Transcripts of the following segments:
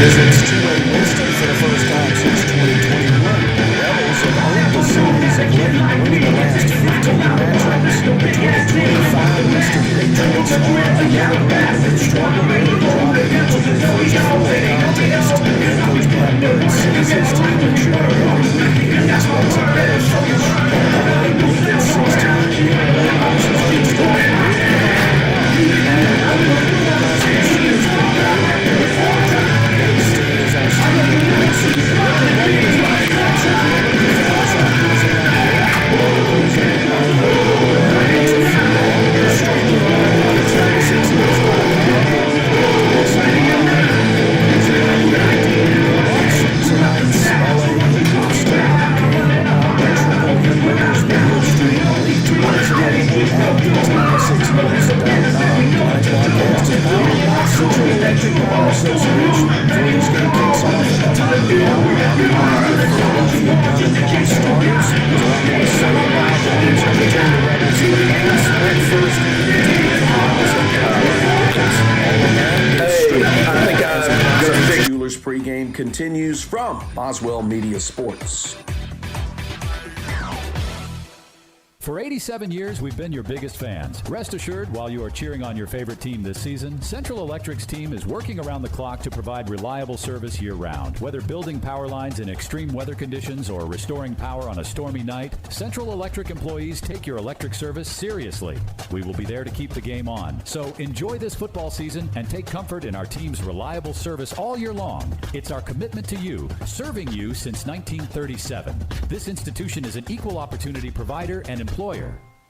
visits to Winston for the first time since 2021. The Rebels have owned the series of late, winning the last 15 matchups. The 2025 Winston Patriots are a young team that struggled early, dropping into their first four contest. Coach Blackburn sees his team mature every week and expects a better finish. Leake at 16, versus Winston. Pregame continues from Boswell Media Sports. For 87 years, we've been your biggest fans. Rest assured, while you are cheering on your favorite team this season, Central Electric's team is working around the clock to provide reliable service year-round. Whether building power lines in extreme weather conditions or restoring power on a stormy night, Central Electric employees take your electric service seriously. We will be there to keep the game on. So enjoy this football season and take comfort in our team's reliable service all year long. It's our commitment to you, serving you since 1937. This institution is an equal opportunity provider and employer.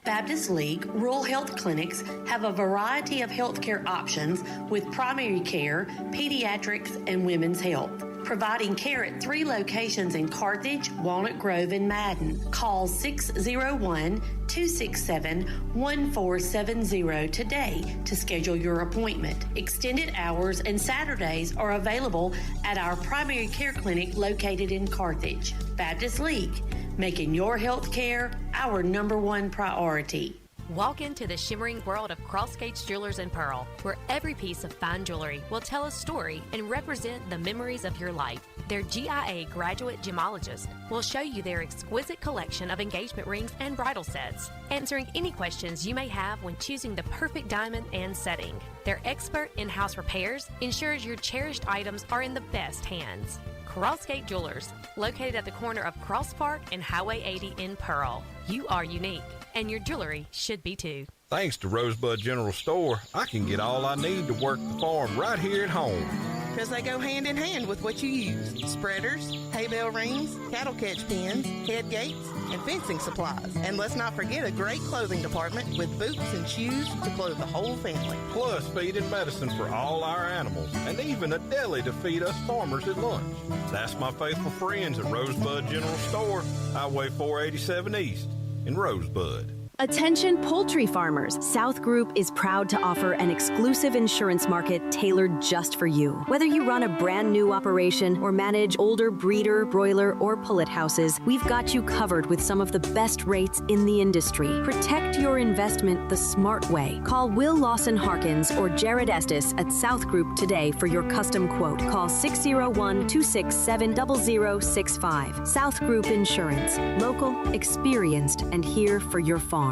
Baptist League Rural Health Clinics have a variety of healthcare options with primary care, pediatrics, and women's health. Providing care at 3 locations in Carthage, Walnut Grove, and Madden. Call 601-267-1470 today to schedule your appointment. Extended hours and Saturdays are available at our primary care clinic located in Carthage. Baptist League, making your health care our #1 priority. Walk into the shimmering world of Cross Gates Jewelers and Pearl, where every piece of fine jewelry will tell a story and represent the memories of your life. Their GIA graduate gemologist will show you their exquisite collection of engagement rings and bridal sets, answering any questions you may have when choosing the perfect diamond and setting. Their expert in-house repairs ensures your cherished items are in the best hands. Crossgate Jewelers, located at the corner of Cross Park and Highway 80 in Pearl. You are unique, and your jewelry should be too. Thanks to Rosebud General Store, I can get all I need to work the farm right here at home. Because they go hand in hand with what you use. Spreaders, hay bale rings, cattle catch pins, head gates, and fencing supplies. And let's not forget a great clothing department with boots and shoes to clothe the whole family. Plus feed and medicine for all our animals, and even a deli to feed us farmers at lunch. That's my faithful friends at Rosebud General Store, Highway 487 East in Rosebud. Attention poultry farmers. South Group is proud to offer an exclusive insurance market tailored just for you. Whether you run a brand new operation or manage older breeder, broiler, or pullet houses, we've got you covered with some of the best rates in the industry. Protect your investment the smart way. Call Will Lawson Harkins or Jared Estes at South Group today for your custom quote. Call 601-267-0065. South Group Insurance. Local, experienced, and here for your farm.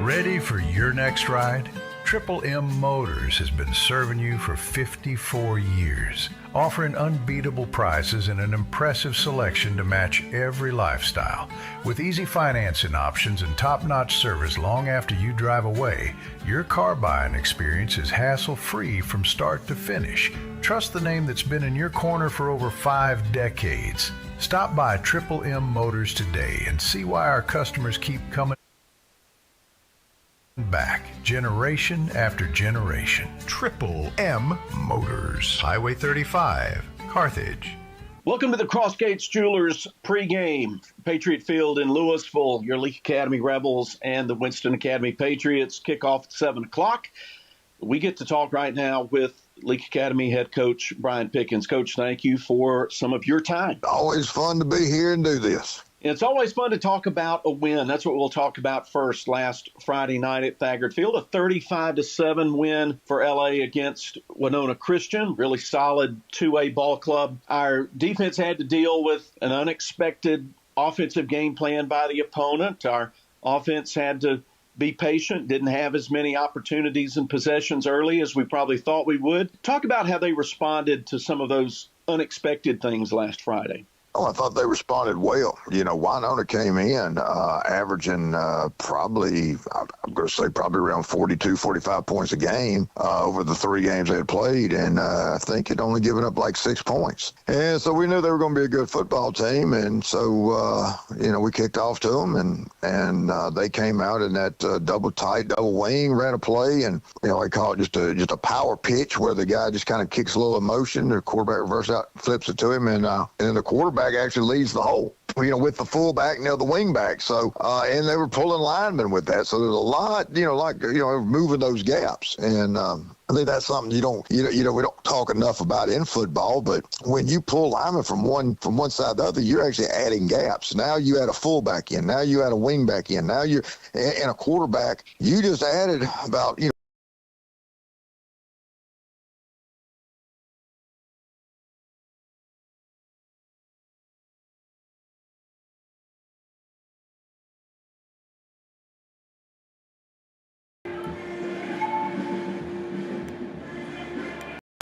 Ready for your next ride? Triple M Motors has been serving you for 54 years, offering unbeatable prices and an impressive selection to match every lifestyle. With easy financing options and top-notch service long after you drive away, your car buying experience is hassle-free from start to finish. Trust the name that's been in your corner for over 5 decades. Stop by Triple M Motors today and see why our customers keep coming back, generation after generation. Triple M Motors, Highway 35, Carthage. Welcome to the Cross Gates Jewelers pregame. Patriot Field in Louisville, your Leake Academy Rebels and the Winston Academy Patriots kick off at 7 o'clock. We get to talk right now with Leake Academy head coach Brian Pickkins. Coach, thank you for some of your time. Always fun to be here and do this. It's always fun to talk about a win. That's what we'll talk about first. Last Friday night at Thagard Field, a 35-7 win for LA against Winona Christian. Really solid 2A ball club. Our defense had to deal with an unexpected offensive game plan by the opponent. Our offense had to be patient, didn't have as many opportunities and possessions early as we probably thought we would. Talk about how they responded to some of those unexpected things last Friday. Oh, I thought they responded well. Winona came in averaging probably around 42, 45 points a game over the 3 games they had played, and I think had only given up like 6 points. And so we knew they were going to be a good football team, and so, we kicked off to them, and they came out in that double wing, ran a play, and, I call it just a power pitch where the guy just kind of kicks a little emotion, the quarterback reverse out, flips it to him, and then the quarterback actually leads the hole, with the fullback, the wing back. So, and they were pulling linemen with that. So there's a lot, moving those gaps. And I think that's something we don't talk enough about in football. But when you pull linemen from one side to the other, you're actually adding gaps. Now you add a fullback in. Now you add a wing back in. Now you're and a quarterback. You just added about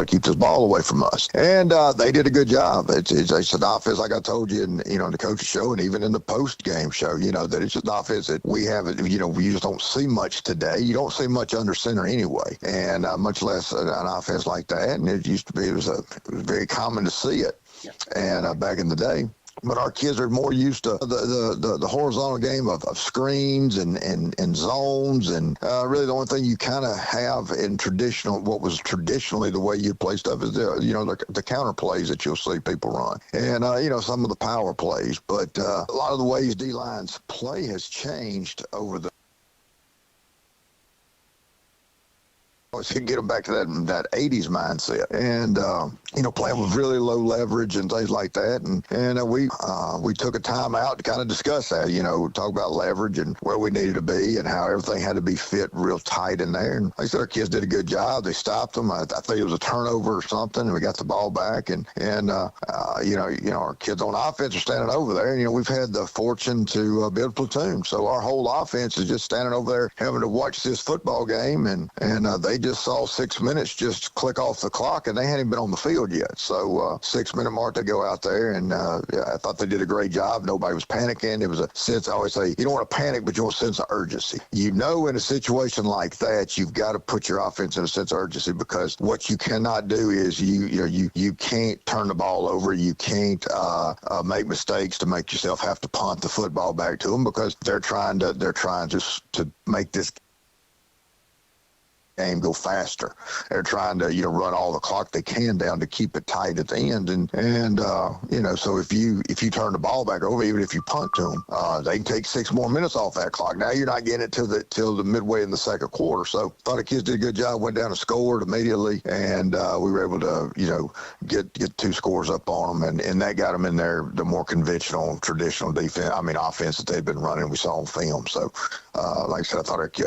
keep this ball away from us. And they did a good job. It's an offense, like I told you, in the coach's show and even in the post-game show, that it's just an offense that we haven't, we just don't see much today. You don't see much under center anyway, and much less an offense like that. And it was very common to see it. Yeah. And back in the day. But our kids are more used to the horizontal game of screens and zones, and really the only thing you kind of have in what was traditionally the way you play stuff is the counter plays that you'll see people run, and some of the power plays. But a lot of the ways D-line's play has changed over the. To get them back to that 80s mindset, and playing with really low leverage and things like that, and we took a time out to kind of discuss that, talk about leverage and where we needed to be and how everything had to be fit real tight in there. And like I said, our kids did a good job. They stopped them. I think it was a turnover or something, and we got the ball back. And our kids on offense are standing over there. And we've had the fortune to build platoon, so our whole offense is just standing over there having to watch this football game, and they just saw 6 minutes just click off the clock, and they hadn't been on the field yet. So 6-minute mark, they go out there, and I thought they did a great job. Nobody was panicking. It was a sense, I always say, you don't want to panic, but you want a sense of urgency. In a situation like that, you've got to put your offense in a sense of urgency, because what you cannot do is you can't turn the ball over. You can't make mistakes to make yourself have to punt the football back to them, because they're trying to make this game go faster. They're trying to run all the clock they can down to keep it tight at the end, and so if you turn the ball back over, even if you punt to them, they can take 6 more minutes off that clock. Now you're not getting it till the midway in the second quarter. So thought the kids did a good job. Went down and scored immediately, and we were able to get 2 scores up on them, and that got them in there the more conventional, traditional offense that they'd been running. We saw on film. So like I said, I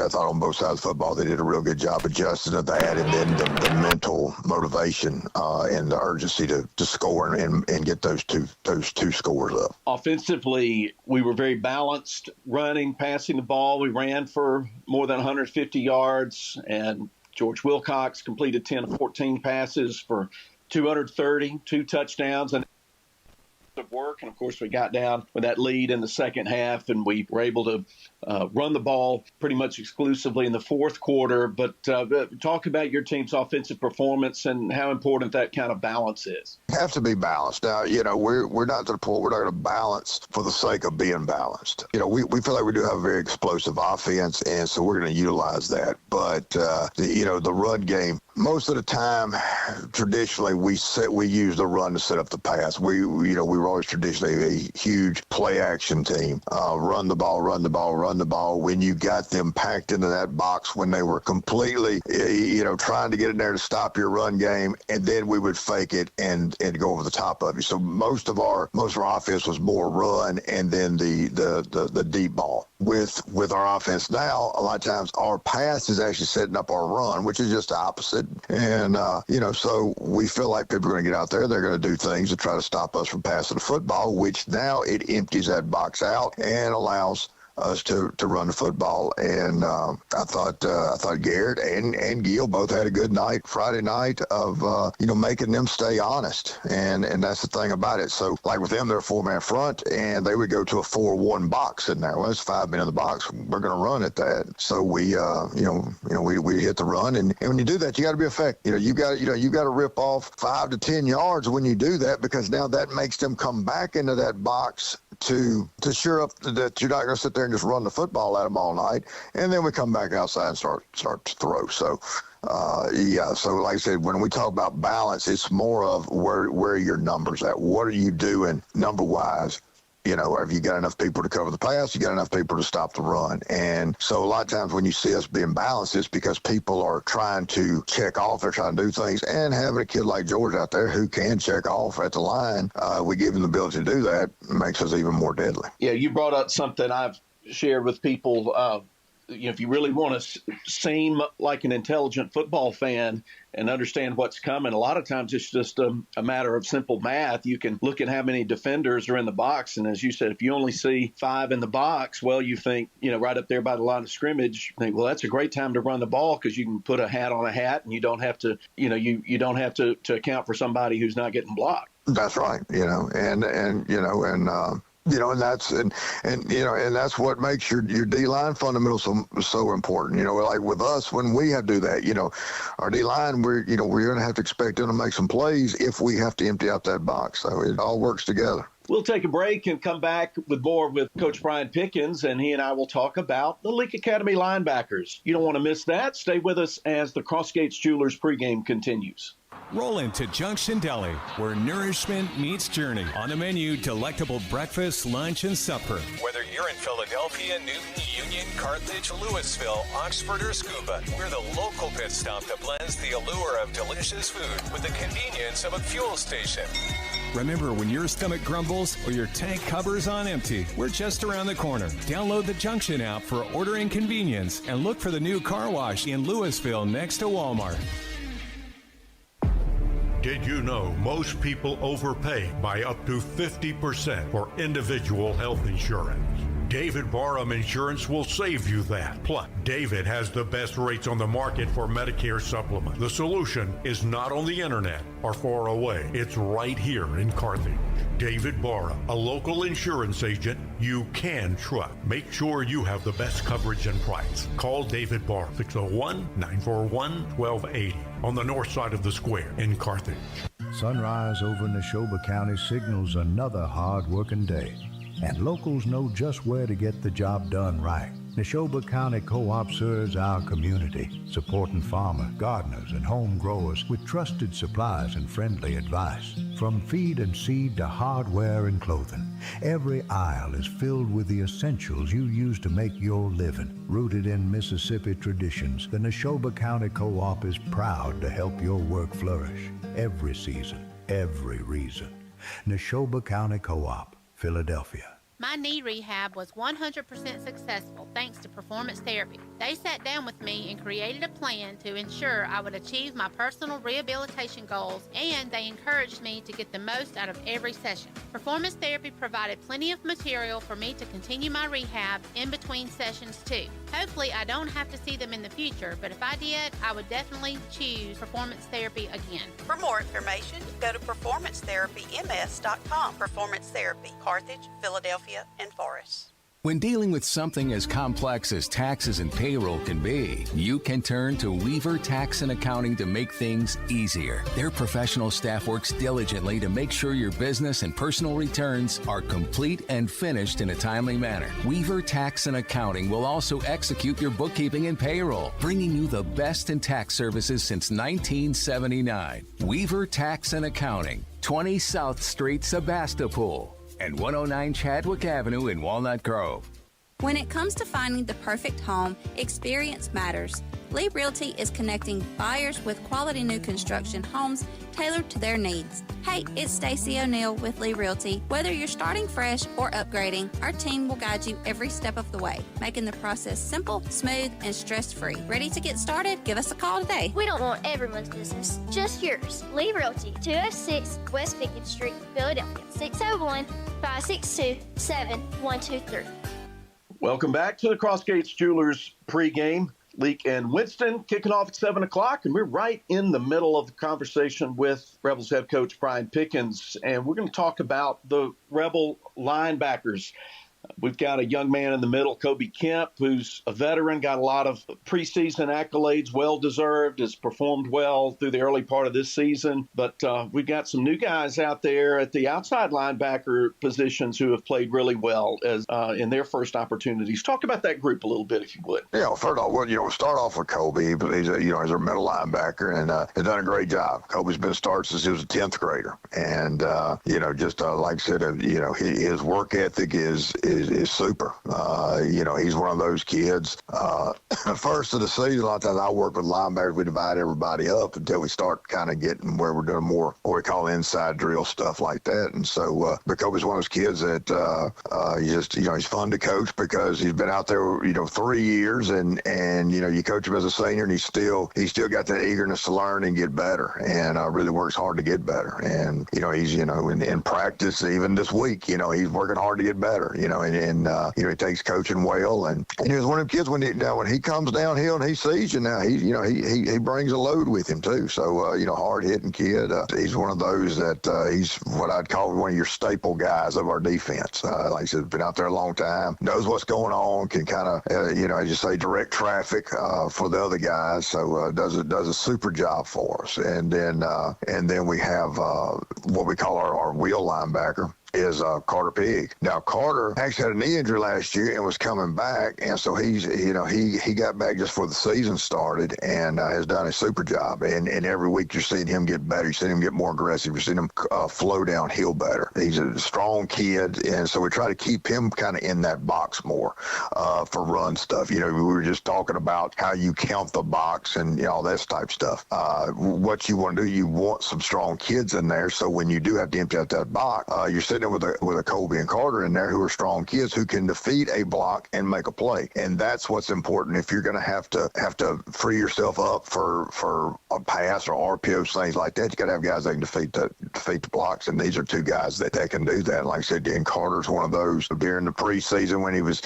thought on both sides of football they did a real good job adjusting to that, and then the mental motivation and the urgency to score and get those two scores up. Offensively, we were very balanced, running, passing the ball. We ran for more than 150 yards, and George Wilcox completed 10 of 14 passes for 230, 2 touchdowns, and of work. And of course, we got down with that lead in the second half, and we were able to run the ball pretty much exclusively in the fourth quarter. But talk about your team's offensive performance and how important that kind of balance is. You have to be balanced. Now, we're not to the point we're not going to balance for the sake of being balanced. We feel like we do have a very explosive offense, and so we're going to utilize that. But the run game most of the time, traditionally, we use the run to set up the pass. We were always traditionally a huge play-action team. Run the ball. When you got them packed into that box, when they were completely, trying to get in there to stop your run game, and then we would fake it and go over the top of you. So most of our offense was more run, and then the deep ball. With our offense now, a lot of times our pass is actually setting up our run, which is just the opposite. And, so we feel like people are going to get out there. They're going to do things to try to stop us from passing the football, which now it empties that box out and allows us to run the football. And I thought Garrett and Gil both had a good night Friday night of making them stay honest, and that's the thing about it. So like with them, they're a 4-man front, and they would go to a 4-1 box in there. Well, it's 5 men in the box. We're going to run at that. So we hit the run, and when you do that, you got to be effective. You got to rip off 5 to 10 yards when you do that, because now that makes them come back into that box to sure up that you're not going to sit there and just run the football at them all night, and then we come back outside and start to throw. So, so like I said, when we talk about balance, it's more of where are your numbers at? What are you doing number-wise? Have you got enough people to cover the pass? You got enough people to stop the run? And so a lot of times when you see us being balanced, it's because people are trying to check off. They're trying to do things. And having a kid like George out there who can check off at the line, we give him the ability to do that, makes us even more deadly. Yeah, you brought up something I've shared with people. If you really want to seem like an intelligent football fan and understand what's coming, a lot of times it's just a matter of simple math. You can look at how many defenders are in the box, and as you said, if you only see 5 in the box, well, you think, right up there by the line of scrimmage, you think, well, that's a great time to run the ball because you can put a hat on a hat, and you don't have to, you don't have to account for somebody who's not getting blocked. That's right, and that's what makes your D-line fundamentals so important. Like with us, when we have to do that, our D-line, we're going to have to expect them to make some plays if we have to empty out that box. So it all works together. We'll take a break and come back with more with Coach Brian Pickkins, and he and I will talk about the Leake Academy linebackers. You don't want to miss that. Stay with us as the Crossgates Jewelers pregame continues. Roll into Junction Deli, where nourishment meets journey. On the menu, delectable breakfast, lunch, and supper. Whether you're in Philadelphia, Newton, Union, Carthage, Louisville, Oxford, or Scuba, we're the local pit stop that blends the allure of delicious food with the convenience of a fuel station. Remember, when your stomach grumbles or your tank covers on empty, we're just around the corner. Download the Junction app for ordering convenience and look for the new car wash in Louisville next to Walmart. Did you know most people overpay by up to 50% for individual health insurance? David Barham Insurance will save you that. Plus, David has the best rates on the market for Medicare supplement. The solution is not on the internet or far away. It's right here in Carthage. David Barham, a local insurance agent you can trust. Make sure you have the best coverage and price. Call David Barham, 601-941-1280 on the north side of the square in Carthage. Sunrise over Neshoba County signals another hard-working day, and locals know just where to get the job done right. Neshoba County Co-op serves our community, supporting farmers, gardeners, and home growers with trusted supplies and friendly advice. From feed and seed to hardware and clothing, every aisle is filled with the essentials you use to make your living. Rooted in Mississippi traditions, the Neshoba County Co-op is proud to help your work flourish. Every season, every reason. Neshoba County Co-op, Philadelphia. My knee rehab was 100% successful thanks to Performance Therapy. They sat down with me and created a plan to ensure I would achieve my personal rehabilitation goals, and they encouraged me to get the most out of every session. Performance Therapy provided plenty of material for me to continue my rehab in between sessions too. Hopefully I don't have to see them in the future, but if I did, I would definitely choose Performance Therapy again. For more information, go to performancetherapyms.com. Performance Therapy, Carthage, Philadelphia, and Forest. When dealing with something as complex as taxes and payroll can be, you can turn to Weaver Tax and Accounting to make things easier. Their professional staff works diligently to make sure your business and personal returns are complete and finished in a timely manner. Weaver Tax and Accounting will also execute your bookkeeping and payroll, bringing you the best in tax services since 1979. Weaver Tax and Accounting, 20 South Street, Sebastopol, and 109 Chadwick Avenue in Walnut Grove. When it comes to finding the perfect home, experience matters. Lee Realty is connecting buyers with quality new construction homes tailored to their needs. Hey, it's Stacey O'Neill with Lee Realty. Whether you're starting fresh or upgrading, our team will guide you every step of the way, making the process simple, smooth, and stress-free. Ready to get started? Give us a call today. We don't want everyone's business, just yours. Lee Realty, 206 West Pickkins Street, Philadelphia, 601-562-7123. Welcome back to the Crossgates Jewelers pregame. Leake and Winston kicking off at 7 o'clock, and we're right in the middle of the conversation with Rebels head coach Brian Pickkins, and we're going to talk about the Rebel linebackers. We've got a young man in the middle, Kobe Kemp, who's a veteran, got a lot of preseason accolades, well-deserved, has performed well through the early part of this season. But we've got some new guys out there at the outside linebacker positions who have played really well as in their first opportunities. Talk about that group a little bit, if you would. Yeah, first of all, we'll start off with Kobe, but he's he's our middle linebacker and has done a great job. Kobe's been starting since he was a 10th grader. And, just like I said, his work ethic is super. He's one of those kids. First of the season, a lot of times I work with linebackers. We divide everybody up until we start kind of getting where we're doing more what we call inside drill stuff like that. And so, Kobe's one of those kids that he's fun to coach because he's been out there 3 years, and you coach him as a senior, and he's still got that eagerness to learn and get better, and really works hard to get better. And he's in practice even this week, he's working hard to get better, and he takes coaching well, and he was one of them kids when he comes downhill and he sees you now, he brings a load with him too. So hard hitting kid. He's one of those that he's what I'd call one of your staple guys of our defense. Like I said, been out there a long time, knows what's going on, can kind of as you say, direct traffic for the other guys. So does a super job for us. And then we have what we call our wheel linebacker is Carter Pigg. Now, Carter actually had a knee injury last year and was coming back, and so he got back just before the season started and has done a super job. And every week you're seeing him get better. You're seeing him get more aggressive. You're seeing him flow downhill better. He's a strong kid, and so we try to keep him kind of in that box more for run stuff. We were just talking about how you count the box and all that type stuff. What you want to do, you want some strong kids in there, so when you do have to empty out that box, you're sitting with a Kobe and Carter in there who are strong kids who can defeat a block and make a play. And that's what's important. If you're going to have to free yourself up for a pass or RPOs, things like that, you got to have guys that can defeat the blocks. And these are two guys that can do that. And like I said, Dan Carter's one of those. During the preseason when he was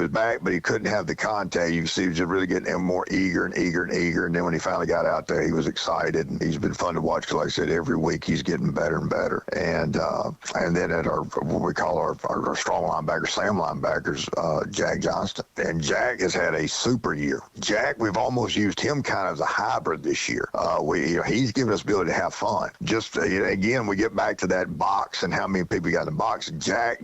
back, but he couldn't have the contact. You can see he was just really getting more eager. And then when he finally got out there, he was excited. And he's been fun to watch because, like I said, every week he's getting better and better. And then at our what we call our strong linebackers, Sam linebackers, Jack Johnston. And Jack has had a super year. Jack, we've almost used him kind of as a hybrid this year. He's given us the ability to have fun. Just again, we get back to that box and how many people got in the box. Jack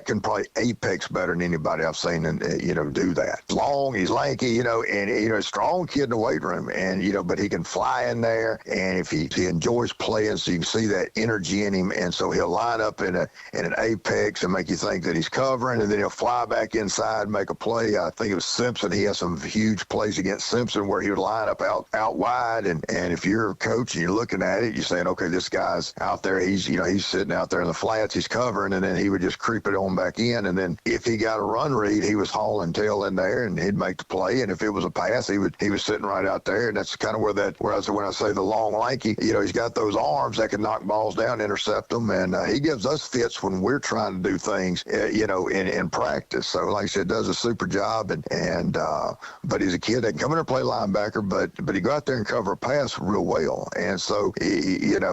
can probably apex better than anybody I've seen, and do that. Long, he's lanky, and a strong kid in the weight room, and but he can fly in there, and if he enjoys playing, so you can see that energy in him, and so he'll line up in an apex and make you think that he's covering, and then he'll fly back inside and make a play. I think it was Simpson. He has some huge plays against Simpson where he would line up out wide, and if you're a coach and you're looking at it, you're saying, okay, this guy's out there. He's sitting out there in the flats. He's covering, and then he would just creep it on back in, and then if he got a run read, he was hauling tail in there, and he'd make the play. And if it was a pass, he was sitting right out there, and that's kind of when I say the long, lanky, he's got those arms that can knock balls down, intercept them, and he gives us fits when we're trying to do things, in practice. So like I said, does a super job, but he's a kid that can come in and play linebacker, but he go out there and cover a pass real well. And so,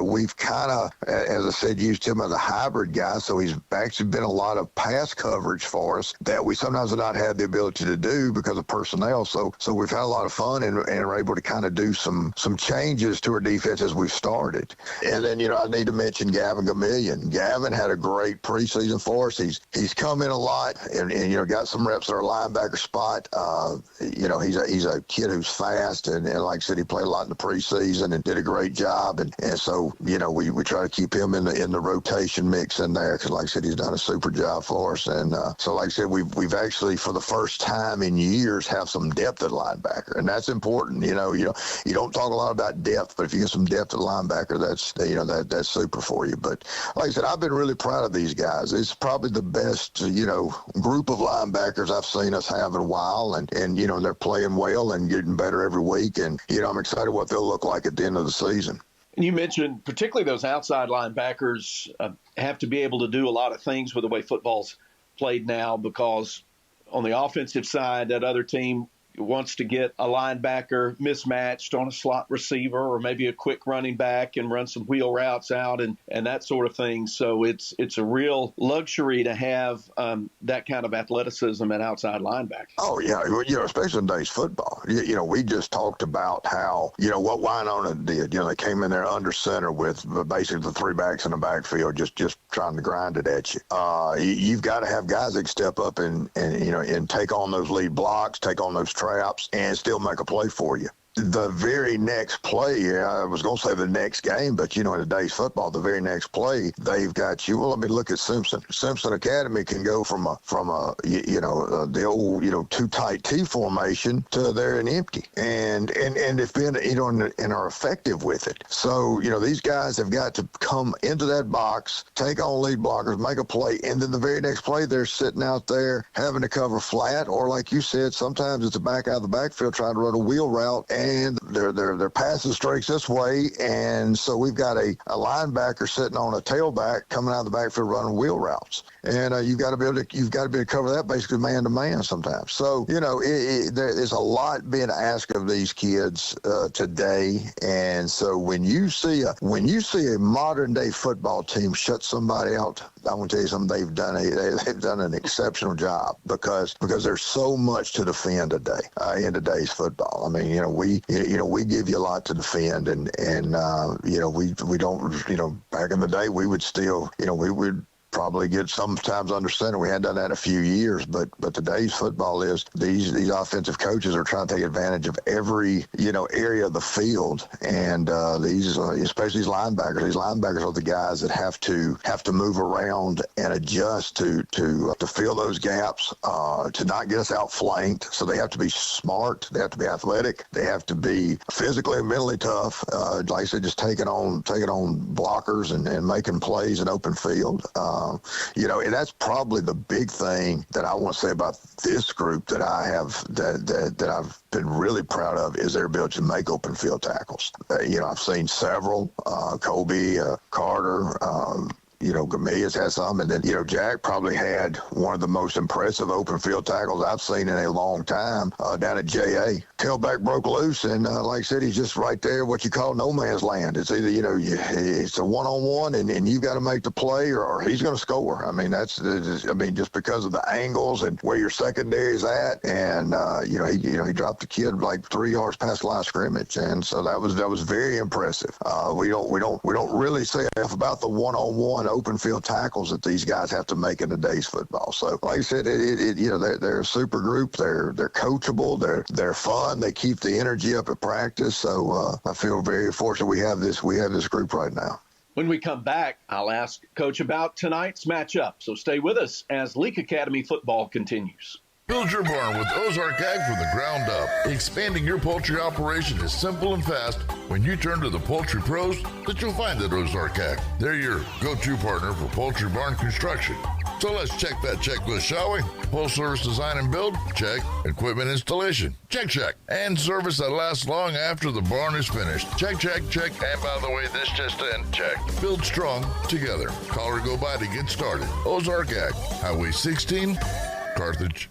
we've kind of, as I said, used him as a hybrid guy. So he's actually been a lot of pass coverage for us that we sometimes have not had the ability to do because of personnel. So we've had a lot of fun and are able to kind of do some changes to our defense as we've started. And then, I need to mention Gavin Gamillion. Gavin had a great preseason for us. He's come in a lot and got some reps at our linebacker spot. He's a kid who's fast and like I said, he played a lot in the preseason and did a great job. And so, we try to keep him in the rotation mix in there because like I said, he's done a super job for us. And so like I said, we've actually for the first time in years have some depth at linebacker, and that's important. You don't talk a lot about depth, but if you get some depth at linebacker, that's super for you. But like I said, I've been really proud of these guys. It's probably the best, group of linebackers I've seen us have in a while, and they're playing well and getting better every week. And, I'm excited what they'll look like at the end of the season. And you mentioned particularly those outside linebackers have to be able to do a lot of things with the way football's played now, because on the offensive side, that other team wants to get a linebacker mismatched on a slot receiver or maybe a quick running back and run some wheel routes out and that sort of thing. So it's a real luxury to have that kind of athleticism at outside linebacker. Oh, yeah. Especially in today's football. We just talked about how, what Winona did. They came in there under center with basically the three backs in the backfield, just trying to grind it at you. You've got to have guys that can step up and take on those lead blocks, take on those traps, and still make a play for you. The very next play, I was going to say the next game, but, in today's football, the very next play, they've got you. Well, let me look at Simpson. Simpson Academy can go from the old, too tight T formation to they're an empty. And they've been, and are effective with it. So, these guys have got to come into that box, take on lead blockers, make a play, and then the very next play, they're sitting out there having to cover flat, or like you said, sometimes it's a back out of the backfield trying to run a wheel route, and they're passing streaks this way, and so we've got a linebacker sitting on a tailback coming out of the backfield running wheel routes, and you've got to be able to cover that basically man to man sometimes. So there's a lot being asked of these kids today, and so when you see a modern day football team shut somebody out, I want to tell you something. They've done an exceptional job because there's so much to defend today in today's football. I mean, we give you a lot to defend, and we don't. Back in the day, we would still, we would probably get sometimes under center. We hadn't done that in a few years, but today's football is these offensive coaches are trying to take advantage of every area of the field, and especially these linebackers are the guys that have to move around and adjust to fill those gaps, to not get us outflanked. So they have to be smart, they have to be athletic, they have to be physically and mentally tough. Like I said, just taking on blockers and making plays in open field. And that's probably the big thing that I want to say about this group that I have that I've been really proud of is their ability to make open field tackles. I've seen several, Kobe, Carter, Gamillia's had some, and then, Jack probably had one of the most impressive open field tackles I've seen in a long time down at JA. Tailback broke loose, and like I said, he's just right there, what you call no man's land. It's either, it's a one-on-one, and you've got to make the play, or he's going to score. I mean, just because of the angles and where your secondary is at, and, he dropped the kid like 3 yards past the line of scrimmage, and so that was very impressive. We don't really say enough about the one-on-one open field tackles that these guys have to make in today's football. So, like I said, they're a super group. They're coachable. They're fun. They keep the energy up at practice. So I feel very fortunate we have this group right now. When we come back, I'll ask Coach about tonight's matchup. So stay with us as Leake Academy football continues. Build your barn with Ozark Ag from the ground up. Expanding your poultry operation is simple and fast when you turn to the poultry pros that you'll find at Ozark Ag. They're your go-to partner for poultry barn construction. So let's check that checklist, shall we? Full service design and build? Check. Equipment installation? Check, check. And service that lasts long after the barn is finished? Check, check, check. And by the way, this just in, check. Build strong together. Call or go by to get started. Ozark Ag, Highway 16, Carthage.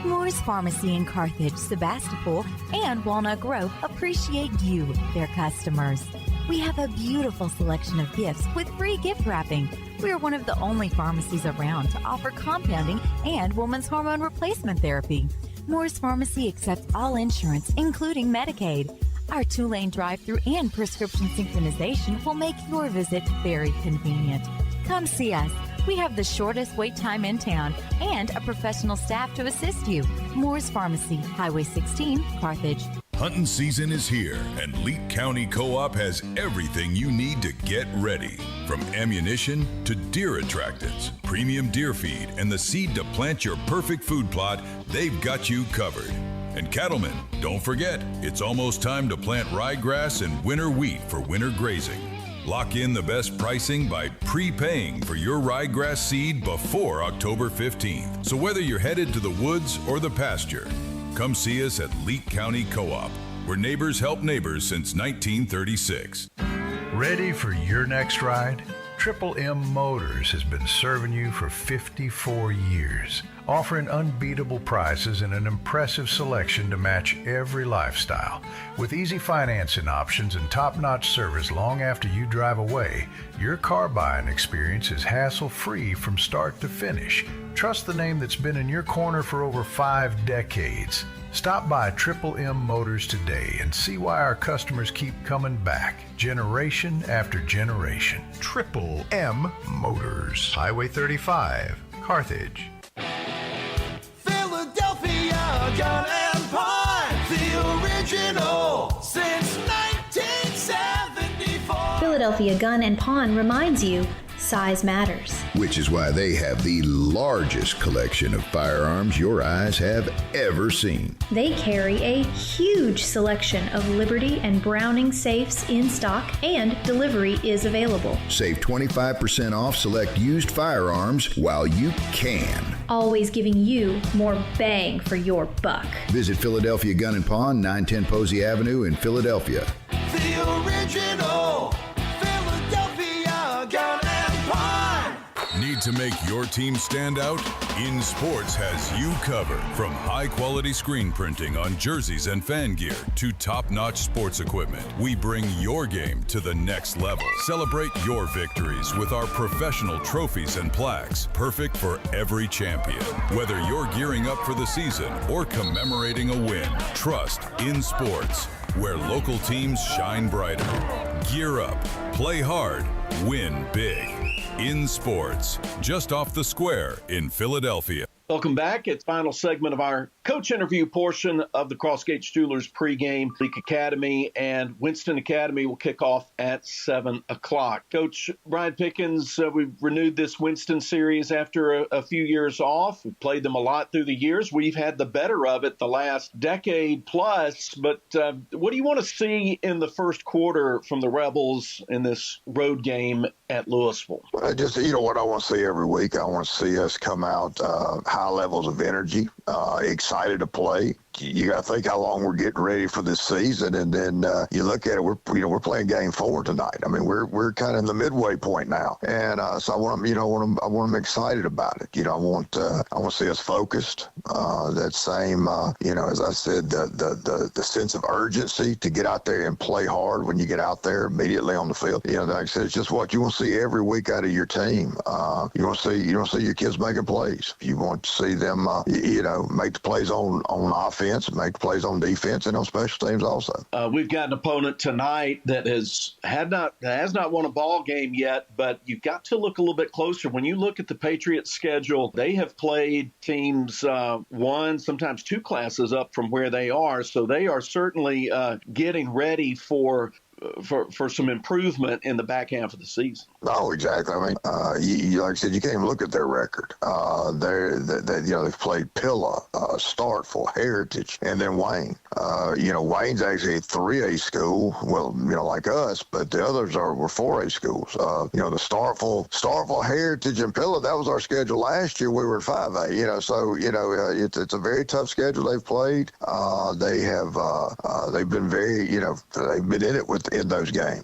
Moore's Pharmacy in Carthage, Sebastopol, and Walnut Grove appreciate you, their customers. We have a beautiful selection of gifts with free gift wrapping. We are one of the only pharmacies around to offer compounding and women's hormone replacement therapy. Moore's Pharmacy accepts all insurance, including Medicaid. Our 2-lane drive-thru and prescription synchronization will make your visit very convenient. Come see us. We have the shortest wait time in town and a professional staff to assist you. Moore's Pharmacy, Highway 16, Carthage. Hunting season is here, and Leake County Co-op has everything you need to get ready. From ammunition to deer attractants, premium deer feed, and the seed to plant your perfect food plot, they've got you covered. And cattlemen, don't forget, it's almost time to plant ryegrass and winter wheat for winter grazing. Lock in the best pricing by prepaying for your ryegrass seed before October 15th. So whether you're headed to the woods or the pasture, come see us at Leake County Co-op, where neighbors help neighbors since 1936. Ready for your next ride? Triple M Motors has been serving you for 54 years, offering unbeatable prices and an impressive selection to match every lifestyle. With easy financing options and top-notch service long after you drive away, your car buying experience is hassle-free from start to finish. Trust the name that's been in your corner for over 5 decades. Stop by Triple M Motors today and see why our customers keep coming back, generation after generation. Triple M Motors, Highway 35, Carthage. Philadelphia Gun and Pine, the original since 1974. Philadelphia Gun and Pawn reminds you, size matters. Which is why they have the largest collection of firearms your eyes have ever seen. They carry a huge selection of Liberty and Browning safes in stock, and delivery is available. Save 25% off select used firearms while you can. Always giving you more bang for your buck. Visit Philadelphia Gun and Pawn, 910 Posey Avenue in Philadelphia. The original Philadelphia Gun and Pine. Need to make your team stand out? In Sports has you covered. From high-quality screen printing on jerseys and fan gear to top-notch sports equipment, we bring your game to the next level. Celebrate your victories with our professional trophies and plaques, perfect for every champion. Whether you're gearing up for the season or commemorating a win, trust In Sports, where local teams shine brighter. Gear up, play hard, win big. In Sports, just off the square in Philadelphia. Welcome back. It's the final segment of our coach interview portion of the Crossgates Jewelers pregame. Leake Academy and Winston Academy will kick off at 7 o'clock. Coach Brian Pickkins, we've renewed this Winston series after a few years off. We've played them a lot through the years. We've had the better of it the last decade plus. But what do you want to see in the first quarter from the Rebels in this road game at Louisville? Well, just, what I want to see every week. I want to see us come out high levels of energy, excited to play. You got to think how long we're getting ready for this season, and then you look at it. We're playing Game 4 tonight. I mean, we're kind of in the midway point now, and so I want them. I want them excited about it. I want to see us focused. That same, as I said, the sense of urgency to get out there and play hard when you get out there immediately on the field. Like I said, it's just what you want to see every week out of your team. You want to see your kids making plays. You want to see them, make the plays on offense, make plays on defense, and on special teams also. We've got an opponent tonight that has not won a ball game yet, but you've got to look a little bit closer. When you look at the Patriots' schedule, they have played teams one, sometimes two classes up from where they are, so they are certainly getting ready for some improvement in the back half of the season. Oh, exactly. I mean, like I said, you can't even look at their record. They've played Pilla, Starkville, Heritage, and then Wayne. Wayne's actually a 3A school, well, like us, but the others were 4A schools. The Starkville Heritage and Pillow, that was our schedule last year. We were 5A, it's a very tough schedule they've played. They've been very, they've been in it in those games.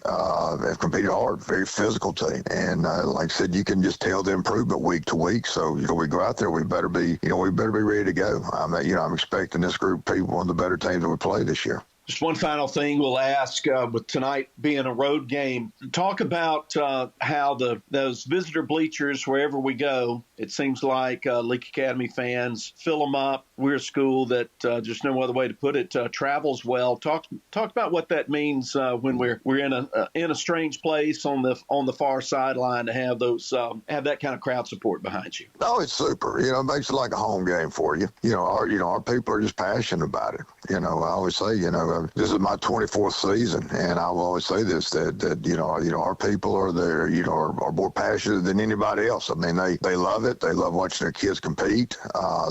They've competed hard, very physical team. And like I said, you can just tell the improvement week to week. So, we go out there, we better be ready to go. I'm expecting this group of people one of the better teams that we play this year. Just one final thing we'll ask with tonight being a road game. Talk about how those visitor bleachers, wherever we go, it seems like Leake Academy fans fill them up. We're a school that, just no other way to put it, travels well. Talk about what that means when we're in a strange place on the far sideline to have those have that kind of crowd support behind you. Oh, it's super. It makes it like a home game for you. Our people are just passionate about it. I always say, this is my 24th season, and I will always say this, that our people are there, are more passionate than anybody else. I mean, they love it. They love watching their kids compete.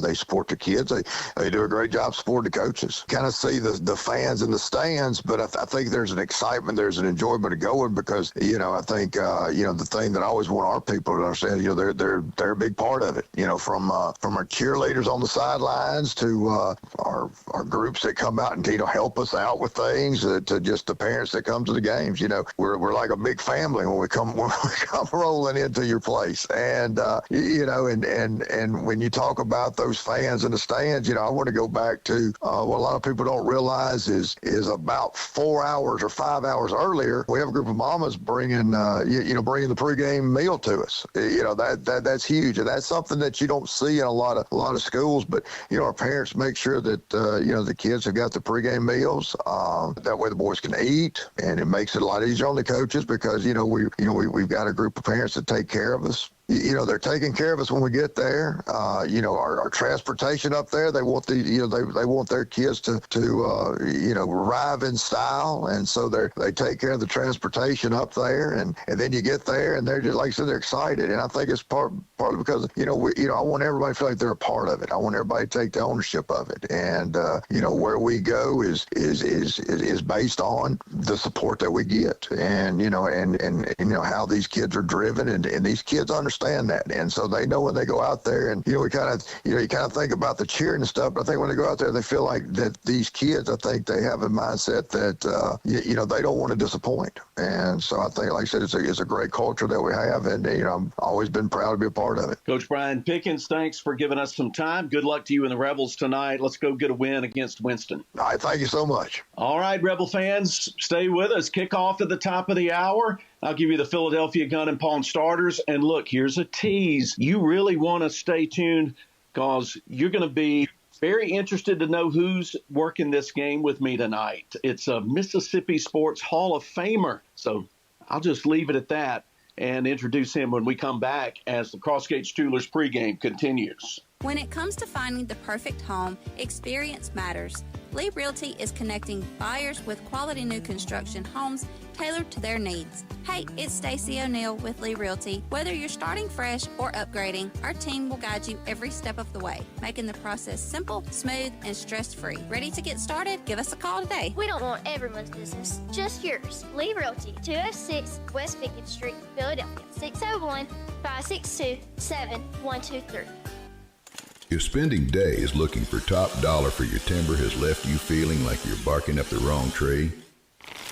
They support the kids. They do a great job supporting the coaches. Kind of see the fans in the stands, but I think there's an excitement, there's an enjoyment of going because, I think, the thing that I always want our people to understand, they're a big part of it, from our cheerleaders on the sidelines to our groups that come out and, help us out with things, to just the parents that come to the games. We're like a big family when we come rolling into your place. And, and when you talk about those fans in the stands, I want to go back to what a lot of people don't realize is about 4 hours or 5 hours earlier, we have a group of mamas bringing the pregame meal to us. That's huge. And that's something that you don't see in a lot of schools, but, our parents make sure that, the kids have got the pregame meals. That way the boys can eat, and it makes it a lot easier on the coaches because, we've got a group of parents that take care of us. They're taking care of us when we get there. Our transportation up there, they want they want their kids to arrive in style. And so they take care of the transportation up there. And then you get there and they're just, like I said, they're excited. And I think it's partly because, I want everybody to feel like they're a part of it. I want everybody to take the ownership of it. And, where we go is based on the support that we get and how these kids are driven and these kids understand that, and so they know when they go out there, and you kind of think about the cheering and stuff. But I think when they go out there, they feel like that these kids. I think they have a mindset that they don't want to disappoint, and so I think, like I said, it's a great culture that we have, and I've always been proud to be a part of it. Coach Brian Pickkins, thanks for giving us some time. Good luck to you and the Rebels tonight. Let's go get a win against Winston. All right, thank you so much. All right, Rebel fans, stay with us. Kickoff at the top of the hour. I'll give you the Philadelphia Gun and Pawn starters. And look, here's a tease. You really want to stay tuned because you're going to be very interested to know who's working this game with me tonight. It's a Mississippi Sports Hall of Famer. So I'll just leave it at that and introduce him when we come back as the Crossgate Steelers pregame continues. When it comes to finding the perfect home, experience matters. Lee Realty is connecting buyers with quality new construction homes tailored to their needs. Hey, it's Stacey O'Neill with Lee Realty. Whether you're starting fresh or upgrading, our team will guide you every step of the way, making the process simple, smooth, and stress-free. Ready to get started? Give us a call today. We don't want everyone's business, just yours. Lee Realty, 206 West Pickkins Street, Philadelphia, 601-562-7123. If spending days looking for top dollar for your timber has left you feeling like you're barking up the wrong tree,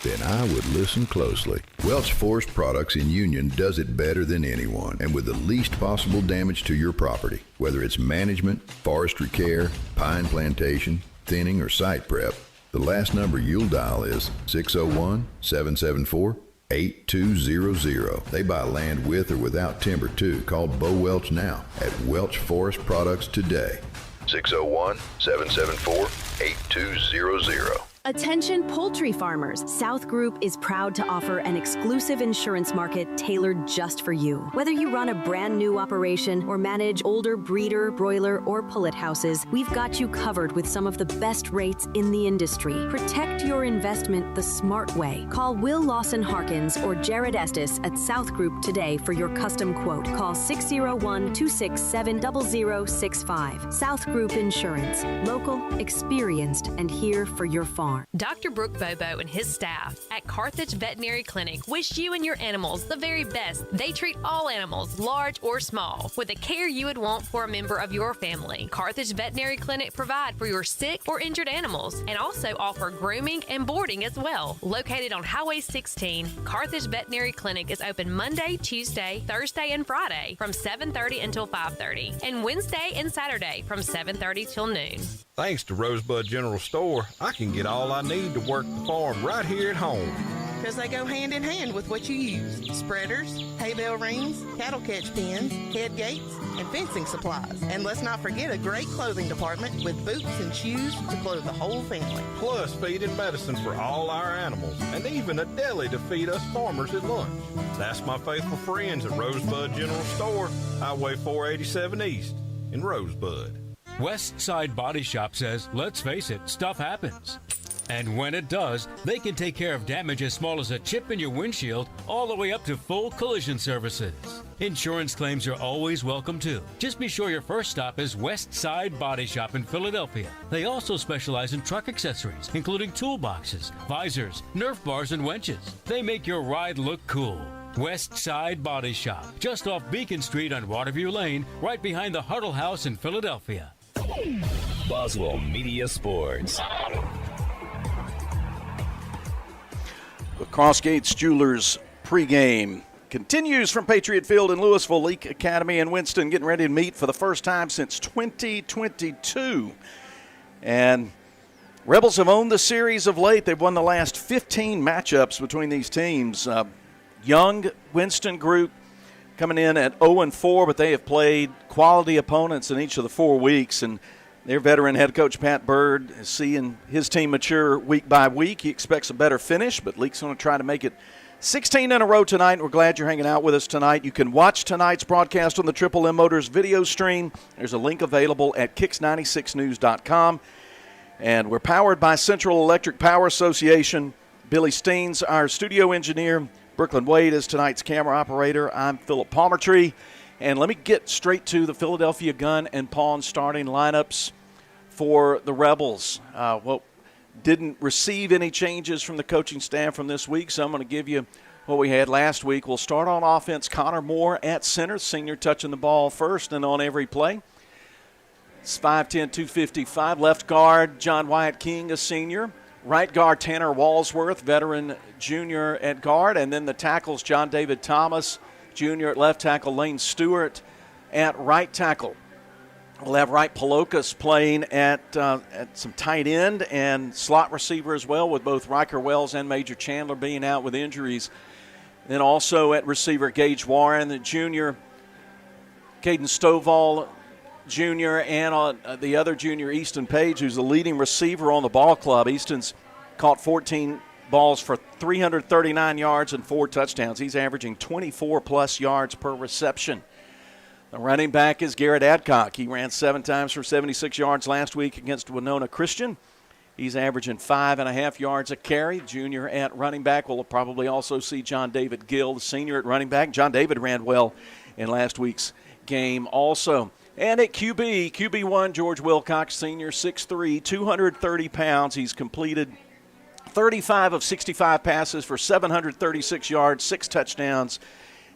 then I would listen closely. Welch Forest Products in Union does it better than anyone and with the least possible damage to your property. Whether it's management, forestry care, pine plantation, thinning, or site prep, the last number you'll dial is 601-774-8200. They buy land with or without timber too. Call Bo Welch now at Welch Forest Products today. 601-774-8200. Attention poultry farmers. South Group is proud to offer an exclusive insurance market tailored just for you. Whether you run a brand new operation or manage older breeder, broiler, or pullet houses, we've got you covered with some of the best rates in the industry. Protect your investment the smart way. Call Will Lawson Harkins or Jared Estes at South Group today for your custom quote. Call 601-267-0065. South Group Insurance. Local, experienced, and here for your farm. Dr. Brooke Bobo and his staff at Carthage Veterinary Clinic wish you and your animals the very best. They treat all animals, large or small, with the care you would want for a member of your family. Carthage Veterinary Clinic provide for your sick or injured animals and also offer grooming and boarding as well. Located on Highway 16, Carthage Veterinary Clinic is open Monday, Tuesday, Thursday, and Friday from 7:30 until 5:30, and Wednesday and Saturday from 7:30 till noon. Thanks to Rosebud General Store, I can get all I need to work the farm right here at home. Because they go hand in hand with what you use. Spreaders, hay bale rings, cattle catch pins, head gates, and fencing supplies. And let's not forget a great clothing department with boots and shoes to clothe the whole family. Plus feed and medicine for all our animals, and even a deli to feed us farmers at lunch. That's my faithful friends at Rosebud General Store, Highway 487 East in Rosebud. West Side Body Shop says, let's face it, stuff happens. And when it does, they can take care of damage as small as a chip in your windshield all the way up to full collision services. Insurance claims are always welcome too. Just be sure your first stop is West Side Body Shop in Philadelphia. They also specialize in truck accessories, including toolboxes, visors, Nerf bars, and winches. They make your ride look cool. West Side Body Shop, just off Beacon Street on Waterview Lane, right behind the Huddle House in Philadelphia. Boswell Media Sports. The Crossgates Jewelers pregame continues from Patriot Field in Louisville. Leake Academy and Winston getting ready to meet for the first time since 2022. And Rebels have owned the series of late. They've won the last 15 matchups between these teams. Young Winston group coming in at 0-4, but they have played quality opponents in each of the 4 weeks. And their veteran head coach, Pat Bird, is seeing his team mature week by week. He expects a better finish, but Leake's going to try to make it 16 in a row tonight. We're glad you're hanging out with us tonight. You can watch tonight's broadcast on the Triple M Motors video stream. There's a link available at kicks96news.com. And we're powered by Central Electric Power Association. Billy Steen's our studio engineer. Brooklyn Wade is tonight's camera operator. I'm Philip Palmertree. And let me get straight to the Philadelphia Gun and Pawn starting lineups for the Rebels. Didn't receive any changes from the coaching staff from this week, so I'm going to give you what we had last week. We'll start on offense. Connor Moore at center, senior, touching the ball first and on every play. It's 5'10", 255. Left guard, John Wyatt King, a senior. Right guard, Tanner Walsworth, veteran junior at guard. And then the tackles, John David Thomas, junior at left tackle, Lane Stewart at right tackle. We'll have Wright Palokas playing at some tight end and slot receiver as well, with both Riker Wells and Major Chandler being out with injuries. Then also at receiver, Gage Warren, the junior, Caden Stovall, junior, and the other junior, Easton Page, who's the leading receiver on the ball club. Easton's caught 14 balls for 339 yards and 4 touchdowns. He's averaging 24-plus yards per reception. The running back is Garrett Adcock. He ran 7 times for 76 yards last week against Winona Christian. He's averaging 5.5 yards a carry. Junior at running back. We'll probably also see John David Gill, the senior at running back. John David ran well in last week's game also. And at QB1, George Wilcox, senior, 6'3", 230 pounds. He's completed 35 of 65 passes for 736 yards, 6 touchdowns,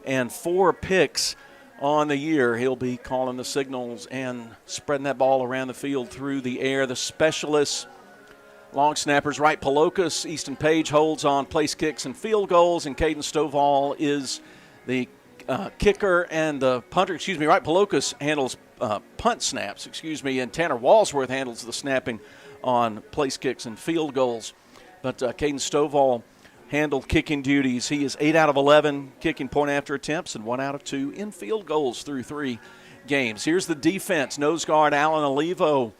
and 4 picks on the year. He'll be calling the signals and spreading that ball around the field through the air. The specialists, long snappers, Wright Palokas, Easton Page holds on place kicks and field goals, and Caden Stovall is the kicker and the punter. Wright Palokas handles punt snaps, and Tanner Walsworth handles the snapping on place kicks and field goals. But Caden Stovall handled kicking duties. He is 8 out of 11 kicking point after attempts and 1 out of 2 in field goals through 3 games. Here's the defense. Nose guard Alan Olivo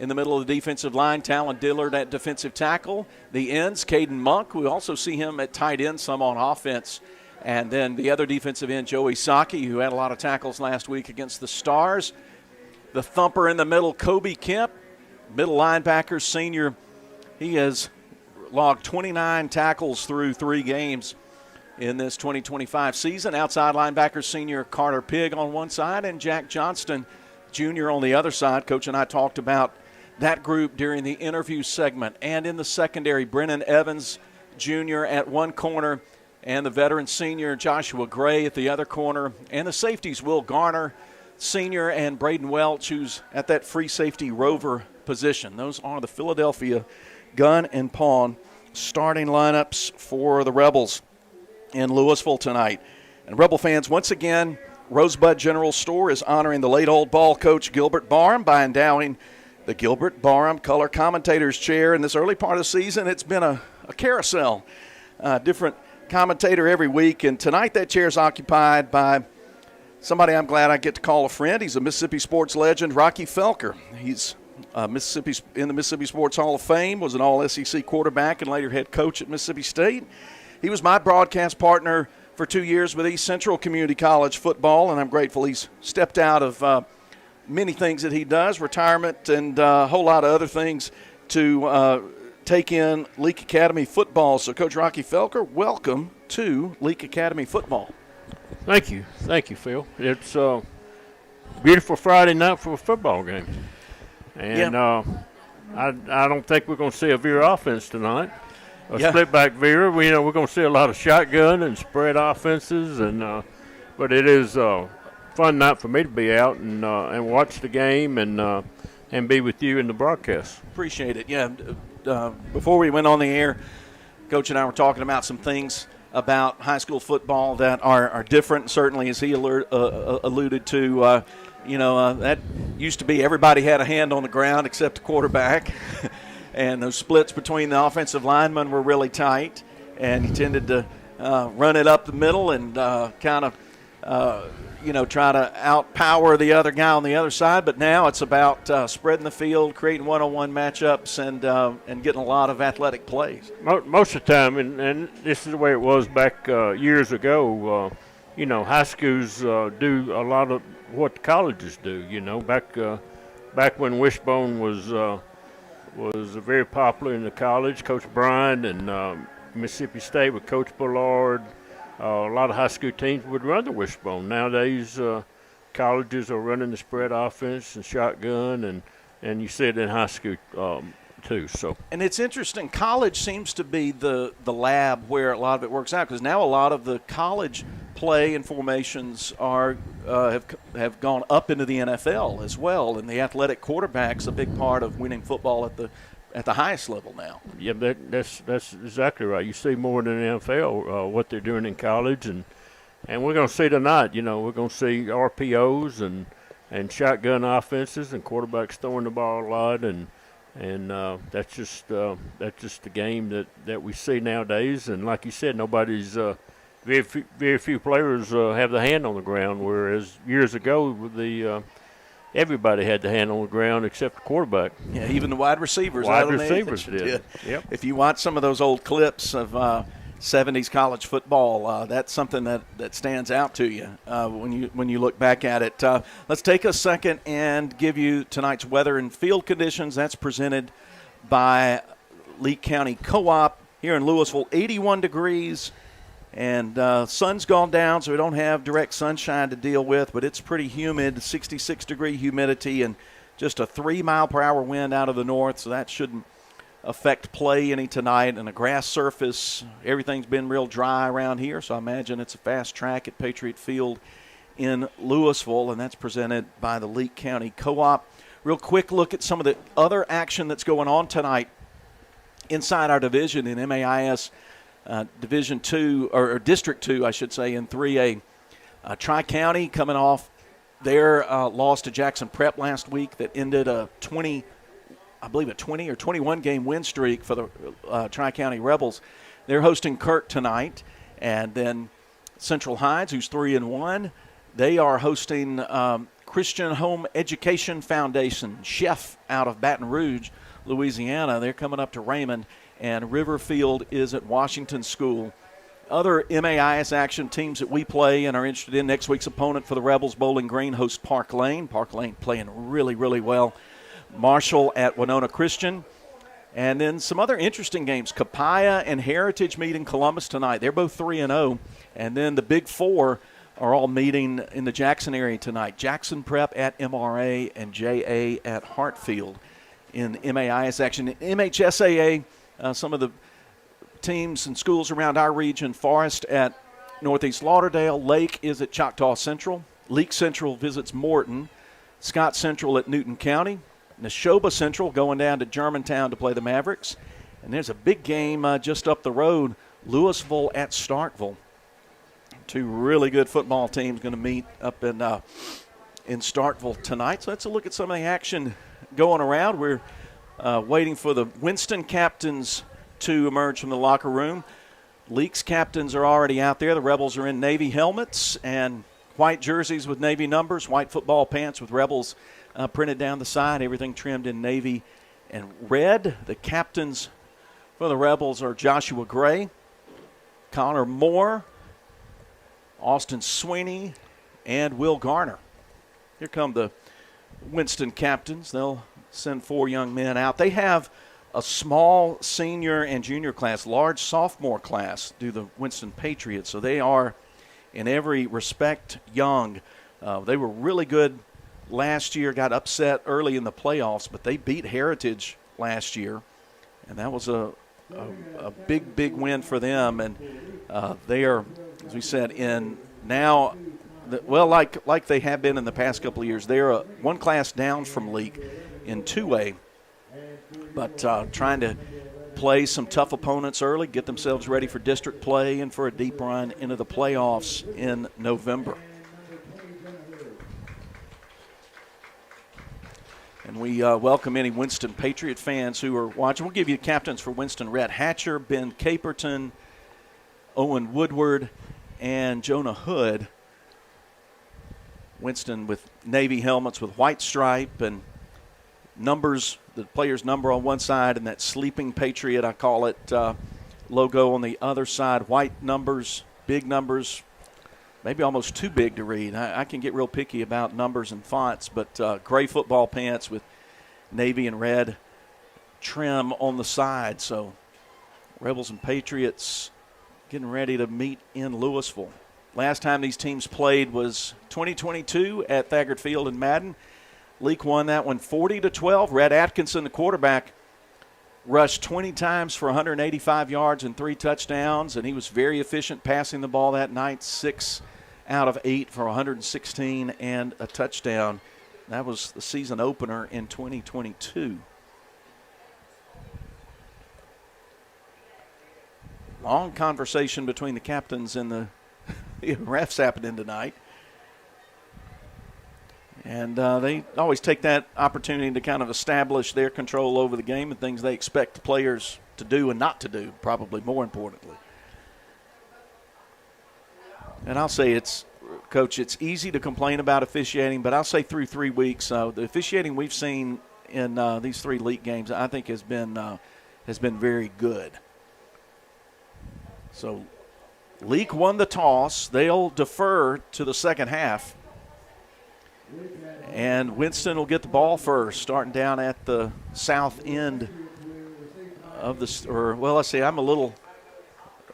in the middle of the defensive line, Talon Dillard at defensive tackle. The ends, Caden Monk. We also see him at tight end some on offense. And then the other defensive end, Joey Saki, who had a lot of tackles last week against the Stars. The thumper in the middle, Kobe Kemp, middle linebacker, senior. He has logged 29 tackles through 3 games in this 2025 season. Outside linebacker, senior Carter Pigg on one side, and Jack Johnston, Jr. on the other side. Coach and I talked about that group during the interview segment. And in the secondary, Brennan Evans, Jr. at one corner, and the veteran senior Joshua Gray at the other corner. And the safeties, Will Garner, Sr., and Braden Welch, who's at that free safety rover position. Those are the Philadelphia gun and pawn starting lineups for the Rebels in Louisville tonight. And Rebel fans, once again, Rosebud General Store is honoring the late old ball coach Gilbert Barham by endowing the Gilbert Barham Color Commentator's Chair. In this early part of the season, it's been a carousel, different commentator every week. And tonight that chair is occupied by somebody I'm glad I get to call a friend. He's a Mississippi sports legend, Rocky Felker. He's in the Mississippi Sports Hall of Fame, was an all-SEC quarterback and later head coach at Mississippi State. He was my broadcast partner for 2 years with East Central Community College football, and I'm grateful he's stepped out of many things that he does, retirement and a whole lot of other things, to take in Leake Academy football. So, Coach Rocky Felker, welcome to Leake Academy football. Thank you, Phil. It's a beautiful Friday night for a football game. And I don't think we're going to see a veer offense tonight. Split back veer. We're going to see a lot of shotgun and spread offenses, but it is a fun night for me to be out and watch the game and be with you in the broadcast. Appreciate it. Yeah. Before we went on the air, Coach and I were talking about some things about high school football that are different. Certainly, as he alluded to, that used to be everybody had a hand on the ground except the quarterback. And those splits between the offensive linemen were really tight, and he tended to run it up the middle and kind of, try to outpower the other guy on the other side. But now it's about spreading the field, creating one-on-one matchups, and getting a lot of athletic plays. Most of the time, and this is the way it was back years ago, high schools do a lot of what the colleges do. Back when Wishbone was very popular in the college. Coach Bryan and Mississippi State with Coach Bullard. A lot of high school teams would run the wishbone. Nowadays, colleges are running the spread offense and shotgun, and you see it in high school too. So. And it's interesting. College seems to be the lab where a lot of it works out, because now a lot of the college play and formations are have gone up into the NFL as well, and the athletic quarterback's a big part of winning football at the highest level now. Yeah, that's exactly right. You see more than the NFL what they're doing in college, and we're going to see tonight. We're going to see RPOs and shotgun offenses and quarterbacks throwing the ball a lot, and that's just the game that we see nowadays. And like you said, nobody's very few players have the hand on the ground, whereas years ago everybody had the hand on the ground except the quarterback. Yeah, even the wide receivers. Wide receivers did. Yep. If you watch some of those old clips of 70s college football, that's something that stands out to you when you look back at it. Let's take a second and give you tonight's weather and field conditions. That's presented by Leake County Co-op here in Louisville. 81 degrees. And sun's gone down, so we don't have direct sunshine to deal with, but it's pretty humid, 66-degree humidity, and just a 3-mile-per-hour wind out of the north, so that shouldn't affect play any tonight. And a grass surface, everything's been real dry around here, so I imagine it's a fast track at Patriot Field in Louisville, and that's presented by the Leake County Co-op. Real quick look at some of the other action that's going on tonight inside our division in MAIS. Division 2, or District 2, I should say, in 3A. Tri-County coming off their loss to Jackson Prep last week that ended a 20 or 21-game win streak for the Tri-County Rebels. They're hosting Kirk tonight. And then Central Heights, who's 3-1, they are hosting Christian Home Education Foundation, Chef out of Baton Rouge, Louisiana. They're coming up to Raymond, and Riverfield is at Washington School. Other MAIS action teams that we play and are interested in, next week's opponent for the Rebels, Bowling Green, hosts Park Lane. Park Lane playing really, really well. Marshall at Winona Christian. And then some other interesting games. Capaya and Heritage meet in Columbus tonight. They're both 3-0. And then the Big Four are all meeting in the Jackson area tonight. Jackson Prep at MRA and JA at Hartfield in MAIS action. In MHSAA, some of the teams and schools around our region, Forest at Northeast Lauderdale, Lake is at Choctaw Central, Leake Central visits Morton, Scott Central at Newton County, Neshoba Central going down to Germantown to play the Mavericks, and there's a big game just up the road, Louisville at Starkville. Two really good football teams going to meet up in Starkville tonight. So let's look at some of the action going around. We're waiting for the Winston captains to emerge from the locker room. Leake's captains are already out there. The Rebels are in Navy helmets and white jerseys with Navy numbers, white football pants with Rebels printed down the side, everything trimmed in Navy and red. The captains for the Rebels are Joshua Gray, Connor Moore, Austin Sweeney, and Will Garner. Here come the Winston captains. They'll send 4 young men out. They have a small senior and junior class, large sophomore class, do the Winston Patriots. So they are, in every respect, young. They were really good last year, got upset early in the playoffs, but they beat Heritage last year, and that was a big, big win for them. And they are, as we said, in now, well, like they have been in the past couple of years, they are one class down from Leake in 2A. But trying to play some tough opponents early, get themselves ready for district play and for a deep run into the playoffs in November. And we welcome any Winston Patriot fans who are watching. We'll give you captains for Winston: Rhett Hatcher, Ben Caperton, Owen Woodward, and Jonah Hood. Winston with Navy helmets with white stripe and numbers, the player's number on one side, and that Sleeping Patriot, I call it, logo on the other side. White numbers, big numbers, maybe almost too big to read. I can get real picky about numbers and fonts, but gray football pants with Navy and red trim on the side. So Rebels and Patriots getting ready to meet in Louisville. Last time these teams played was 2022 at Thaggart Field in Madden. Leake won that one 40-12. Red Atkinson, the quarterback, rushed 20 times for 185 yards and 3 touchdowns, and he was very efficient passing the ball that night, 6 out of 8 for 116 and a touchdown. That was the season opener in 2022. Long conversation between the captains and the refs happening tonight. And they always take that opportunity to kind of establish their control over the game and things they expect the players to do and not to do, probably more importantly. And I'll say Coach, it's easy to complain about officiating, but I'll say through 3 weeks, the officiating we've seen in these 3 League games, I think has been very good. So Leake won the toss. They'll defer to the second half. And Winston will get the ball first, starting down at the south end of the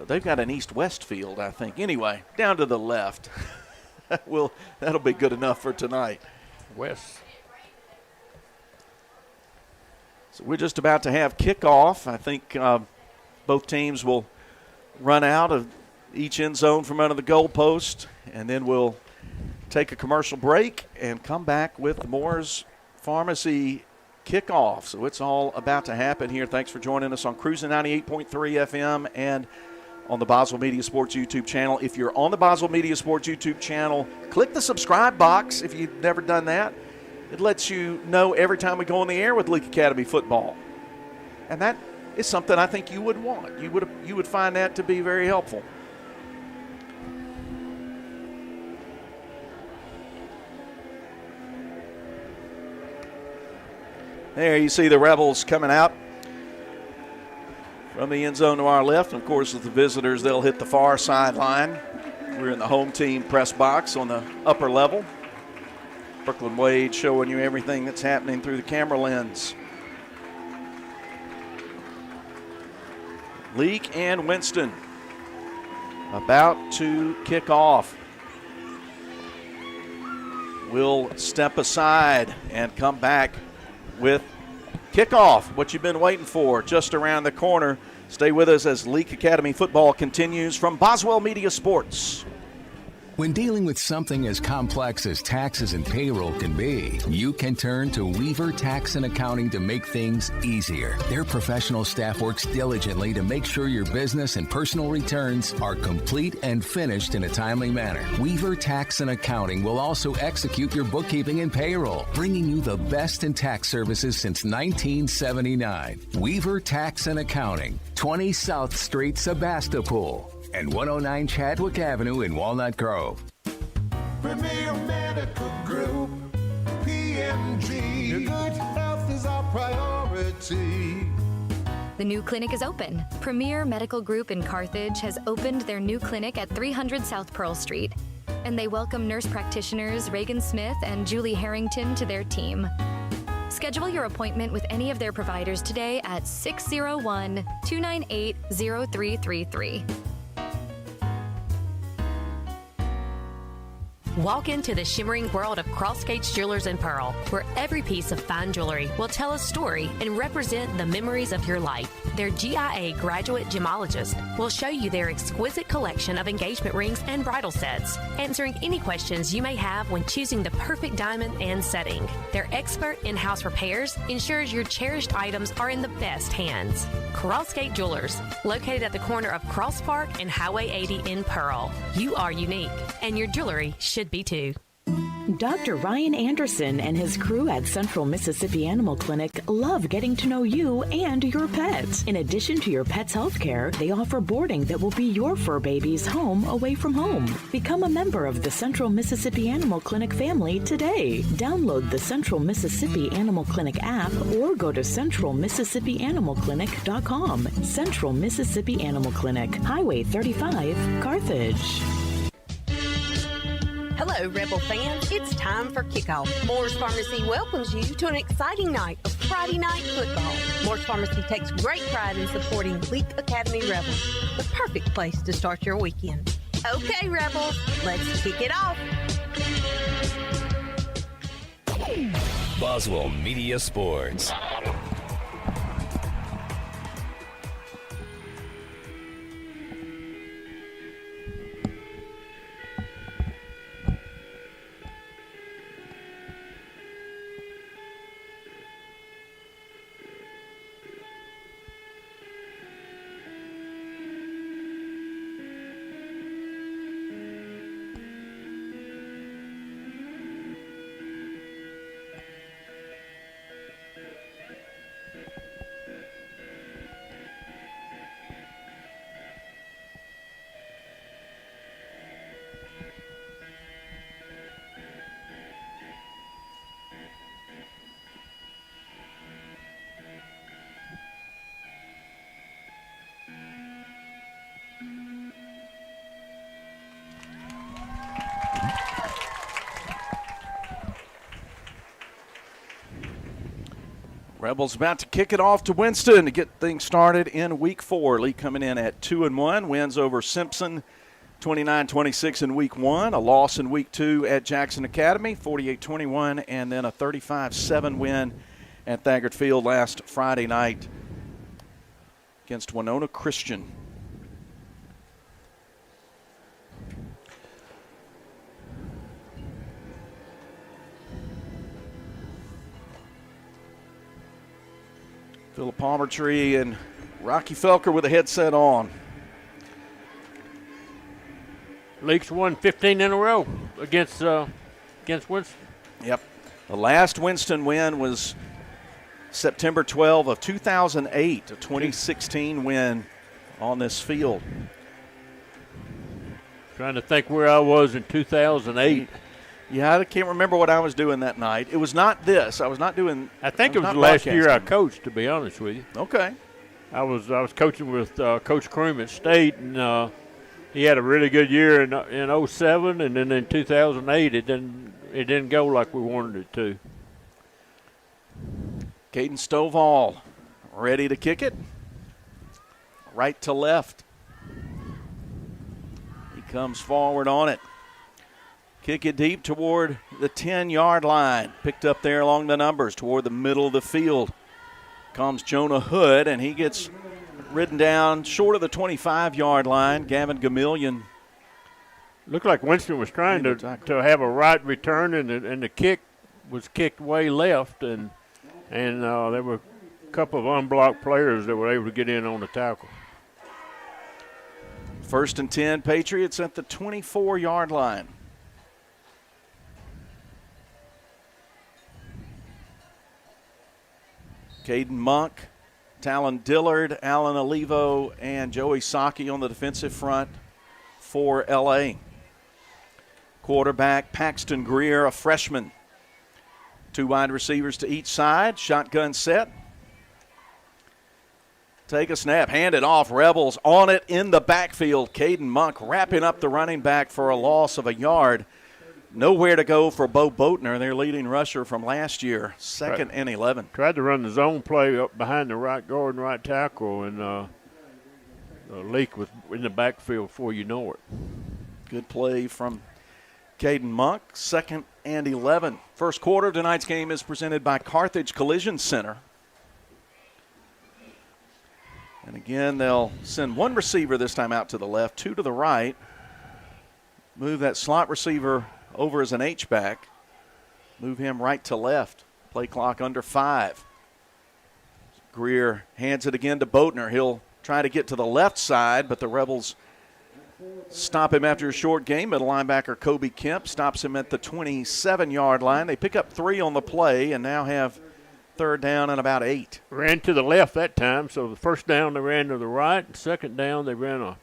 they've got an east-west field, I think. Anyway, down to the left. That'll be good enough for tonight. West. So we're just about to have kickoff. I think both teams will run out of each end zone from under the goalpost, and then we'll take a commercial break and come back with the Moore's Pharmacy kickoff. So it's all about to happen here. Thanks for joining us on Cruising 98.3 FM and on the Boswell Media Sports YouTube channel. If you're on the Boswell Media Sports YouTube channel, click the subscribe box if you've never done that. It lets you know every time we go on the air with Leake Academy football. And that is something I think you would want. You would find that to be very helpful. There you see the Rebels coming out from the end zone to our left. And, of course, with the visitors, they'll hit the far sideline. We're in the home team press box on the upper level. Brooklyn Wade showing you everything that's happening through the camera lens. Leake and Winston about to kick off. We'll step aside and come back with kickoff, what you've been waiting for, just around the corner. Stay with us as Leake Academy football continues from Boswell Media Sports. When dealing with something as complex as taxes and payroll can be, you can turn to Weaver Tax and Accounting to make things easier. Their professional staff works diligently to make sure your business and personal returns are complete and finished in a timely manner. Weaver Tax and Accounting will also execute your bookkeeping and payroll, bringing you the best in tax services since 1979. Weaver Tax and Accounting, 20 South Street, Sebastopol, and 109 Chadwick Avenue in Walnut Grove. Premier Medical Group, PMG. Your good health is our priority. The new clinic is open. Premier Medical Group in Carthage has opened their new clinic at 300 South Pearl Street, and they welcome nurse practitioners Reagan Smith and Julie Harrington to their team. Schedule your appointment with any of their providers today at 601-298-0333. Walk into the shimmering world of Crossgates Jewelers and Pearl, where every piece of fine jewelry will tell a story and represent the memories of your life. Their GIA graduate gemologist will show you their exquisite collection of engagement rings and bridal sets, answering any questions you may have when choosing the perfect diamond and setting. Their expert in-house repairs ensures your cherished items are in the best hands. Crossgate Jewelers, located at the corner of Cross Park and Highway 80 in Pearl. You are unique, and your jewelry should be too. Dr. Ryan Anderson and his crew at Central Mississippi Animal Clinic love getting to know you and your pets. In addition to your pet's health care, they offer boarding that will be your fur baby's home away from home. Become a member of the Central Mississippi Animal Clinic family today. Download the Central Mississippi Animal Clinic app or go to centralmississippianimalclinic.com. Central Mississippi Animal Clinic, Highway 35, Carthage. Hello, Rebel fans. It's time for kickoff. Moore's Pharmacy welcomes you to an exciting night of Friday night football. Moore's Pharmacy takes great pride in supporting Leake Academy Rebels, the perfect place to start your weekend. Okay, Rebels, let's kick it off. Boswell Media Sports. Rebels about to kick it off to Winston to get things started in Week 4. Leake coming in at 2-1, wins over Simpson 29-26 in Week 1, a loss in Week 2 at Jackson Academy, 48-21, and then a 35-7 win at Thagard Field last Friday night against Winona Christian. Philip Palmertree and Rocky Felker with a headset on. Leake's won 15 in a row against Winston. Yep. The last Winston win was September 12 of 2008, a 2016 win on this field. Trying to think where I was in 2008. Yeah, I can't remember what I was doing that night. It was not this. I was not doing. I think it was not the last year I broadcasting. coached, to be honest with you. Okay. I was coaching with Coach Croom at State, and he had a really good year in 07, and then in 2008 it didn't go like we wanted it to. Caden Stovall ready to kick it. Right to left. He comes forward on it. Kick it deep toward the 10-yard line. Picked up there along the numbers toward the middle of the field. Comes Jonah Hood, and he gets ridden down short of the 25-yard line. Gavin Gamillion. Looked like Winston was trying to have a right return, and the kick was kicked way left, and there were a couple of unblocked players that were able to get in on the tackle. 1st and 10, Patriots at the 24-yard line. Caden Monk, Talon Dillard, Alan Olivo, and Joey Saki on the defensive front for L.A. Quarterback Paxton Greer, a freshman. 2 wide receivers to each side. Shotgun set. Take a snap, hand it off. Rebels on it in the backfield. Caden Monk wrapping up the running back for a loss of a yard. Nowhere to go for Bo Boatner, their leading rusher from last year. 2nd and 11. Tried to run the zone play up behind the right guard and right tackle, and Leake was in the backfield before you know it. Good play from Caden Monk. 2nd and 11. First quarter of tonight's game is presented by Carthage Collision Center. And again, they'll send 1 receiver this time out to the left, 2 to the right. Move that slot receiver over as an H-back. Move him right to left. Play clock under 5. Greer hands it again to Boatner. He'll try to get to the left side, but the Rebels stop him after a short game. Middle linebacker Kobe Kemp stops him at the 27-yard line. They pick up 3 on the play and now have 3rd down and about 8. Ran to the left that time, so the first down they ran to the right. And 2nd down they ran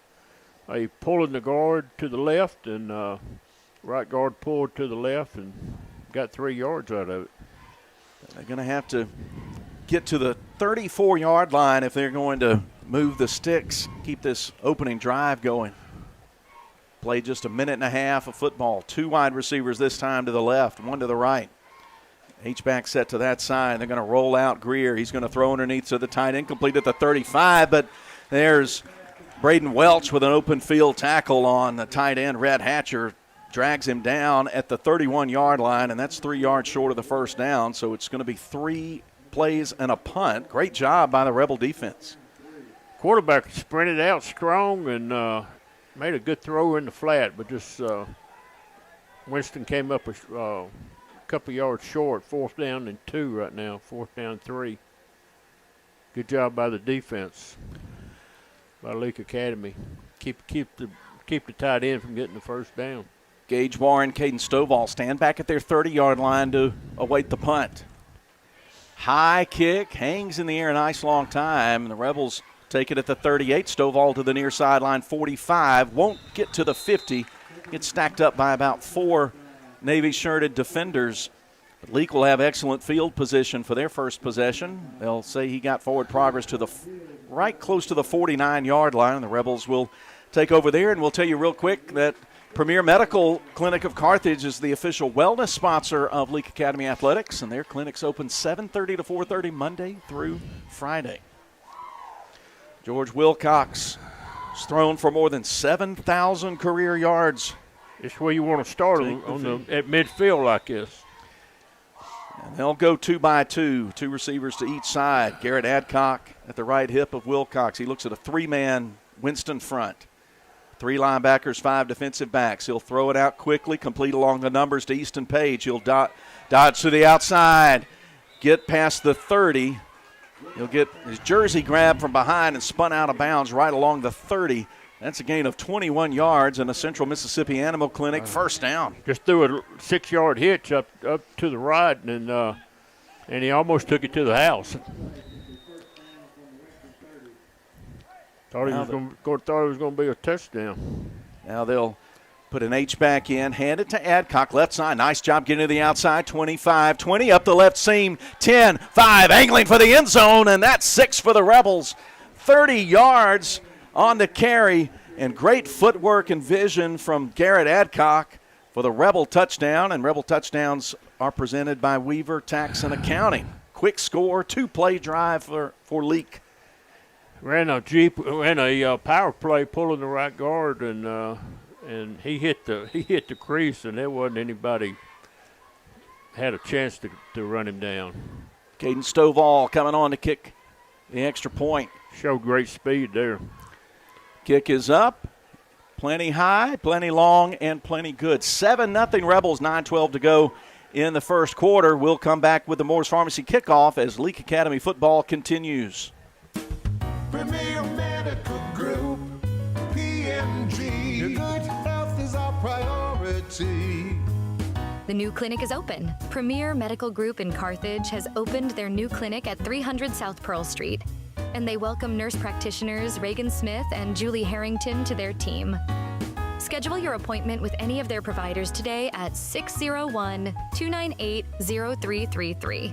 a pulling the guard to the left, and right guard pulled to the left and got 3 yards out of it. They're going to have to get to the 34-yard line if they're going to move the sticks, keep this opening drive going. Play just a minute and a half of football. 2 wide receivers this time to the left, 1 to the right. H-back set to that side. They're going to roll out Greer. He's going to throw underneath to the tight end, complete at the 35, but there's Braden Welch with an open field tackle on the tight end. Red Hatcher drags him down at the 31-yard line, and that's 3 yards short of the first down, so it's going to be 3 plays and a punt. Great job by the Rebel defense. Quarterback sprinted out strong and made a good throw in the flat, but just Winston came up a couple yards short. 4th down and 2 right now, 4th down 3. Good job by the defense, by Leake Academy. Keep the tight end from getting the first down. Gage Warren, Caden Stovall stand back at their 30-yard line to await the punt. High kick, hangs in the air a nice long time, and the Rebels take it at the 38. Stovall to the near sideline, 45. Won't get to the 50. Gets stacked up by about 4 Navy-shirted defenders. But Leake will have excellent field position for their first possession. They'll say he got forward progress to the right close to the 49-yard line, and the Rebels will take over there. And we'll tell you real quick that Premier Medical Clinic of Carthage is the official wellness sponsor of Leake Academy Athletics, and their clinics open 7:30 to 4:30 Monday through Friday. George Wilcox has thrown for more than 7,000 career yards. It's where you want to start at midfield like this. And they'll go 2 by 2, 2 receivers to each side. Garrett Adcock at the right hip of Wilcox. He looks at a 3-man Winston front. 3 linebackers, 5 defensive backs. He'll throw it out quickly, complete along the numbers to Easton Page. He'll dodge to the outside, get past the 30. He'll get his jersey grabbed from behind and spun out of bounds right along the 30. That's a gain of 21 yards and a Central Mississippi Animal Clinic first down. Just threw a 6-yard hitch up to the right, and he almost took it to the house. Thought it was going to be a touchdown. Now they'll Put an H-back in, hand it to Adcock, left side. Nice job getting to the outside, 25-20, up the left seam, 10-5, angling for the end zone, and that's 6 for the Rebels. 30 yards on the carry, and great footwork and vision from Garrett Adcock for the Rebel touchdown, and Rebel touchdowns are presented by Weaver Tax and Accounting. Quick score, 2-play drive for Leake. Ran a power play pulling the right guard, and he hit the crease, and there wasn't anybody had a chance to run him down. Caden Stovall coming on to kick the extra point. Showed great speed there. Kick is up. Plenty high, plenty long, and plenty good. 7-0 Rebels, 9:12 to go in the first quarter. We'll come back with the Moore's Pharmacy kickoff as Leake Academy football continues. Premier Medical Group, PMG. Your good health is our priority. The new clinic is open. Premier Medical Group in Carthage has opened their new clinic at 300 South Pearl Street. And they welcome nurse practitioners Reagan Smith and Julie Harrington to their team. Schedule your appointment with any of their providers today at 601-298-0333.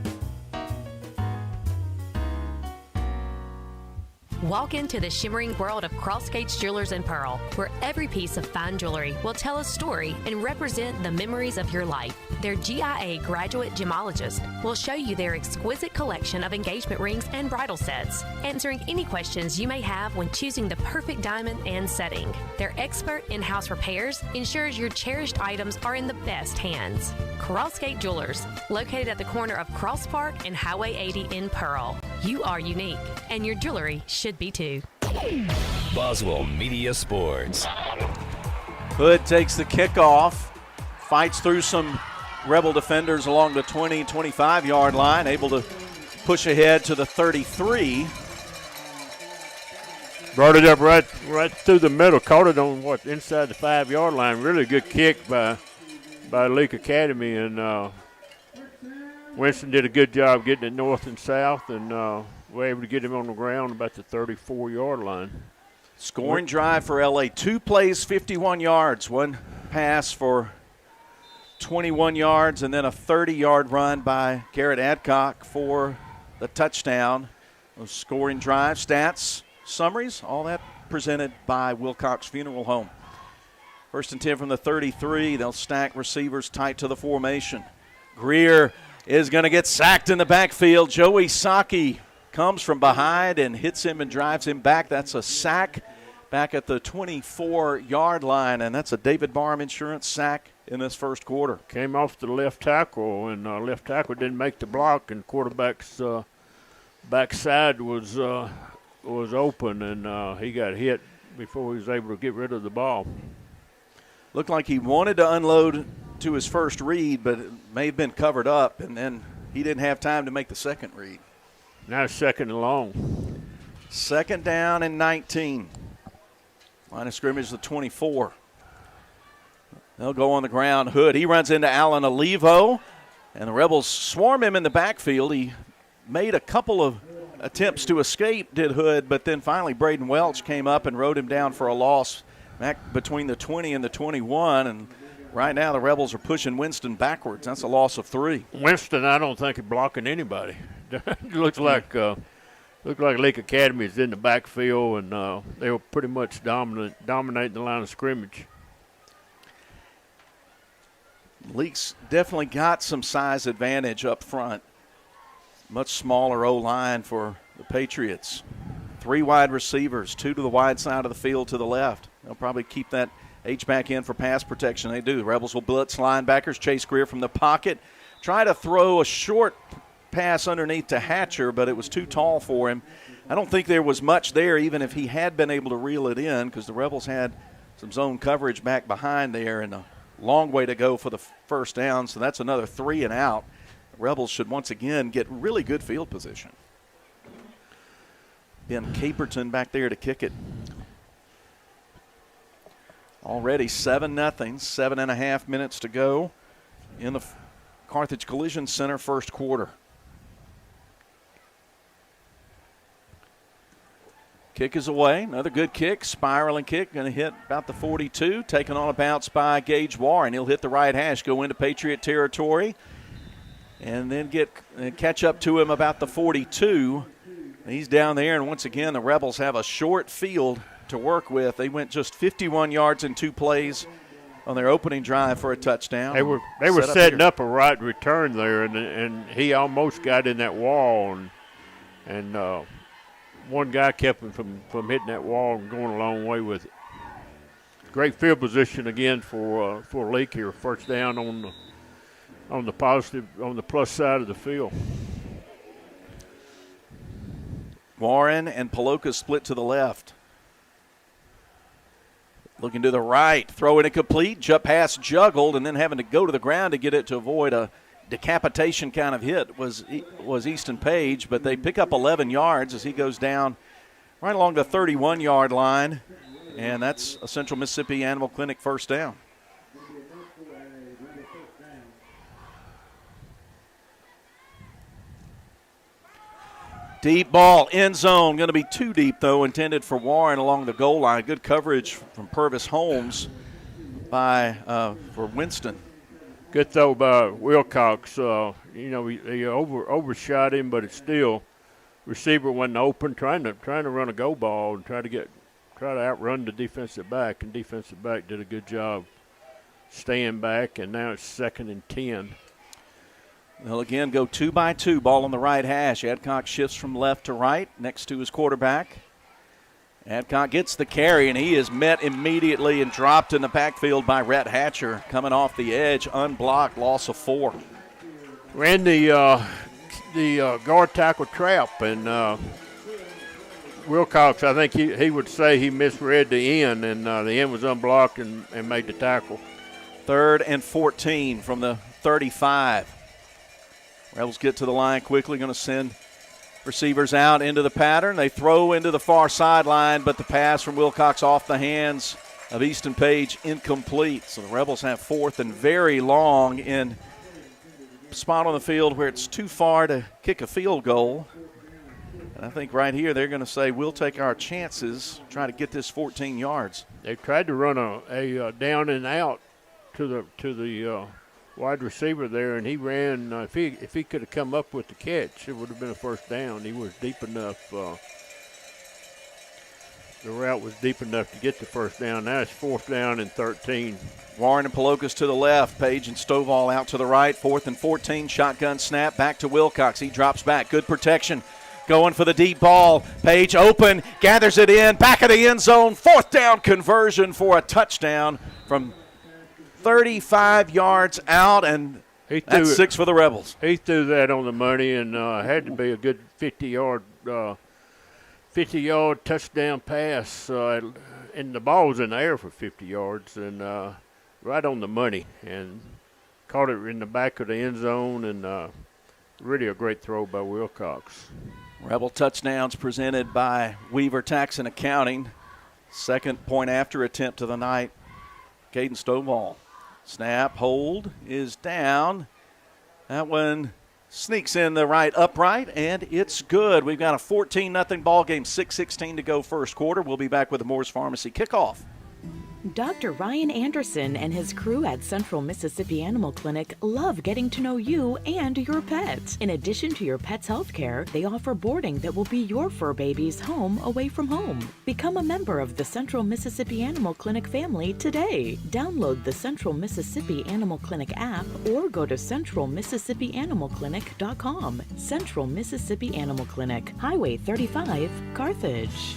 Walk into the shimmering world of Crossgates Jewelers and Pearl, where every piece of fine jewelry will tell a story and represent the memories of your life. Their GIA graduate gemologist will show you their exquisite collection of engagement rings and bridal sets, answering any questions you may have when choosing the perfect diamond and setting. Their expert in-house repairs ensures your cherished items are in the best hands. Crossgate Jewelers, located at the corner of Cross Park and Highway 80 in Pearl. You are unique, and your jewelry should be too. Boswell Media Sports. Hood takes the kickoff, fights through some Rebel defenders along the 20-25-yard line, able to push ahead to the 33. Brought it up right through the middle, caught it on inside the 5-yard line. Really good kick by Leake Academy, and Winston did a good job getting it north and south, and we're able to get him on the ground about the 34-yard line. Scoring drive for LA. 2 plays, 51 yards. One pass for 21 yards, and then a 30-yard run by Garrett Adcock for the touchdown. Those scoring drive, stats, summaries, all that presented by Wilcox Funeral Home. 1st and 10 from the 33. They'll stack receivers tight to the formation. Greer is going to get sacked in the backfield. Joey Saki comes from behind and hits him and drives him back. That's a sack back at the 24-yard line, and that's a David Barham Insurance sack in this first quarter. Came off the left tackle, and left tackle didn't make the block, and quarterback's backside was open, and he got hit before he was able to get rid of the ball. Looked like he wanted to unload to his first read, but it may have been covered up, and then he didn't have time to make the second read. Now 2nd and long. 2nd down and 19. Line of scrimmage, the 24. They'll go on the ground. Hood, he runs into Alan Olivo, and the Rebels swarm him in the backfield. He made a couple of attempts to escape, did Hood, but then finally Braden Welch came up and rode him down for a loss back between the 20 and the 21, and right now the Rebels are pushing Winston backwards. That's a loss of 3. Winston, I don't think, is blocking anybody. Looks like Leake Academy is in the backfield, and they were pretty much dominating the line of scrimmage. Leake's definitely got some size advantage up front. Much smaller O-line for the Patriots. 3 wide receivers, 2 to the wide side of the field to the left. They'll probably keep that H-back in for pass protection. They do. The Rebels will blitz linebackers. Chase Greer from the pocket. Try to throw a short pass underneath to Hatcher, but it was too tall for him. I don't think there was much there, even if he had been able to reel it in, because the Rebels had some zone coverage back behind there, and a long way to go for the first down, so that's another 3 and out. The Rebels should once again get really good field position. Ben Caperton back there to kick it. Already 7-0, 7.5 minutes to go in the Carthage Collision Center first quarter. Kick is away. Another good kick, spiraling kick, going to hit about the 42. Taken on a bounce by Gage Warren. He'll hit the right hash, go into Patriot territory, and then catch up to him about the 42. He's down there, and once again, the Rebels have a short field to work with. They went just 51 yards in 2 plays on their opening drive for a touchdown. They were setting up a right return there, and he almost got in that wall, and one guy kept him from hitting that wall and going a long way with it. Great field position again for Leake here. First down on the plus side of the field. Warren and Paloka split to the left. Looking to the right, throwing it complete, jump pass juggled, and then having to go to the ground to get it to avoid a decapitation kind of hit was Easton Page, but they pick up 11 yards as he goes down right along the 31-yard line, and that's a Central Mississippi Animal Clinic first down. Deep ball, end zone, going to be too deep, though, intended for Warren along the goal line. Good coverage from Purvis Holmes for Winston. Good throw by Wilcox. He overshot him, but it's still receiver wasn't open, trying to run a go ball and try to outrun the defensive back, and defensive back did a good job staying back, and now it's 2nd and 10. They'll again go 2 by 2, ball on the right hash. Adcock shifts from left to right next to his quarterback. Adcock gets the carry, and he is met immediately and dropped in the backfield by Rhett Hatcher. Coming off the edge, unblocked, loss of 4. Ran the guard tackle trap, and Wilcox, I think he would say he misread the end, and the end was unblocked and made the tackle. 3rd and 14 from the 35. Rebels get to the line quickly, going to send receivers out into the pattern. They throw into the far sideline, but the pass from Wilcox off the hands of Easton Page incomplete. So the Rebels have 4th and very long in spot on the field where it's too far to kick a field goal. And I think right here they're going to say we'll take our chances, try to get this 14 yards. They tried to run a down and out to the wide receiver there, and he ran. If he could have come up with the catch, it would have been a first down. He was deep enough. The route was deep enough to get the first down. Now it's 4th down and 13. Warren and Palokas to the left. Page and Stovall out to the right. 4th and 14. Shotgun snap back to Wilcox. He drops back. Good protection. Going for the deep ball. Page open. Gathers it in. Back of the end zone. 4th down conversion for a touchdown from 35 yards out, and that's 6 for the Rebels. He threw that on the money, and had to be a good 50-yard touchdown pass. And the ball was in the air for 50 yards, and right on the money, and caught it in the back of the end zone, and really a great throw by Wilcox. Rebel touchdowns presented by Weaver Tax and Accounting. 2nd point after attempt of the night. Caden Stovall. Snap, hold is down. That one sneaks in the right upright, and it's good. We've got a 14-0 ball game, 6:16 to go first quarter. We'll be back with the Moore's Pharmacy kickoff. Dr. Ryan Anderson and his crew at Central Mississippi Animal Clinic love getting to know you and your pets. In addition to your pet's health care, they offer boarding that will be your fur baby's home away from home. Become a member of the Central Mississippi Animal Clinic family today. Download the Central Mississippi Animal Clinic app or go to centralmississippianimalclinic.com. Central Mississippi Animal Clinic, Highway 35, Carthage.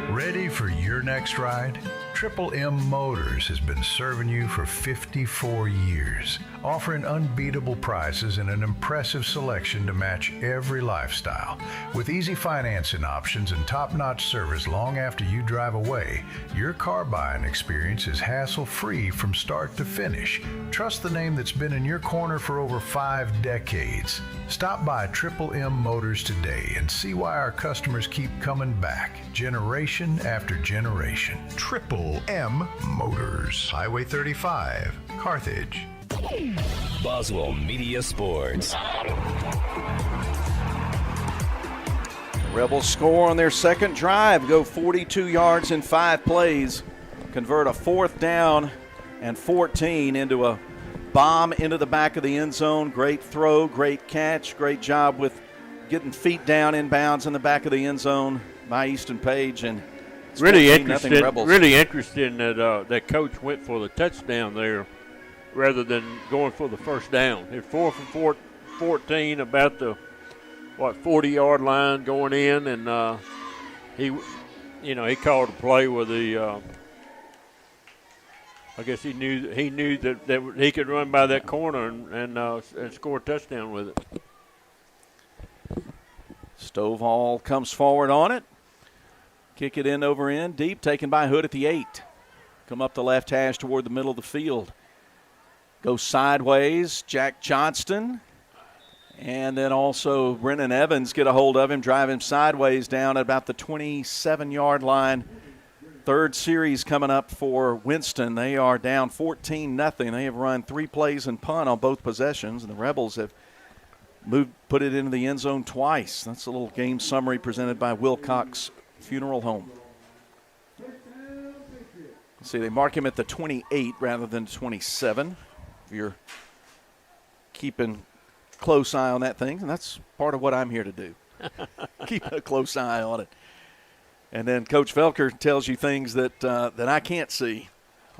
Ready for your next ride? Triple M Motors has been serving you for 54 years, offering unbeatable prices and an impressive selection to match every lifestyle. With easy financing options and top-notch service long after you drive away, your car buying experience is hassle-free from start to finish. Trust the name that's been in your corner for over 5 decades. Stop by Triple M Motors today and see why our customers keep coming back, generation after generation. Triple M Motors, Highway 35, Carthage. Boswell Media Sports. Rebels score on their second drive, go 42 yards in 5 plays, convert a 4th down and 14 into a bomb into the back of the end zone. Great throw, great catch, great job with getting feet down inbounds in the back of the end zone by Easton Page. And really interesting that that coach went for the touchdown there rather than going for the first down. It's 4 for 14, about the 40-yard line going in, and he called a play with the. I guess he knew that he could run by that corner and score a touchdown with it. Stovall comes forward on it. Kick it in over end, deep, taken by Hood at the 8. Come up the left hash toward the middle of the field. Go sideways, Jack Johnston. And then also Brennan Evans get a hold of him, drive him sideways down at about the 27-yard line. Third series coming up for Winston. They are down 14-0. They have run 3 plays and punt on both possessions, and the Rebels have put it into the end zone twice. That's a little game summary presented by Wilcox Funeral Home. See, they mark him at the 28 rather than 27. If you're keeping close eye on that thing, and that's part of what I'm here to do. Keep a close eye on it. And then Coach Felker tells you things that I can't see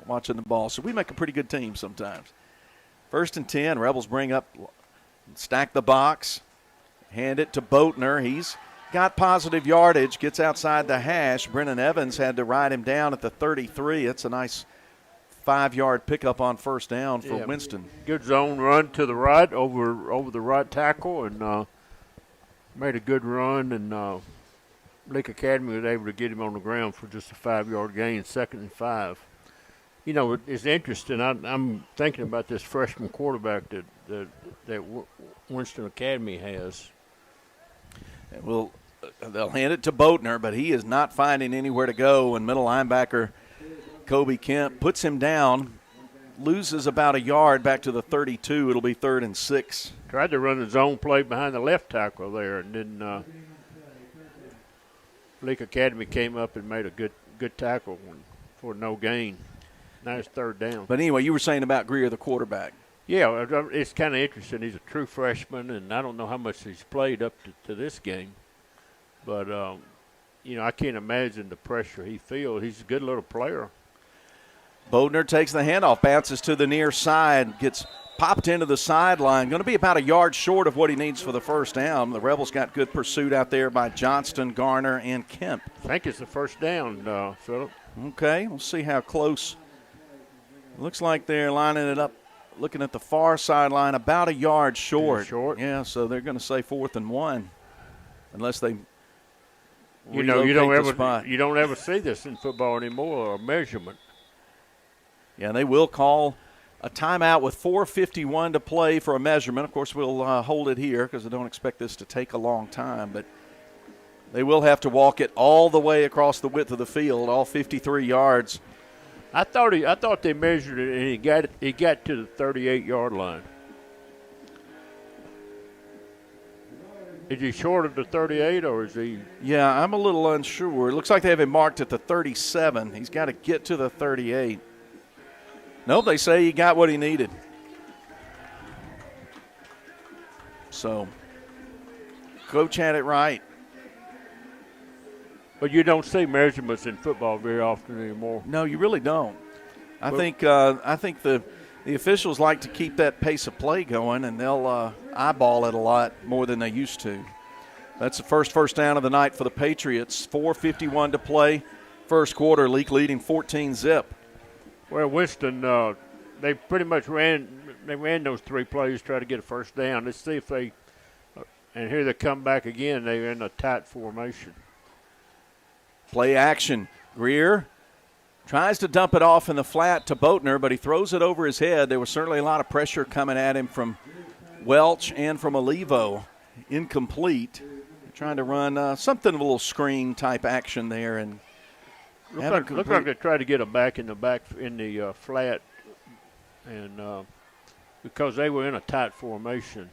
watching the ball. So we make a pretty good team sometimes. 1st and 10, Rebels bring up, stack the box, hand it to Boatner. He's got positive yardage, gets outside the hash. Brennan Evans had to ride him down at the 33. It's a nice 5-yard pickup on first down for Winston. Good zone run to the right over the right tackle, and made a good run, and Leake Academy was able to get him on the ground for just a 5-yard gain, 2nd and 5. You know, it's interesting. I'm thinking about this freshman quarterback that Winston Academy has. Well, they'll hand it to Boatner, but he is not finding anywhere to go, and middle linebacker Kobe Kemp puts him down, loses about a yard back to the 32. It'll be 3rd and 6. Tried to run the zone play behind the left tackle there, and then Leake Academy came up and made a good tackle for no gain. Now it's 3rd down. But anyway, you were saying about Greer, the quarterback. Yeah, it's kind of interesting. He's a true freshman, and I don't know how much he's played up to this game. But, I can't imagine the pressure he feels. He's a good little player. Bodner takes the handoff, bounces to the near side, gets popped into the sideline. Going to be about a yard short of what he needs for the first down. The Rebels got good pursuit out there by Johnston, Garner, and Kemp. I think it's the first down, Philip. Okay, we'll see how close. Looks like they're lining it up, looking at the far sideline, about a yard short. Yeah, so they're going to say 4th and 1, unless they you don't ever see this in football anymore, a measurement. Yeah, and they will call a timeout with 4:51 to play for a measurement. Of course, we'll hold it here because I don't expect this to take a long time, but they will have to walk it all the way across the width of the field, all 53 yards. I thought they measured it and he got to the 38-yard line. Is he short of the 38 or is he? Yeah, I'm a little unsure. It looks like they have him marked at the 37. He's got to get to the 38. Nope, they say he got what he needed. So, Coach had it right. But you don't see measurements in football very often anymore. No, you really don't. I think the officials like to keep that pace of play going, and they'll eyeball it a lot more than they used to. That's the first down of the night for the Patriots. 4:51 to play. First quarter, Leake leading 14-0. Well, Winston, they pretty much ran those 3 plays, try to get a first down. Let's see if they and here they come back again. They're in a tight formation. Play action. Greer tries to dump it off in the flat to Boatner, but he throws it over his head. There was certainly a lot of pressure coming at him from Welch and from Olivo. Incomplete. They're trying to run something of a little screen type action there, and looked like they tried to get him back in the flat, and because they were in a tight formation.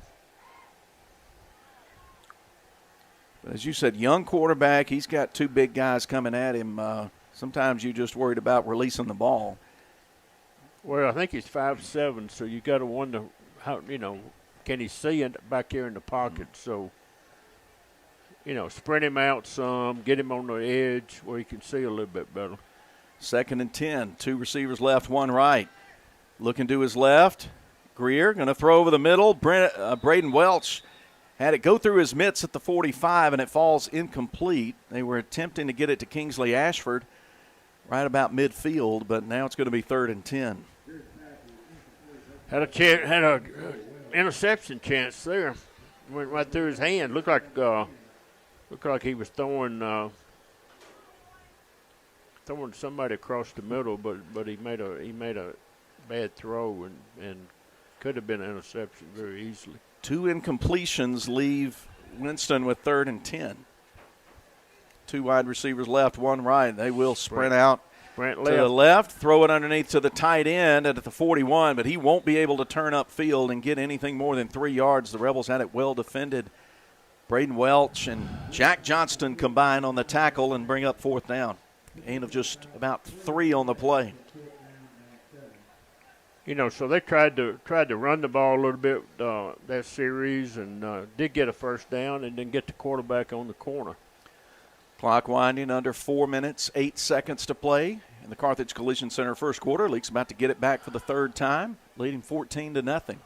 As you said, young quarterback. He's got two big guys coming at him. Sometimes you're just worried about releasing the ball. Well, I think he's 5'7", so you got to wonder how, can he see it back here in the pocket? So, spread him out some, get him on the edge where he can see a little bit better. 2nd and 10. 2 receivers left, 1 right. Looking to his left. Greer going to throw over the middle. Braden Welch had it go through his mitts at the 45, and it falls incomplete. They were attempting to get it to Kingsley Ashford right about midfield, but now it's going to be 3rd and 10. Had a interception chance there. Went right through his hand. Looked like he was throwing somebody across the middle, but he made a bad throw and could have been an interception very easily. 2 incompletions leave Winston with 3rd and 10. 2 wide receivers left, 1 right. They will sprint out to the left, throw it underneath to the tight end at the 41, but he won't be able to turn upfield and get anything more than 3 yards. The Rebels had it well defended. Braden Welch and Jack Johnston combine on the tackle and bring up 4th down. Gain of just about 3 on the play. So they tried to run the ball a little bit that series and did get a 1st down and then get the quarterback on the corner. Clock winding under 4 minutes, 8 seconds to play in the Carthage Collision Center first quarter. Leake's about to get it back for the 3rd time, leading 14-0.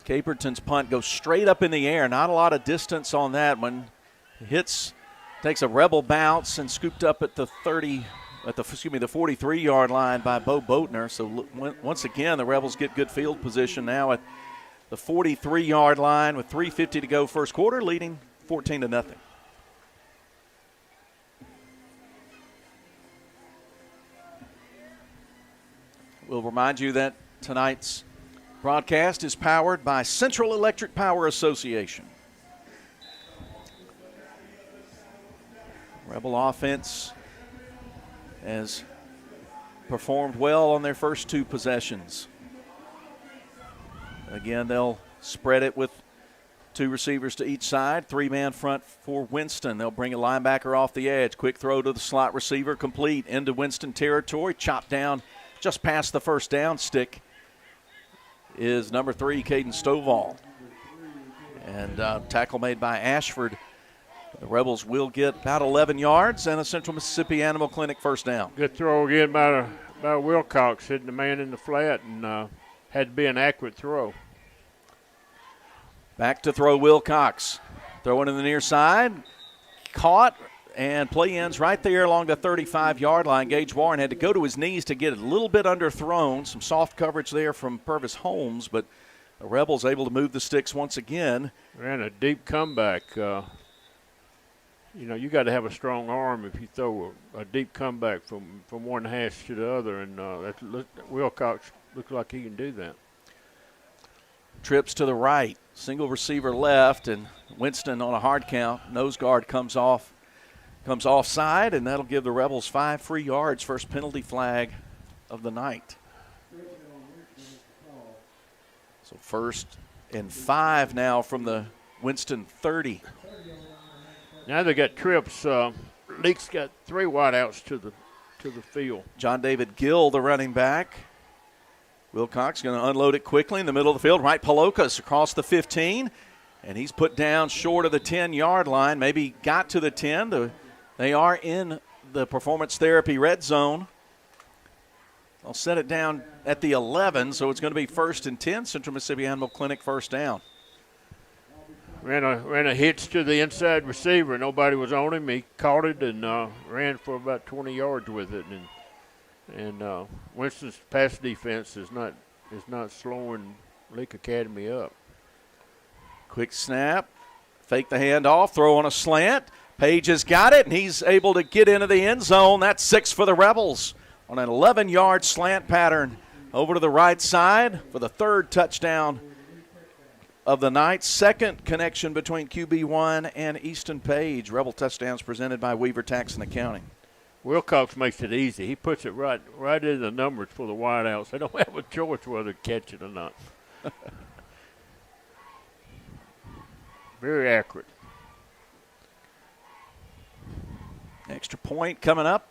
Caperton's punt goes straight up in the air. Not a lot of distance on that one. Hits, takes a Rebel bounce and scooped up at the 43-yard line by Bo Boatner. So once again, the Rebels get good field position now at the 43-yard line with 3:50 to go first quarter, leading 14-0. We'll remind you that tonight's broadcast is powered by Central Electric Power Association. Rebel offense has performed well on their first 2 possessions. Again, they'll spread it with 2 receivers to each side, 3-man front for Winston. They'll bring a linebacker off the edge. Quick throw to the slot receiver, complete into Winston territory. Chopped down just past the 1st down stick is number 3, Caden Stovall. And tackle made by Ashford. The Rebels will get about 11 yards and a Central Mississippi Animal Clinic 1st down. Good throw again by Wilcox, hitting the man in the flat, and had to be an accurate throw. Back to throw Wilcox. Throwing in the near side. Caught, and play ends right there along the 35-yard line. Gage Warren had to go to his knees to get it a little bit underthrown. Some soft coverage there from Purvis Holmes, but the Rebels able to move the sticks once again. Ran a deep comeback. You got to have a strong arm if you throw a deep comeback from one hash to the other, and Wilcox looks like he can do that. Trips to the right, single receiver left, and Winston on a hard count. Nose guard comes offside, and that'll give the Rebels 5 free yards. First penalty flag of the night. So 1st and 5 now from the Winston 30. Now they got trips. Leake's got 3 wideouts to the field. John David Gill, the running back. Wilcox going to unload it quickly in the middle of the field. Right, Palokas across the 15, and he's put down short of the 10-yard line. Maybe got to the 10. They are in the performance therapy red zone. I'll set it down at the 11, so it's going to be 1st and 10. Central Mississippi Animal Clinic 1st down. Ran a hitch to the inside receiver. Nobody was on him. He caught it and ran for about 20 yards with it. And Winston's pass defense is not slowing Leake Academy up. Quick snap, fake the handoff, throw on a slant. Page has got it, and he's able to get into the end zone. That's 6 for the Rebels on an 11-yard slant pattern over to the right side for the 3rd touchdown of the night. 2nd connection between QB1 and Easton Page. Rebel touchdowns presented by Weaver Tax and Accounting. Wilcox makes it easy. He puts it right in the numbers for the wideouts. They don't have a choice whether to catch it or not. Very accurate. Extra point coming up.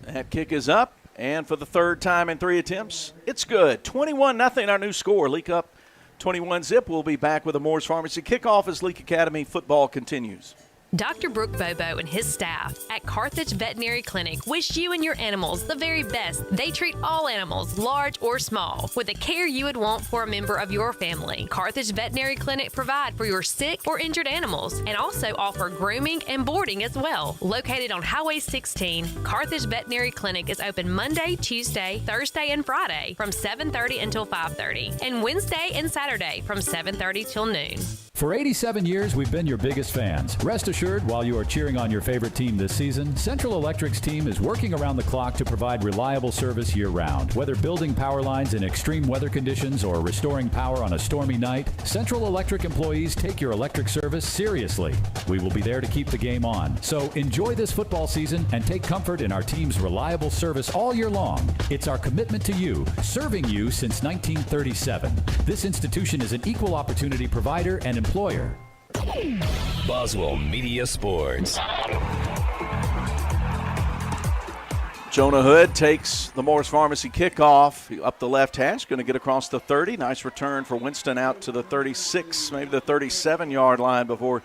That kick is up, and for the third time in 3 attempts, it's good. 21-0, our new score. Leake up 21-zip. We'll be back with a Moore's Pharmacy kickoff as Leake Academy football continues. Dr. Brooke Bobo and his staff at Carthage Veterinary Clinic wish you and your animals the very best. They treat all animals, large or small, with the care you would want for a member of your family. Carthage Veterinary Clinic provide for your sick or injured animals and also offer grooming and boarding as well. Located on Highway 16, Carthage Veterinary Clinic is open Monday, Tuesday, Thursday, and Friday from 7:30 until 5:30, and Wednesday and Saturday from 7:30 till noon. For 87 years, we've been your biggest fans. Rest assured, while you are cheering on your favorite team this season, Central Electric's team is working around the clock to provide reliable service year-round. Whether building power lines in extreme weather conditions or restoring power on a stormy night, Central Electric employees take your electric service seriously. We will be there to keep the game on. So enjoy this football season and take comfort in our team's reliable service all year long. It's our commitment to you, serving you since 1937. This institution is an equal opportunity provider and employer. Boswell Media Sports. Jonah Hood takes the Moore's Pharmacy kickoff up the left hash, going to get across the 30. Nice return for Winston out to the 36, maybe the 37-yard line before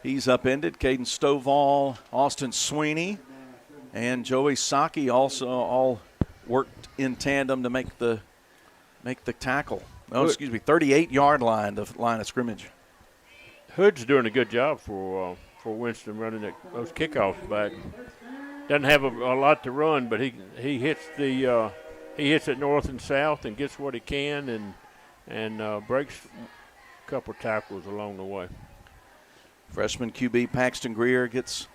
he's upended. Caden Stovall, Austin Sweeney, and Joey Saki also all worked in tandem to make the tackle. Oh, excuse me, 38-yard line, the line of scrimmage. Hood's doing a good job for Winston running those kickoffs back. Doesn't have a lot to run, but he hits it north and south and gets what he can and breaks a couple tackles along the way. Freshman QB Paxton Greer gets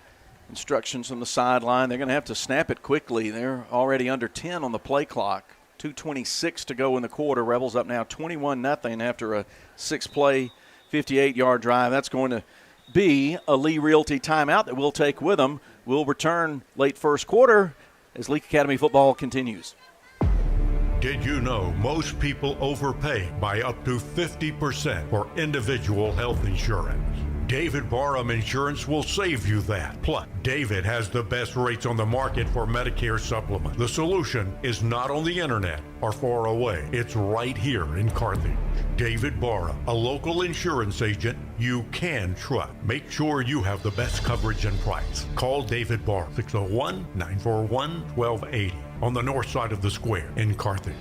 instructions from the sideline. They're going to have to snap it quickly. They're already under 10 on the play clock. 2:26 to go in the quarter. Rebels up now 21-0 after a 6-play, 58-yard drive. That's going to be a Lee Realty timeout that we'll take with them. We'll return late first quarter as Leake Academy football continues. Did you know most people overpay by up to 50% for individual health insurance? David Barham Insurance will save you that. Plus, David has the best rates on the market for Medicare supplement. The solution is not on the internet or far away. It's right here in Carthage. David Barham, a local insurance agent you can trust. Make sure you have the best coverage and price. Call David Barham, 601-941-1280 on the north side of the square in Carthage.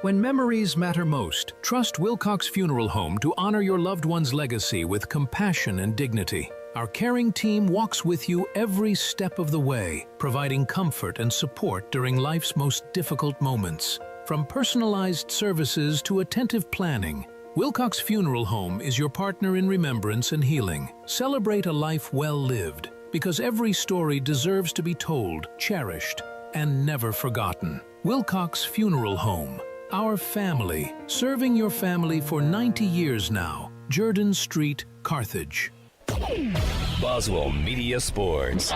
When memories matter most, trust Wilcox Funeral Home to honor your loved one's legacy with compassion and dignity. Our caring team walks with you every step of the way, providing comfort and support during life's most difficult moments. From personalized services to attentive planning, Wilcox Funeral Home is your partner in remembrance and healing. Celebrate a life well lived, because every story deserves to be told, cherished, and never forgotten. Wilcox Funeral Home. Our family, serving your family for 90 years now. Jordan Street, Carthage. Boswell Media Sports.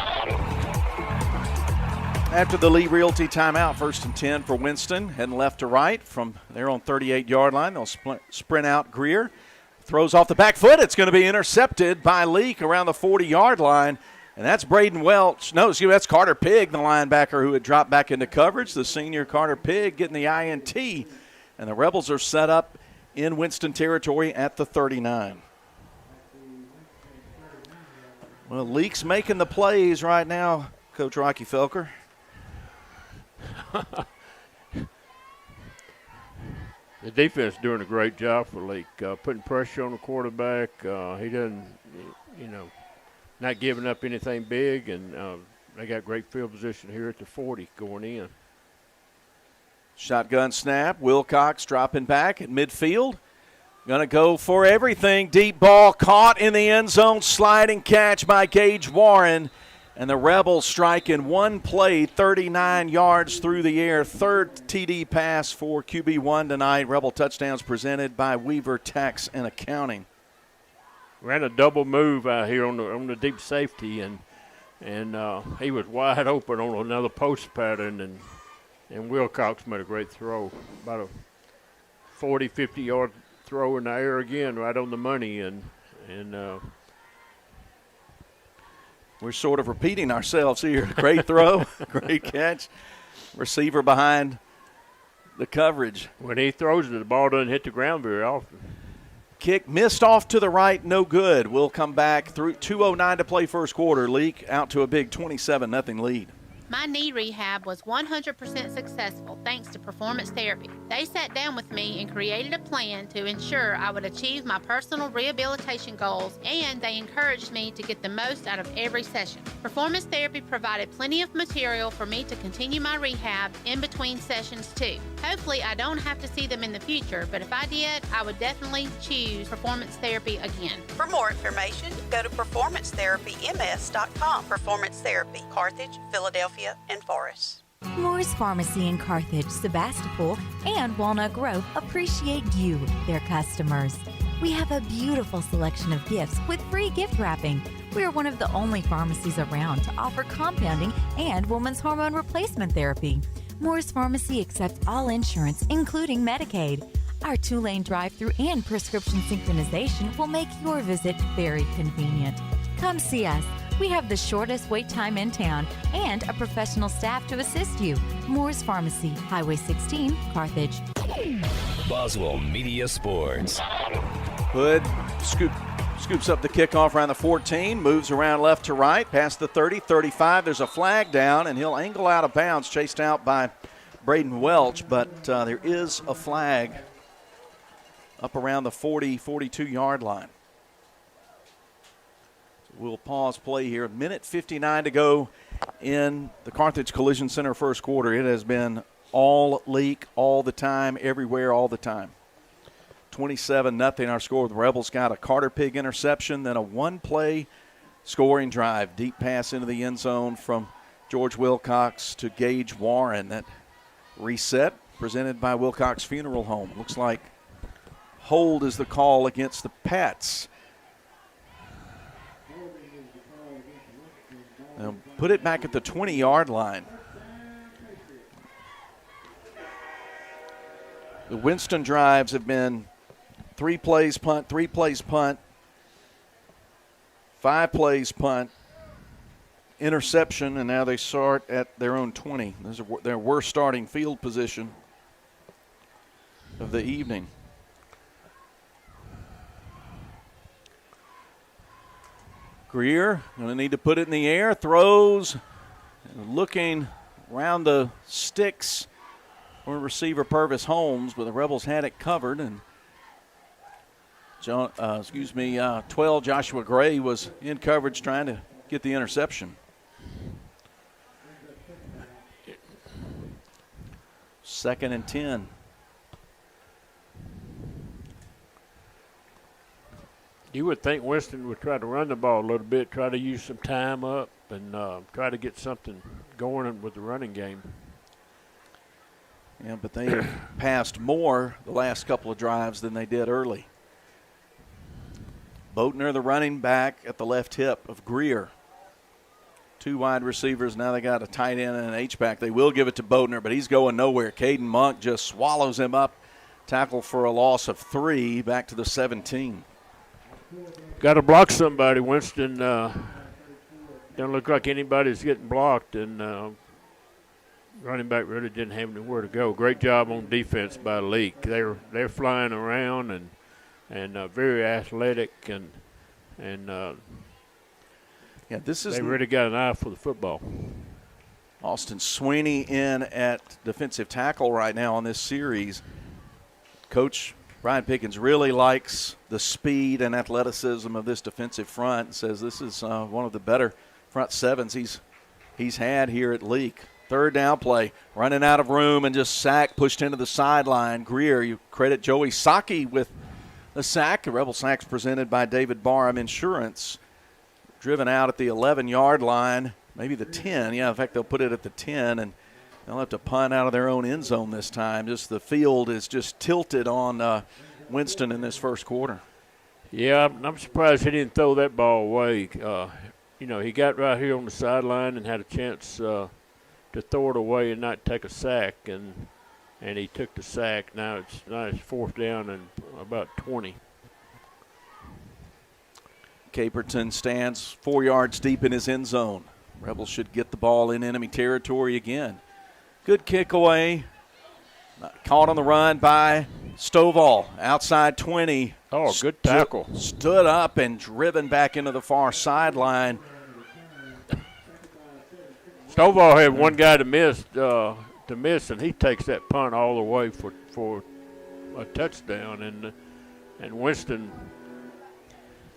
After the Lee Realty timeout, 1st and 10 for Winston, heading left to right from their own 38-yard line. They'll sprint out Greer. Throws off the back foot. It's going to be intercepted by Leake around the 40-yard line. And that's Braden Welch. No, excuse me, that's Carter Pigg, the linebacker who had dropped back into coverage. The senior Carter Pigg getting the INT. And the Rebels are set up in Winston territory at the 39. Well, Leake's making the plays right now, Coach Rocky Felker. The defense doing a great job for Leake, putting pressure on the quarterback. He doesn't, not giving up anything big, and they got great field position here at the 40 going in. Shotgun snap. Wilcox dropping back at midfield. Going to go for everything. Deep ball caught in the end zone. Sliding catch by Gage Warren. And the Rebels strike in one play, 39 yards through the air. Third TD pass for QB1 tonight. Rebel touchdowns presented by Weaver Tax and Accounting. Ran a double move out here on the deep safety, and he was wide open on another post pattern, and Wilcox made a great throw, about a 40, 50-yard throw in the air again, right on the money, and we're sort of repeating ourselves here. Great throw, great catch. Receiver behind the coverage. When he throws it, the ball doesn't hit the ground very often. Kick missed off to the right, no good. We'll come back through 2:09 to play first quarter. Leake out to a big 27-0 lead. My knee rehab was 100% successful thanks to Performance Therapy. They sat down with me and created a plan to ensure I would achieve my personal rehabilitation goals, and they encouraged me to get the most out of every session. Performance Therapy provided plenty of material for me to continue my rehab in between sessions too. Hopefully I don't have to see them in the future, but if I did, I would definitely choose Performance Therapy again. For more information, go to performancetherapyms.com. Performance Therapy, Carthage, Philadelphia, and Forest. Moore's Pharmacy in Carthage, Sebastopol, and Walnut Grove appreciate you, their customers. We have a beautiful selection of gifts with free gift wrapping. We are one of the only pharmacies around to offer compounding and women's hormone replacement therapy. Moore's Pharmacy accepts all insurance, including Medicaid. Our 2-lane drive-through and prescription synchronization will make your visit very convenient. Come see us. We have the shortest wait time in town and a professional staff to assist you. Moore's Pharmacy, Highway 16, Carthage. Boswell Media Sports. Hood scoops up the kickoff around the 14, moves around left to right, past the 30, 35. There's a flag down, and he'll angle out of bounds, chased out by Braden Welch, but there is a flag up around the 40, 42-yard line. We'll pause play here. 1:59 to go in the Carthage Collision Center first quarter. It has been all Leake all the time, everywhere, all the time. 27-0 our score. The Rebels got a Carter Pig interception, then a one-play scoring drive. Deep pass into the end zone from George Wilcox to Gage Warren. That reset presented by Wilcox Funeral Home. Looks like hold is the call against the Pats. They'll put it back at the 20-yard line. The Winston drives have been 3 plays punt, 3 plays punt, 5 plays punt, interception, and now they start at their own 20. This is their worst starting field position of the evening. Greer going to need to put it in the air, throws, looking around the sticks for receiver Purvis Holmes, but the Rebels had it covered, and 12 Joshua Gray was in coverage trying to get the interception. Second and 10. You would think Winston would try to run the ball a little bit, try to use some time up, and try to get something going with the running game. Yeah, but they have passed more the last couple of drives than they did early. Boatner, the running back, at the left hip of Greer. 2 wide receivers. Now they got a tight end and an H-back. They will give it to Boatner, but he's going nowhere. Caden Monk just swallows him up. Tackle for a loss of 3, back to the 17. Got to block somebody. Winston don't look like anybody's getting blocked, and running back really didn't have anywhere to go. Great job on defense by Leake. They're flying around and very athletic, and they really got an eye for the football. Austin Sweeney in at defensive tackle right now on this series. Coach Brian Pickkins really likes the speed and athleticism of this defensive front and says this is one of the better front sevens he's had here at Leake. Third down play, running out of room and just sacked, pushed into the sideline. Greer, you credit Joey Saki with the sack. The Rebel sack's presented by David Barham Insurance. Driven out at the 11-yard line, maybe the 10. Yeah, in fact, they'll put it at the 10, and they'll have to punt out of their own end zone this time. Just the field is just tilted on Winston in this first quarter. Yeah, I'm surprised he didn't throw that ball away. He got right here on the sideline and had a chance to throw it away and not take a sack. And and he took the sack. Now it's fourth down and about 20. Caperton stands 4 yards deep in his end zone. Rebels should get the ball in enemy territory again. Good kick away. Caught on the run by Stovall. Outside 20. Oh, good tackle. Stood up and driven back into the far sideline. Stovall had one guy to miss, and he takes that punt all the way for a touchdown. And Winston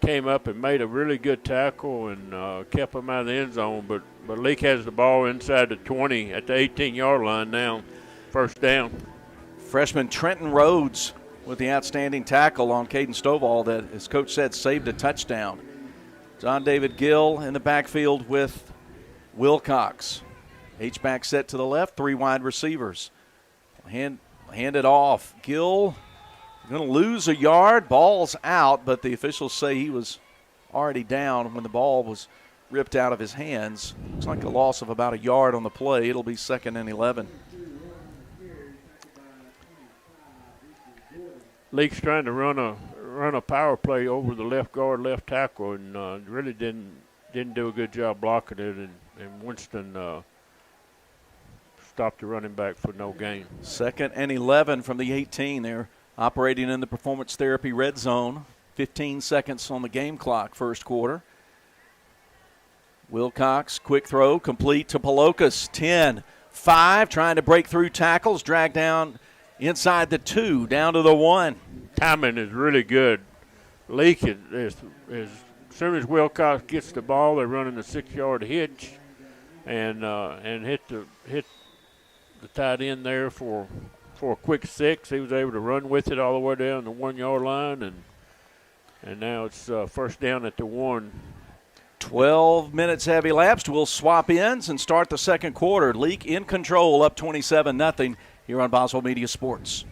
came up and made a really good tackle and kept him out of the end zone. But Leake has the ball inside the 20 at the 18-yard line now. First down. Freshman Trenton Rhodes with the outstanding tackle on Caden Stovall that, as Coach said, saved a touchdown. John David Gill in the backfield with Wilcox. H-back set to the left, 3 wide receivers. Hand it off. Gill going to lose a yard. Ball's out, but the officials say he was already down when the ball was ripped out of his hands. Looks like a loss of about a yard on the play. It'll be 2nd and 11. Leake's trying to run a power play over the left guard, left tackle, and really didn't do a good job blocking it. And Winston stopped the running back for no gain. 2nd and 11 from the 18. They're operating in the performance therapy red zone. 15 seconds on the game clock, first quarter. Wilcox, quick throw, complete to Palokas. 10-5, trying to break through tackles, dragged down inside the 2, down to the 1. Timing is really good. Leake is as soon as Wilcox gets the ball, they're running the 6-yard hitch and hit the tight end there for a quick 6. He was able to run with it all the way down the 1-yard line, and now it's first down at the 1. 12 minutes have elapsed. We'll swap ends and start the second quarter. Leake in control, up 27-0 here on Boswell Media Sports.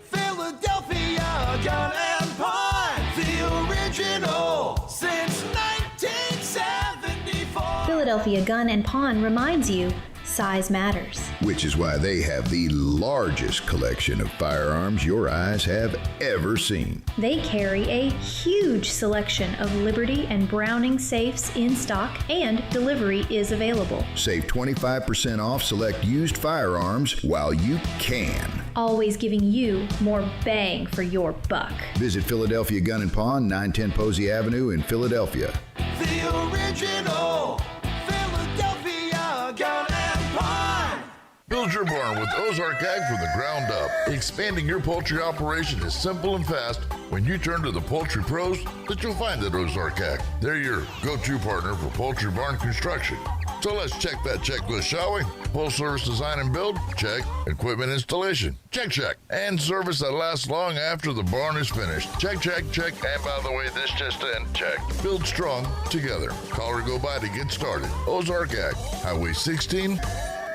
Philadelphia Gun and Pine, the original since 1974. Philadelphia Gun and Pawn reminds you, size matters. Which is why they have the largest collection of firearms your eyes have ever seen. They carry a huge selection of Liberty and Browning safes in stock, and delivery is available. Save 25% off select used firearms while you can. Always giving you more bang for your buck. Visit Philadelphia Gun and Pawn, 910 Posey Avenue in Philadelphia. The original Philadelphia Gun and Pine. Build your barn with Ozark Ag from the ground up. Expanding your poultry operation is simple and fast when you turn to the poultry pros that you'll find at Ozark Ag. They're your go-to partner for poultry barn construction. So let's check that checklist, shall we? Full service design and build? Check. Equipment installation? Check. And service that lasts long after the barn is finished? Check. And by the way, this just in? Check. Build strong together. Call or go by to get started. Ozark Ag, Highway 16,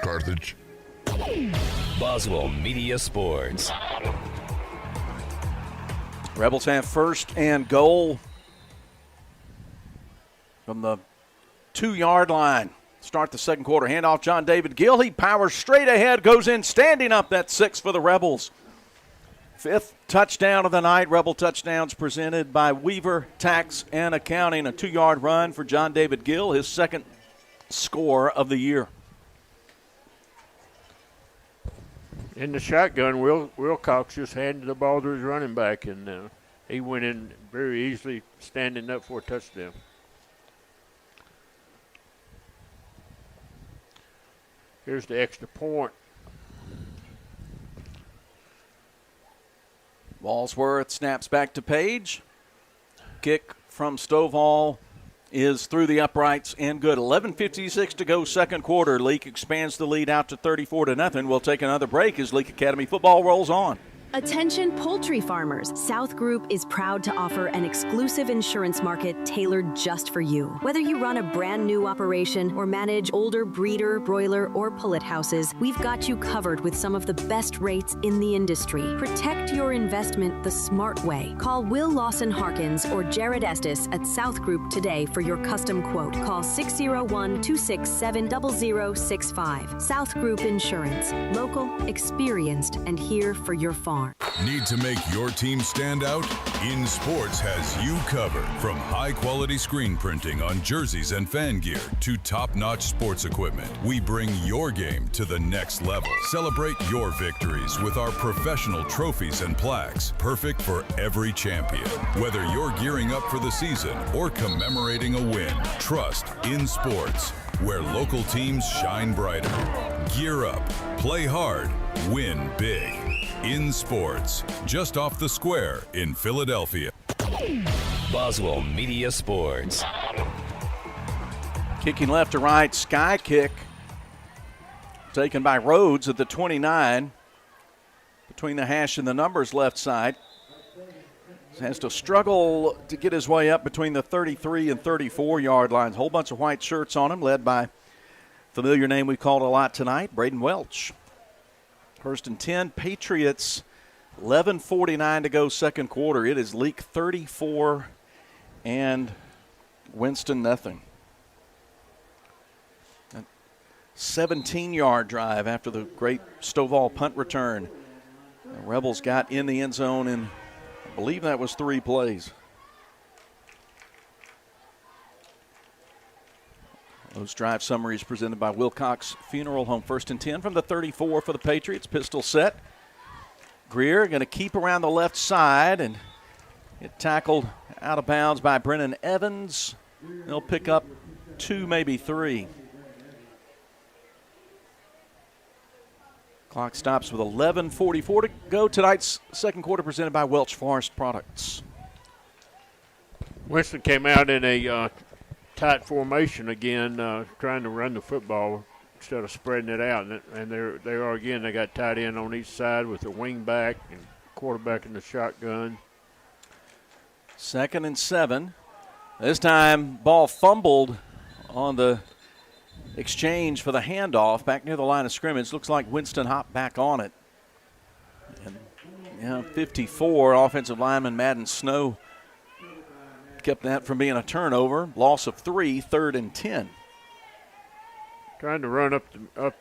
Carthage. Boswell Media Sports. Rebels have first and goal from the 2-yard line. Start the second quarter. Handoff John David Gill. He powers straight ahead, goes in, standing up. That's 6 for the Rebels. 5th touchdown of the night. Rebel touchdowns presented by Weaver Tax and Accounting. A 2-yard run for John David Gill, his second score of the year. In the shotgun, Wilcox just handed the ball to his running back, and he went in very easily, standing up for a touchdown. Here's the extra point. Walsworth snaps back to Page. Kick from Stovall is through the uprights and good. 11:56 to go, second quarter. Leake expands the lead out to 34-0. We'll take another break as Leake Academy football rolls on. Attention poultry farmers. South Group is proud to offer an exclusive insurance market tailored just for you. Whether you run a brand new operation or manage older breeder, broiler, or pullet houses, we've got you covered with some of the best rates in the industry. Protect your investment the smart way. Call Will Lawson Harkins or Jared Estes at South Group today for your custom quote. Call 601-267-0065. South Group Insurance. Local, experienced, and here for your farm. Need to make your team stand out? In Sports has you covered. From high-quality screen printing on jerseys and fan gear to top-notch sports equipment, we bring your game to the next level. Celebrate your victories with our professional trophies and plaques, perfect for every champion. Whether you're gearing up for the season or commemorating a win, trust In Sports, where local teams shine brighter. Gear up, play hard, win big. In Sports, just off the square in Philadelphia. Boswell Media Sports. Kicking left to right, sky kick. Taken by Rhodes at the 29. Between the hash and the numbers left side. Has to struggle to get his way up between the 33 and 34 yard lines. Whole bunch of white shirts on him, led by familiar name we called a lot tonight, Braden Welch. First and 10, Patriots, 11:49 to go second quarter. It is Leake 34 and Winston nothing. 17-yard drive after the great Stovall punt return. The Rebels got in the end zone in, I believe that was 3 plays. Those drive summaries presented by Wilcox Funeral Home. First and 10 from the 34 for the Patriots. Pistol set. Greer going to keep around the left side and get tackled out of bounds by Brennan Evans. They'll pick up 2, maybe 3. Clock stops with 11:44 to go. Tonight's second quarter presented by Welch Forest Products. Winston came out in a tight formation again, trying to run the football instead of spreading it out. And they are again. They got tight end on each side with the wing back and quarterback in the shotgun. 2nd and 7. This time, ball fumbled on the exchange for the handoff back near the line of scrimmage. Looks like Winston hopped back on it. And 54, offensive lineman Madden Snow kept that from being a turnover. Loss of 3, 3rd and 10. Trying to run up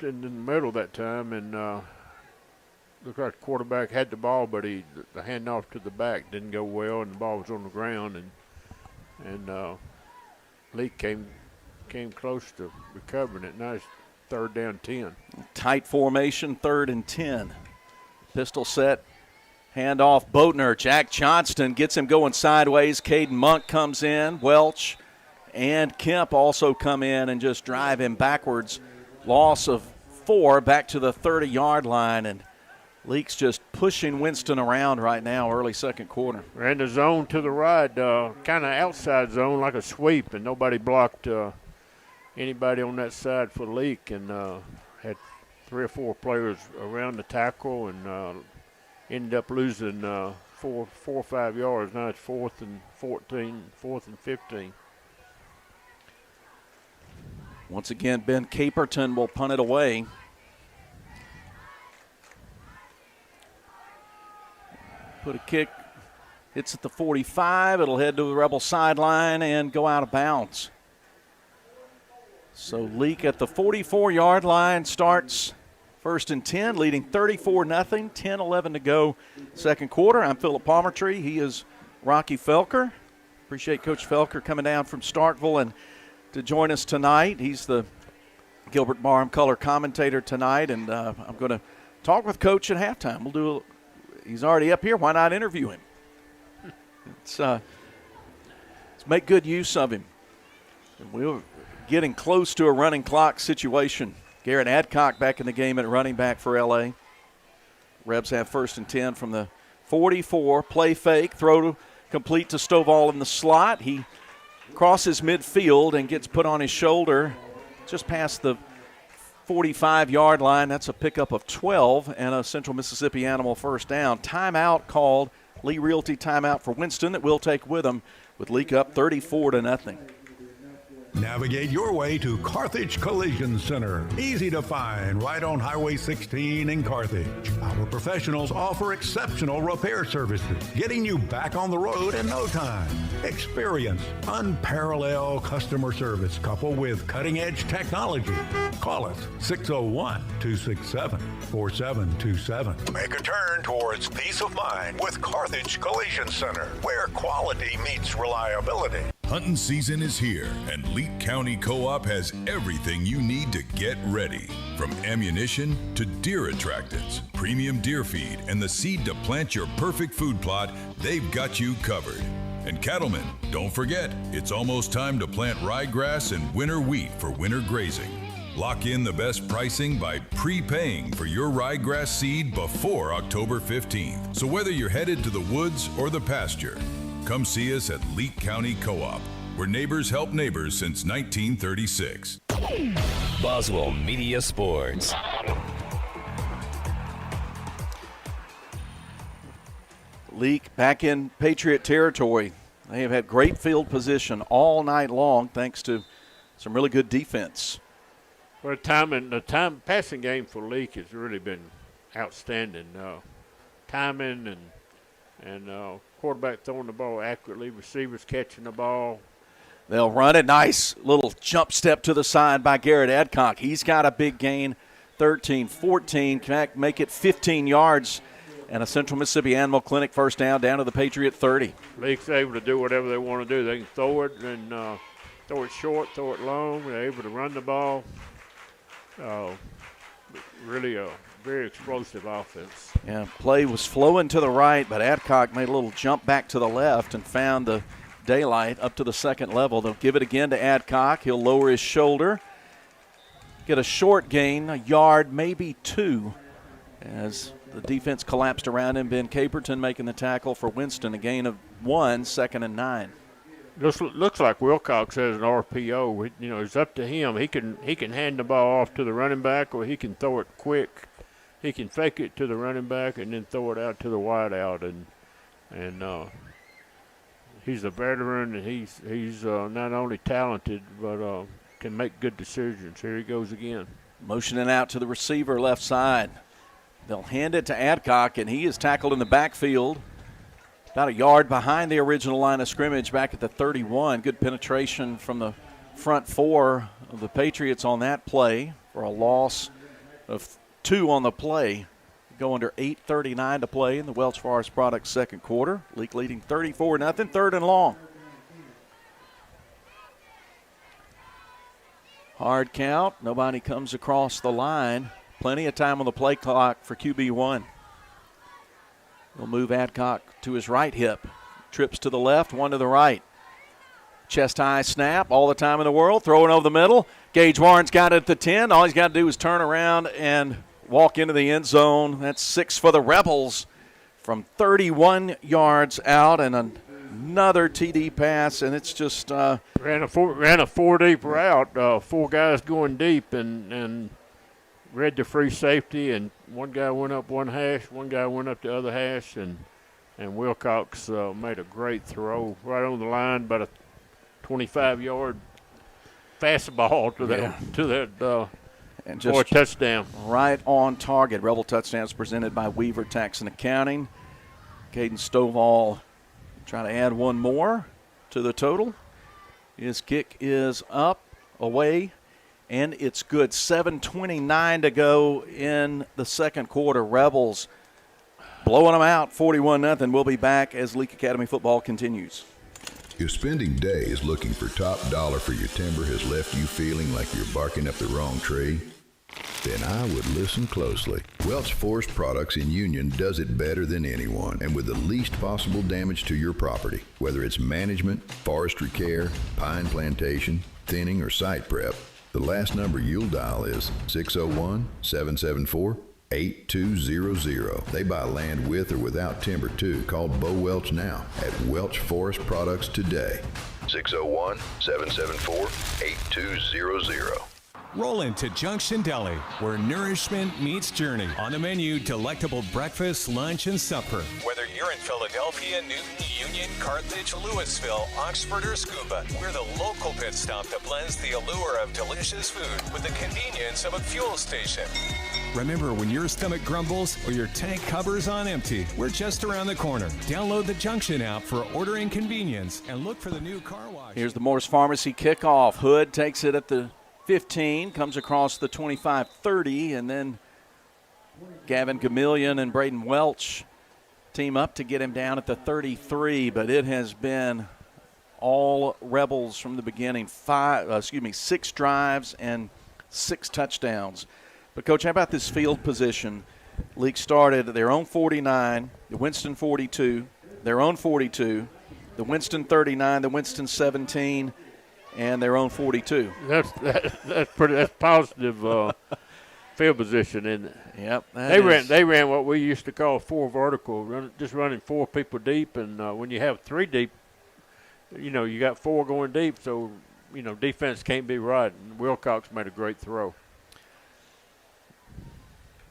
in the middle that time, and looked like the quarterback had the ball, but the handoff to the back didn't go well, and the ball was on the ground, and Leake came close to recovering it. Now it's 3rd down 10. Tight formation, 3rd and 10. Pistol set. Handoff, Bodner. Jack Johnston gets him going sideways. Caden Monk comes in. Welch and Kemp also come in and just drive him backwards. Loss of 4 back to the 30-yard line. And Leake's just pushing Winston around right now, early second quarter. Ran the zone to the right, kind of outside zone like a sweep, and nobody blocked anybody on that side for Leake, and had 3 or 4 players around the tackle, and ended up losing 4 or 5 yards. Now it's 4th and 14, 4th and 15. Once again, Ben Caperton will punt it away. Put a kick, hits at the 45. It'll head to the Rebel sideline and go out of bounds. So Leake at the 44-yard line starts 1st and 10, leading 34-0, 10-11 to go second quarter. I'm Philip Palmertree. He is Rocky Felker. Appreciate Coach Felker coming down from Starkville and to join us tonight. He's the Gilbert Barham color commentator tonight, and I'm going to talk with Coach at halftime. He's already up here. Why not interview him? Let's make good use of him. And we're getting close to a running clock situation. Garrett Adcock back in the game at running back for L.A. Rebs have 1st and 10 from the 44. Play fake, throw complete to Stovall in the slot. He crosses midfield and gets put on his shoulder just past the 45-yard line. That's a pickup of 12 and a Central Mississippi Animal first down. Timeout called, Lee Realty timeout for Winston that we'll take with them, with Leake up 34-0. Navigate your way to Carthage Collision Center. Easy to find, right on Highway 16 in Carthage. Our professionals offer exceptional repair services, getting you back on the road in no time. Experience unparalleled customer service coupled with cutting-edge technology. Call us 601-267-4727. Make a turn towards peace of mind with Carthage Collision Center, where quality meets reliability. Hunting season is here, and Leake County Co-op has everything you need to get ready. From ammunition to deer attractants, premium deer feed, and the seed to plant your perfect food plot, they've got you covered. And cattlemen, don't forget, it's almost time to plant ryegrass and winter wheat for winter grazing. Lock in the best pricing by prepaying for your ryegrass seed before October 15th. So whether you're headed to the woods or the pasture, come see us at Leake County Co-op, where neighbors help neighbors since 1936. Boswell Media Sports. Leake back in Patriot territory. They have had great field position all night long thanks to some really good defense. Well, the passing game for Leake has really been outstanding. Timing and quarterback throwing the ball accurately, receivers catching the ball. They'll run it. Nice little jump step to the side by Garrett Adcock. He's got a big gain, 13-14. Can make it 15 yards. And a Central Mississippi Animal Clinic first down to the Patriot 30. Leake's able to do whatever they want to do. They can throw it and throw it short, throw it long. They're able to run the ball. Really a very explosive offense. Yeah, play was flowing to the right, but Adcock made a little jump back to the left and found the daylight up to the second level. They'll give it again to Adcock. He'll lower his shoulder, get a short gain, a yard, maybe two, as the defense collapsed around him. Ben Caperton making the tackle for Winston, a gain of 1, 2nd and 9. This looks like Wilcox has an RPO. It's up to him. He can hand the ball off to the running back, or he can throw it quick. He can fake it to the running back and then throw it out to the wide out. And he's a veteran, and he's not only talented but can make good decisions. Here he goes again. Motioning out to the receiver left side. They'll hand it to Adcock, and he is tackled in the backfield. About a yard behind the original line of scrimmage back at the 31. Good penetration from the front four of the Patriots on that play for a loss of 2 on the play. Go under 8:39 to play in the Welch Forest Products second quarter. Leake leading 34-0, 3rd and long. Hard count. Nobody comes across the line. Plenty of time on the play clock for QB1. We'll move Adcock to his right hip. Trips to the left, one to the right. Chest high snap, all the time in the world. Throw it over the middle. Gage Warren's got it at the 10. All he's got to do is turn around and walk into the end zone. That's 6 for the Rebels from 31 yards out, and another TD pass, and it's just ran a 4-deep route. 4 guys going deep, and read the free safety, and one guy went up one hash, one guy went up the other hash, and Wilcox made a great throw right on the line, about a 25-yard fastball to that and for a touchdown. Right on target. Rebel touchdowns presented by Weaver Tax and Accounting. Caden Stovall trying to add one more to the total. His kick is up, away, and it's good. 7:29 to go in the second quarter. Rebels blowing them out 41-0. We'll be back as Leake Academy football continues. If spending days looking for top dollar for your timber has left you feeling like you're barking up the wrong tree, then I would listen closely. Welch Forest Products in Union does it better than anyone, and with the least possible damage to your property. Whether it's management, forestry care, pine plantation, thinning, or site prep, the last number you'll dial is 601-774-8200. They buy land with or without timber too. Call Bo Welch now at Welch Forest Products today. 601-774-8200. Roll into Junction Deli, where nourishment meets journey. On the menu, delectable breakfast, lunch, and supper. Whether you're in Philadelphia, Newton, Union, Carthage, Louisville, Oxford, or Scuba, we're the local pit stop that blends the allure of delicious food with the convenience of a fuel station. Remember, when your stomach grumbles or your tank covers on empty, we're just around the corner. Download the Junction app for ordering convenience and look for the new car wash. Here's the Morris Pharmacy kickoff. Hood takes it at the 15, comes across the 25-30, and then Gavin Gamillion and Braden Welch team up to get him down at the 33, but it has been all Rebels from the beginning. 6 drives and 6 touchdowns. But, Coach, how about this field position? Leake started their own 49, the Winston 42, their own 42, the Winston 39, the Winston 17, and their own 42. That's positive field position, isn't it? Yep. They ran what we used to call 4 vertical, just running 4 people deep, and when you have 3 deep, you got 4 going deep, so defense can't be right. And Wilcox made a great throw.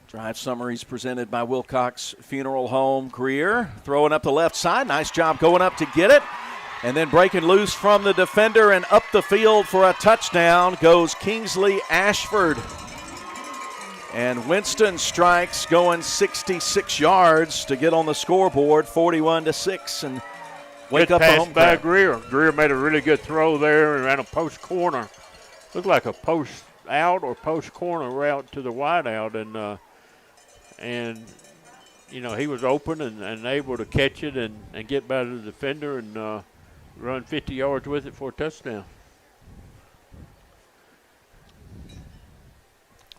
Drive summaries presented by Wilcox Funeral Home. Greer throwing up the left side. Nice job going up to get it. And then breaking loose from the defender and up the field for a touchdown goes Kingsley Ashford. And Winston strikes, going 66 yards to get on the scoreboard, 41-6, and wake up the home by Greer. Greer made a really good throw there and ran a post corner. Looked like a post out or post corner route to the wide out, and he was open and able to catch it and get by the defender and run 50 yards with it for a touchdown.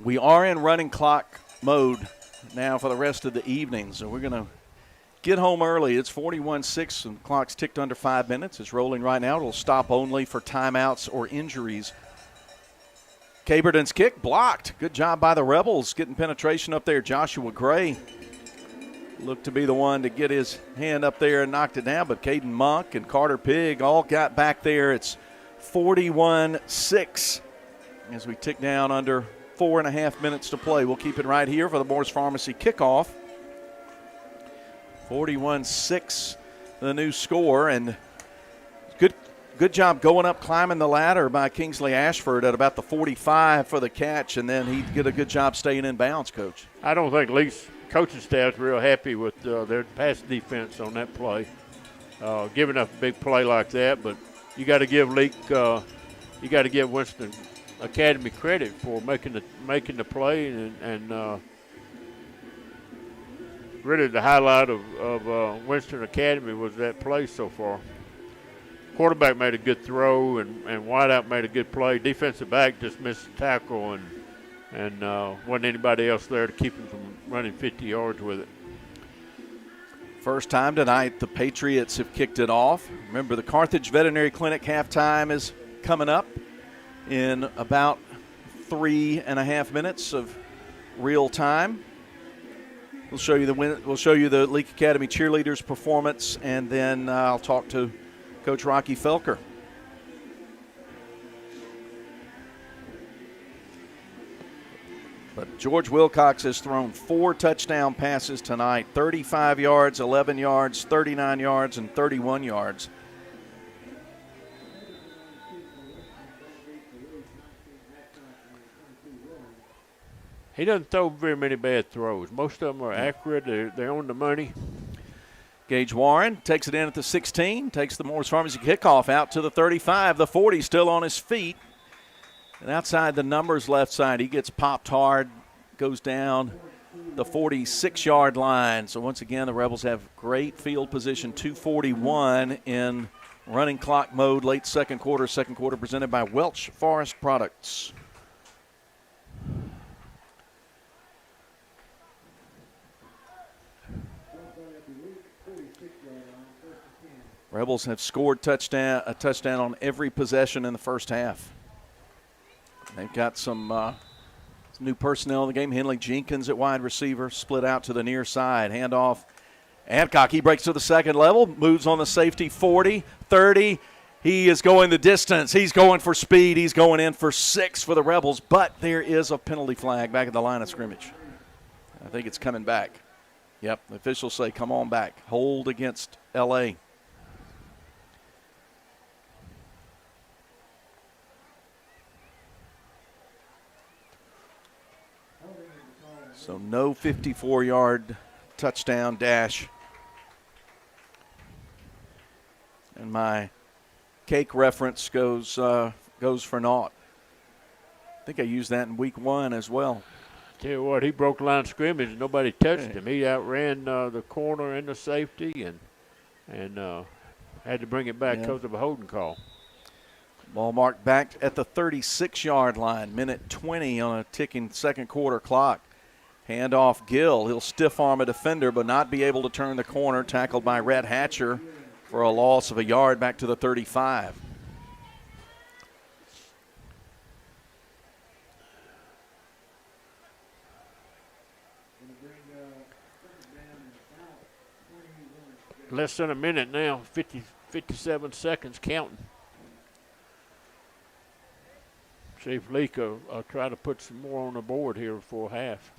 We are in running clock mode now for the rest of the evening, so we're going to get home early. It's 41-6, and the clock's ticked under 5 minutes. It's rolling right now. It'll stop only for timeouts or injuries. Caberden's kick blocked. Good job by the Rebels getting penetration up there. Joshua Gray looked to be the one to get his hand up there and knocked it down, but Caden Monk and Carter Pigg all got back there. It's 41-6 as we tick down under 4.5 minutes to play. We'll keep it right here for the Morris Pharmacy kickoff. 41-6, the new score, and good job going up, climbing the ladder by Kingsley Ashford at about the 45 for the catch, and then he did a good job staying in bounds, Coach. I don't think Leake's coaching staff's real happy with their pass defense on that play, giving up a big play like that. But you got to give Leake, you got to give Winston Academy credit for making the play, and really the highlight of Winston Academy was that play so far. Quarterback made a good throw, and wideout made a good play. Defensive back just missed the tackle, and wasn't anybody else there to keep him from running 50 yards with it. First time tonight the Patriots have kicked it off. Remember, the Carthage Veterinary Clinic halftime is coming up in about 3.5 minutes of real time. We'll show you the Leake Academy cheerleaders performance, and then I'll talk to Coach Rocky Felker. But George Wilcox has thrown 4 touchdown passes tonight, 35 yards, 11 yards, 39 yards, and 31 yards. He doesn't throw very many bad throws. Most of them are accurate. They're on the money. Gage Warren takes it in at the 16, takes the Morris Pharmacy kickoff out to the 35. The 40 still on his feet. And outside the numbers left side, he gets popped hard, goes down the 46-yard line. So once again, the Rebels have great field position, 2:41 in running clock mode, late second quarter presented by Welch Forest Products. Rebels have scored a touchdown on every possession in the first half. They've got some new personnel in the game. Henley Jenkins at wide receiver, split out to the near side. Handoff. Adcock, he breaks to the second level, moves on the safety, 40, 30. He is going the distance. He's going for speed. He's going in for 6 for the Rebels, but there is a penalty flag back at the line of scrimmage. I think it's coming back. Yep, the officials say come on back. Hold against L.A. So no 54-yard touchdown dash. And my cake reference goes for naught. I think I used that in week 1 as well. Tell you what, he broke the line of scrimmage and nobody touched him. He outran the corner and the safety and had to bring it back because of a holding call. Ball marked back at the 36-yard line, minute 20 on a ticking second quarter clock. Handoff Gill. He'll stiff arm a defender but not be able to turn the corner. Tackled by Rhett Hatcher for a loss of a yard back to the 35. Less than a minute now, 57 seconds counting. See if Leake will try to put some more on the board here before half.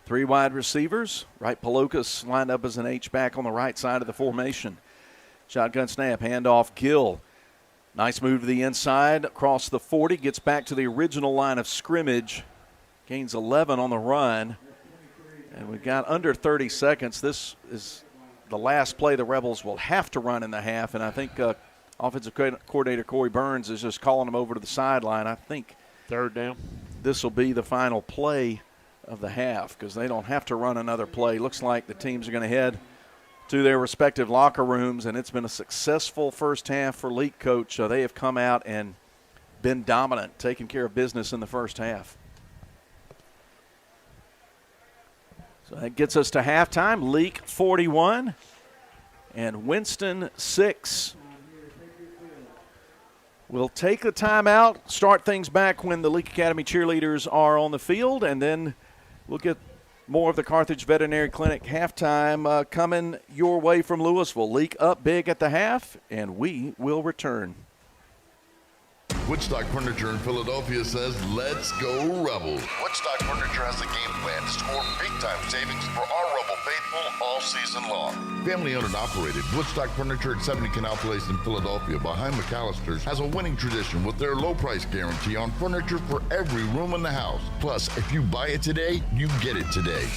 3 wide receivers. Wright Palokas lined up as an H-back on the right side of the formation. Shotgun snap, handoff Gill. Nice move to the inside, across the 40, gets back to the original line of scrimmage. Gains 11 on the run. And we've got under 30 seconds. This is the last play the Rebels will have to run in the half, and I think offensive coordinator Corey Burns is just calling them over to the sideline. I think third down. This will be the final play of the half because they don't have to run another play. Looks like the teams are going to head to their respective locker rooms, and it's been a successful first half for Leake coach. They have come out and been dominant, taking care of business in the first half. So that gets us to halftime. Leake 41 and Winston 6. We'll take the timeout, start things back when the Leake Academy cheerleaders are on the field, and then we'll get more of the Carthage Veterinary Clinic halftime coming your way from Louisville. Leake up big at the half, and we will return. Woodstock Furniture in Philadelphia says, let's go Rebels. Woodstock Furniture has a game plan to score big-time savings for our Rebel faithful all season long. Family-owned and operated, Woodstock Furniture at 70 Canal Place in Philadelphia behind McAllister's has a winning tradition with their low-price guarantee on furniture for every room in the house. Plus, if you buy it today, you get it today.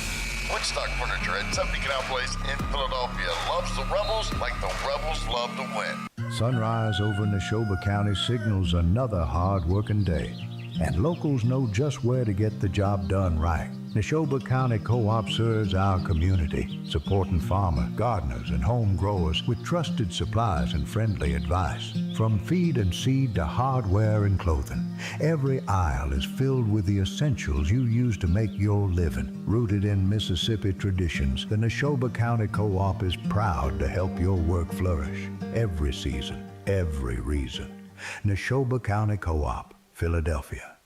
Woodstock Furniture at 70 Canal Place in Philadelphia loves the Rebels like the Rebels love to win. Sunrise over Neshoba County signals another hard-working day, and locals know just where to get the job done right. Neshoba County Co-op serves our community, supporting farmers, gardeners, and home growers with trusted supplies and friendly advice. From feed and seed to hardware and clothing, every aisle is filled with the essentials you use to make your living. Rooted in Mississippi traditions, the Neshoba County Co-op is proud to help your work flourish. Every season, every reason. Neshoba County Co-op, Philadelphia.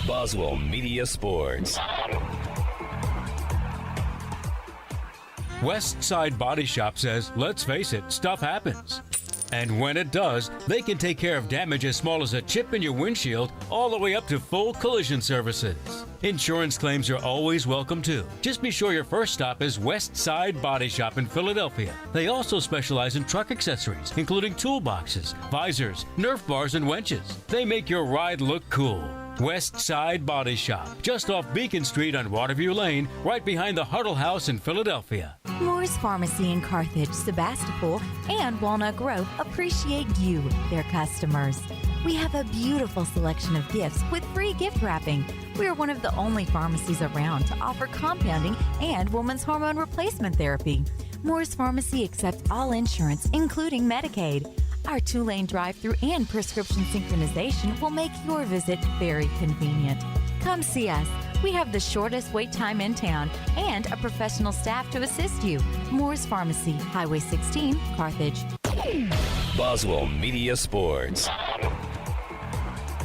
Boswell Media Sports. West Side Body Shop says, let's face it, stuff happens. And when it does, they can take care of damage as small as a chip in your windshield all the way up to full collision services. Insurance claims are always welcome too. Just be sure your first stop is West Side Body Shop in Philadelphia. They also specialize in truck accessories, including toolboxes, visors, Nerf bars, and winches. They make your ride look cool. West Side Body Shop, just off Beacon Street on Waterview Lane, right behind the Huddle House in Philadelphia. Moore's Pharmacy in Carthage, Sebastopol, and Walnut Grove appreciate you, their customers. We have a beautiful selection of gifts with free gift wrapping. We are one of the only pharmacies around to offer compounding and women's hormone replacement therapy. Moore's Pharmacy accepts all insurance, including Medicaid. Our 2-lane drive-thru and prescription synchronization will make your visit very convenient. Come see us. We have the shortest wait time in town and a professional staff to assist you. Moore's Pharmacy, Highway 16, Carthage. Boswell Media Sports.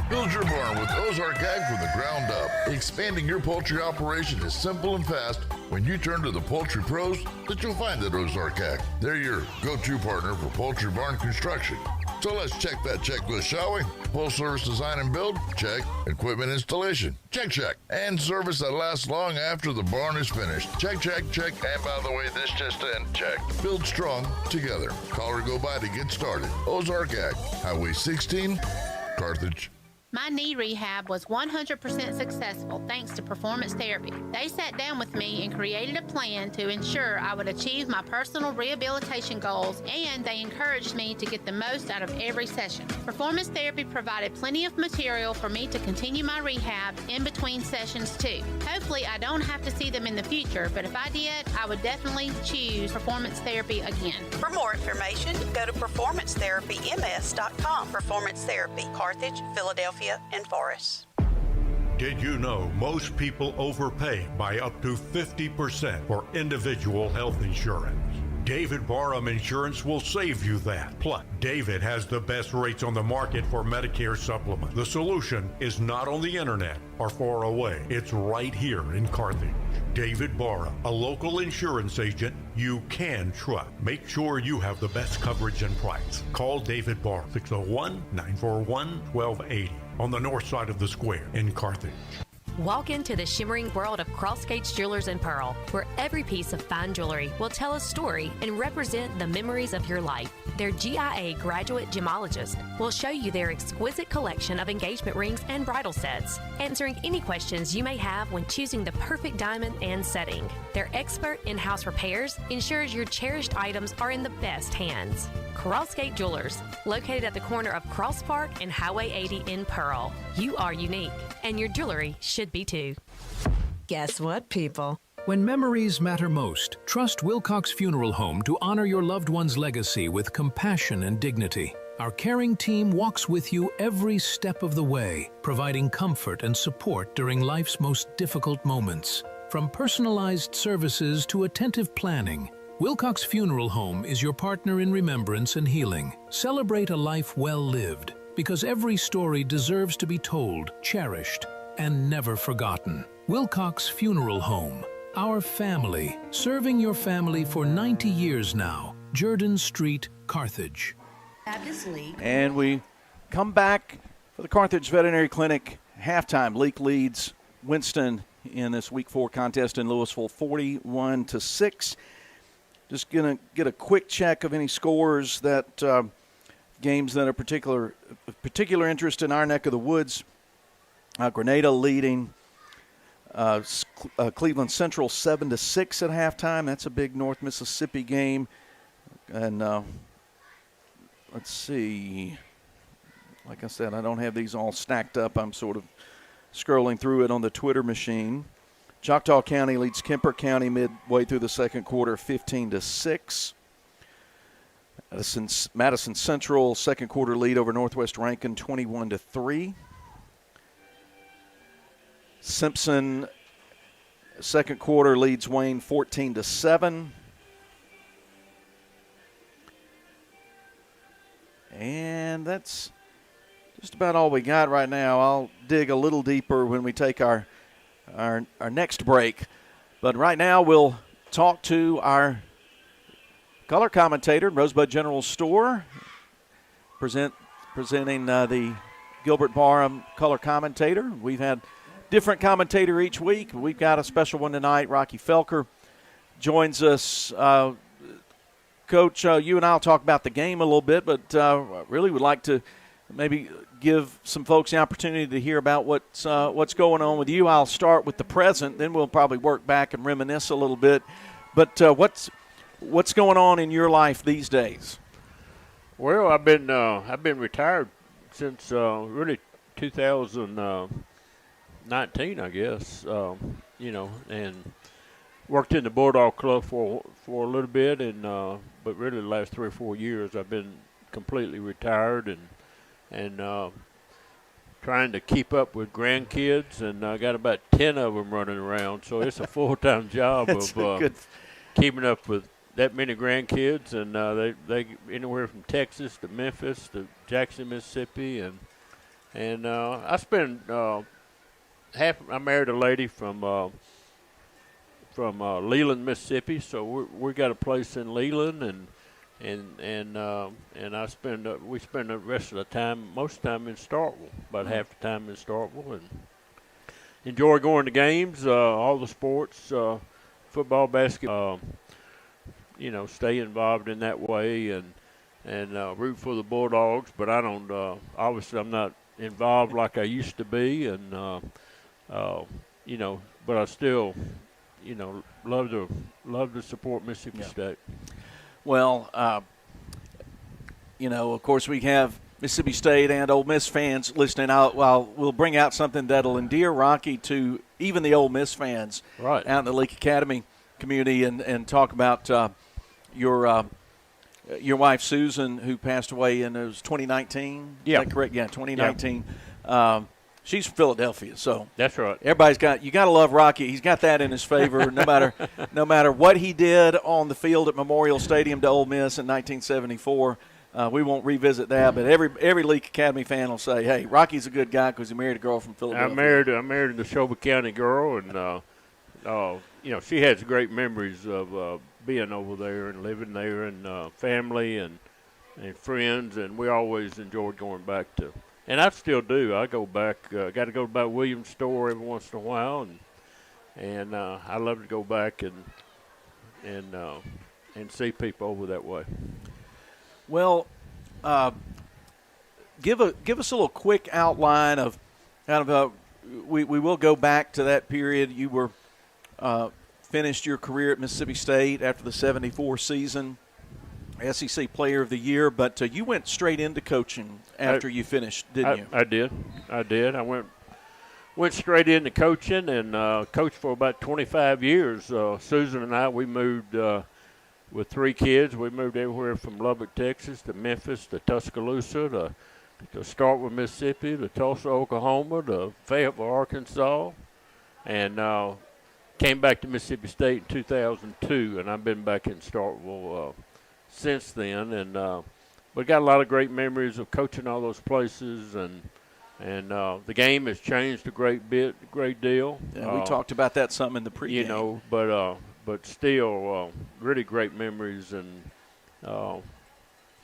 Build your barn with Ozark Ag from the ground up. Expanding your poultry operation is simple and fast when you turn to the poultry pros that you'll find at Ozark Ag. They're your go-to partner for poultry barn construction. So let's check that checklist, shall we? Full service design and build? Check. Equipment installation? Check, check. And service that lasts long after the barn is finished? Check, check, check. And by the way, this just in? Check. Build strong together. Call or go by to get started. Ozark Ag, Highway 16, Carthage. My knee rehab was 100% successful thanks to performance therapy. They sat down with me and created a plan to ensure I would achieve my personal rehabilitation goals, and they encouraged me to get the most out of every session. Performance therapy provided plenty of material for me to continue my rehab in between sessions too. Hopefully I don't have to see them in the future, but if I did, I would definitely choose performance therapy again. For more information, go to performancetherapyms.com. Performance Therapy, Carthage, Philadelphia, and Forest. Did you know most people overpay by up to 50% for individual health insurance? David Barham Insurance will save you that. Plus, David has the best rates on the market for Medicare supplement. The solution is not on the internet or far away. It's right here in Carthage. David Barham, a local insurance agent you can trust. Make sure you have the best coverage and price. Call David Barham, 601-941-1280 on the north side of the square in Carthage. Walk into the shimmering world of Crossgates Jewelers and Pearl, where every piece of fine jewelry will tell a story and represent the memories of your life. Their GIA graduate gemologist will show you their exquisite collection of engagement rings and bridal sets, answering any questions you may have when choosing the perfect diamond and setting. Their expert in-house repairs ensures your cherished items are in the best hands. Crossgate Jewelers, located at the corner of Cross Park and Highway 80 in Pearl. You are unique, and your jewelry should be too. Guess what, people? When memories matter most, trust Wilcox Funeral Home to honor your loved one's legacy with compassion and dignity. Our caring team walks with you every step of the way, providing comfort and support during life's most difficult moments. From personalized services to attentive planning, Wilcox Funeral Home is your partner in remembrance and healing. Celebrate a life well lived, because every story deserves to be told, cherished, and never forgotten. Wilcox Funeral Home, our family, serving your family for 90 years now. Jordan Street, Carthage. And we come back for the Carthage Veterinary Clinic halftime. Leake leads Winston in this Week 4 contest in Louisville 41-6. Just going to get a quick check of any scores that games that are particular interest in our neck of the woods. Grenada leading Cleveland Central 7-6 at halftime. That's a big North Mississippi game. And let's see. Like I said, I don't have these all stacked up. I'm sort of scrolling through it on the Twitter machine. Choctaw County leads Kemper County midway through the second quarter, 15-6. Madison Central second quarter lead over Northwest Rankin, 21-3. Simpson second quarter leads Wayne, 14-7. And that's just about all we got right now. I'll dig a little deeper when we take our next break. But right now we'll talk to our color commentator, Rosebud General Store, presenting the Gilbert Barham color commentator. We've had different commentator each week. We've got a special one tonight. Rocky Felker joins us. Coach, you and I will talk about the game a little bit, but really would like to maybe give some folks the opportunity to hear about what's going on with you. I'll start with the present, then we'll probably work back and reminisce a little bit. But what's going on in your life these days? Well, I've been retired since really 2019, I guess. And worked in the Bulldog Club for a little bit, and but really the last 3 or 4 years I've been completely retired and trying to keep up with grandkids, and I got about 10 of them running around. So it's a full-time job of keeping up with that many grandkids, and they anywhere from Texas to Memphis to Jackson, Mississippi, and I spend I married a lady from Leland, Mississippi, so we got a place in Leland, and I we spend the rest of the time, most of the time in Starkville, about half the time in Starkville, and enjoy going to games, all the sports, football, basketball. Stay involved in that way and root for the Bulldogs. But I don't. Obviously, I'm not involved like I used to be, and but I still, love to support Mississippi State. Well, of course, we have Mississippi State and Ole Miss fans listening out. Well, we'll bring out something that'll endear Rocky to even the Ole Miss fans out in the Leake Academy community, and talk about your wife Susan, who passed away in 2019. Yeah, is that correct? Yeah, 2019. Yeah. She's from Philadelphia, so that's right. Everybody's got, you got to love Rocky. He's got that in his favor, no matter what he did on the field at Memorial Stadium to Ole Miss in 1974. We won't revisit that, but every Leake Academy fan will say, "Hey, Rocky's a good guy because he married a girl from Philadelphia." I married the Neshoba County girl, and she has great memories of being over there and living there, and family and friends, and we always enjoyed going back to. And I still do. I go back. Got to go to about Williams' store every once in a while, and I love to go back and see people over that way. Well, give us a little quick outline of kind of we will go back to that period. You were finished your career at Mississippi State after the '74 season. SEC Player of the Year, but you went straight into coaching after you finished, didn't you? I did. I went straight into coaching and coached for about 25 years. Susan and I, we moved with 3 kids. We moved everywhere from Lubbock, Texas, to Memphis, to Tuscaloosa, to Starkville, Mississippi, to Tulsa, Oklahoma, to Fayetteville, Arkansas, and came back to Mississippi State in 2002, and I've been back in Starkville since then, and we got a lot of great memories of coaching all those places, and the game has changed a great deal. Yeah, we talked about that some in the pregame. But still, really great memories, and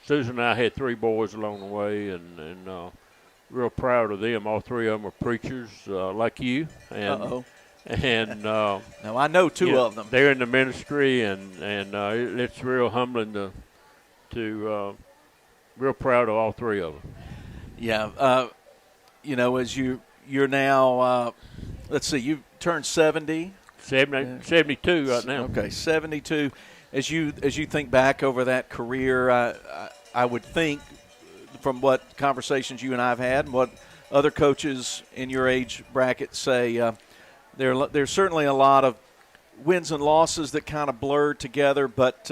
Susan and I had 3 boys along the way, and real proud of them. All 3 of them are preachers like you, and. And now I know 2 of them. They're in the ministry, and it's real humbling to real proud of all 3 of them. Yeah, as you're now, let's see, you turned 70. 72 right now. Okay, 72. As you think back over that career, I would think from what conversations you and I have had, and what other coaches in your age bracket say. There's certainly a lot of wins and losses that kind of blur together, but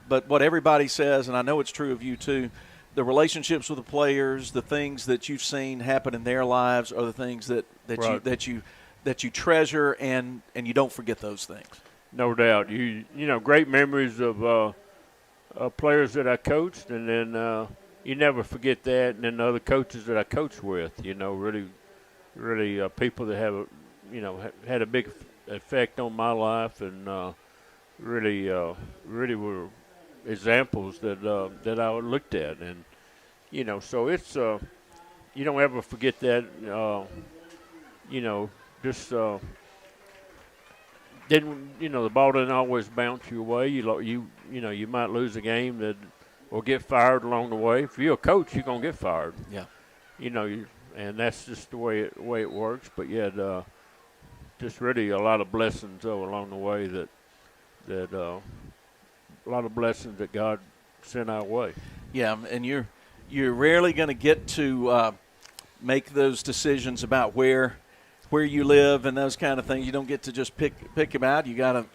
what everybody says, and I know it's true of you too, the relationships with the players, the things that you've seen happen in their lives, are the things that you treasure, and you don't forget those things. No doubt. Great memories of players that I coached, and then you never forget that, and then the other coaches that I coached with. Really people that have had a big effect on my life, and really were examples that I looked at, and so it's you don't ever forget that. Then the ball doesn't always bounce your way. You might lose a game or get fired along the way. If you're a coach, you're gonna get fired. Yeah. And that's just the way it works. But just really a lot of blessings along the way that a lot of blessings that God sent our way. Yeah, and you're rarely going to get to make those decisions about where you live and those kind of things. You don't get to just pick them out.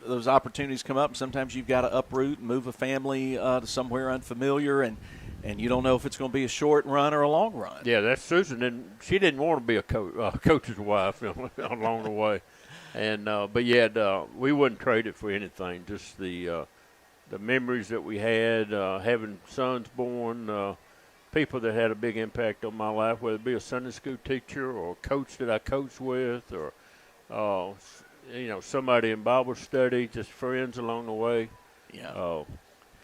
Those opportunities come up, and sometimes you've got to uproot and move a family to somewhere unfamiliar, and you don't know if it's going to be a short run or a long run. Yeah, that's Susan, and she didn't want to be a coach's wife along the way. And we wouldn't trade it for anything. Just the memories that we had, having sons born, people that had a big impact on my life, whether it be a Sunday school teacher or a coach that I coached with, or somebody in Bible study, just friends along the way. Yeah.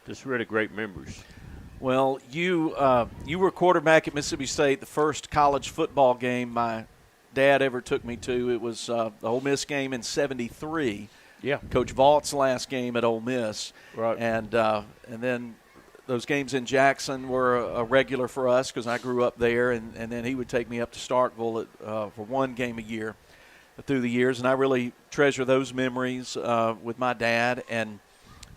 just really great memories. Well, you were quarterback at Mississippi State, the first college football game my dad ever took me to. It was the Ole Miss game in '73. Yeah. Coach Vaught's last game at Ole Miss. Right. And then those games in Jackson were a regular for us because I grew up there, and then he would take me up to Starkville for one game a year through the years, and I really treasure those memories with my dad. And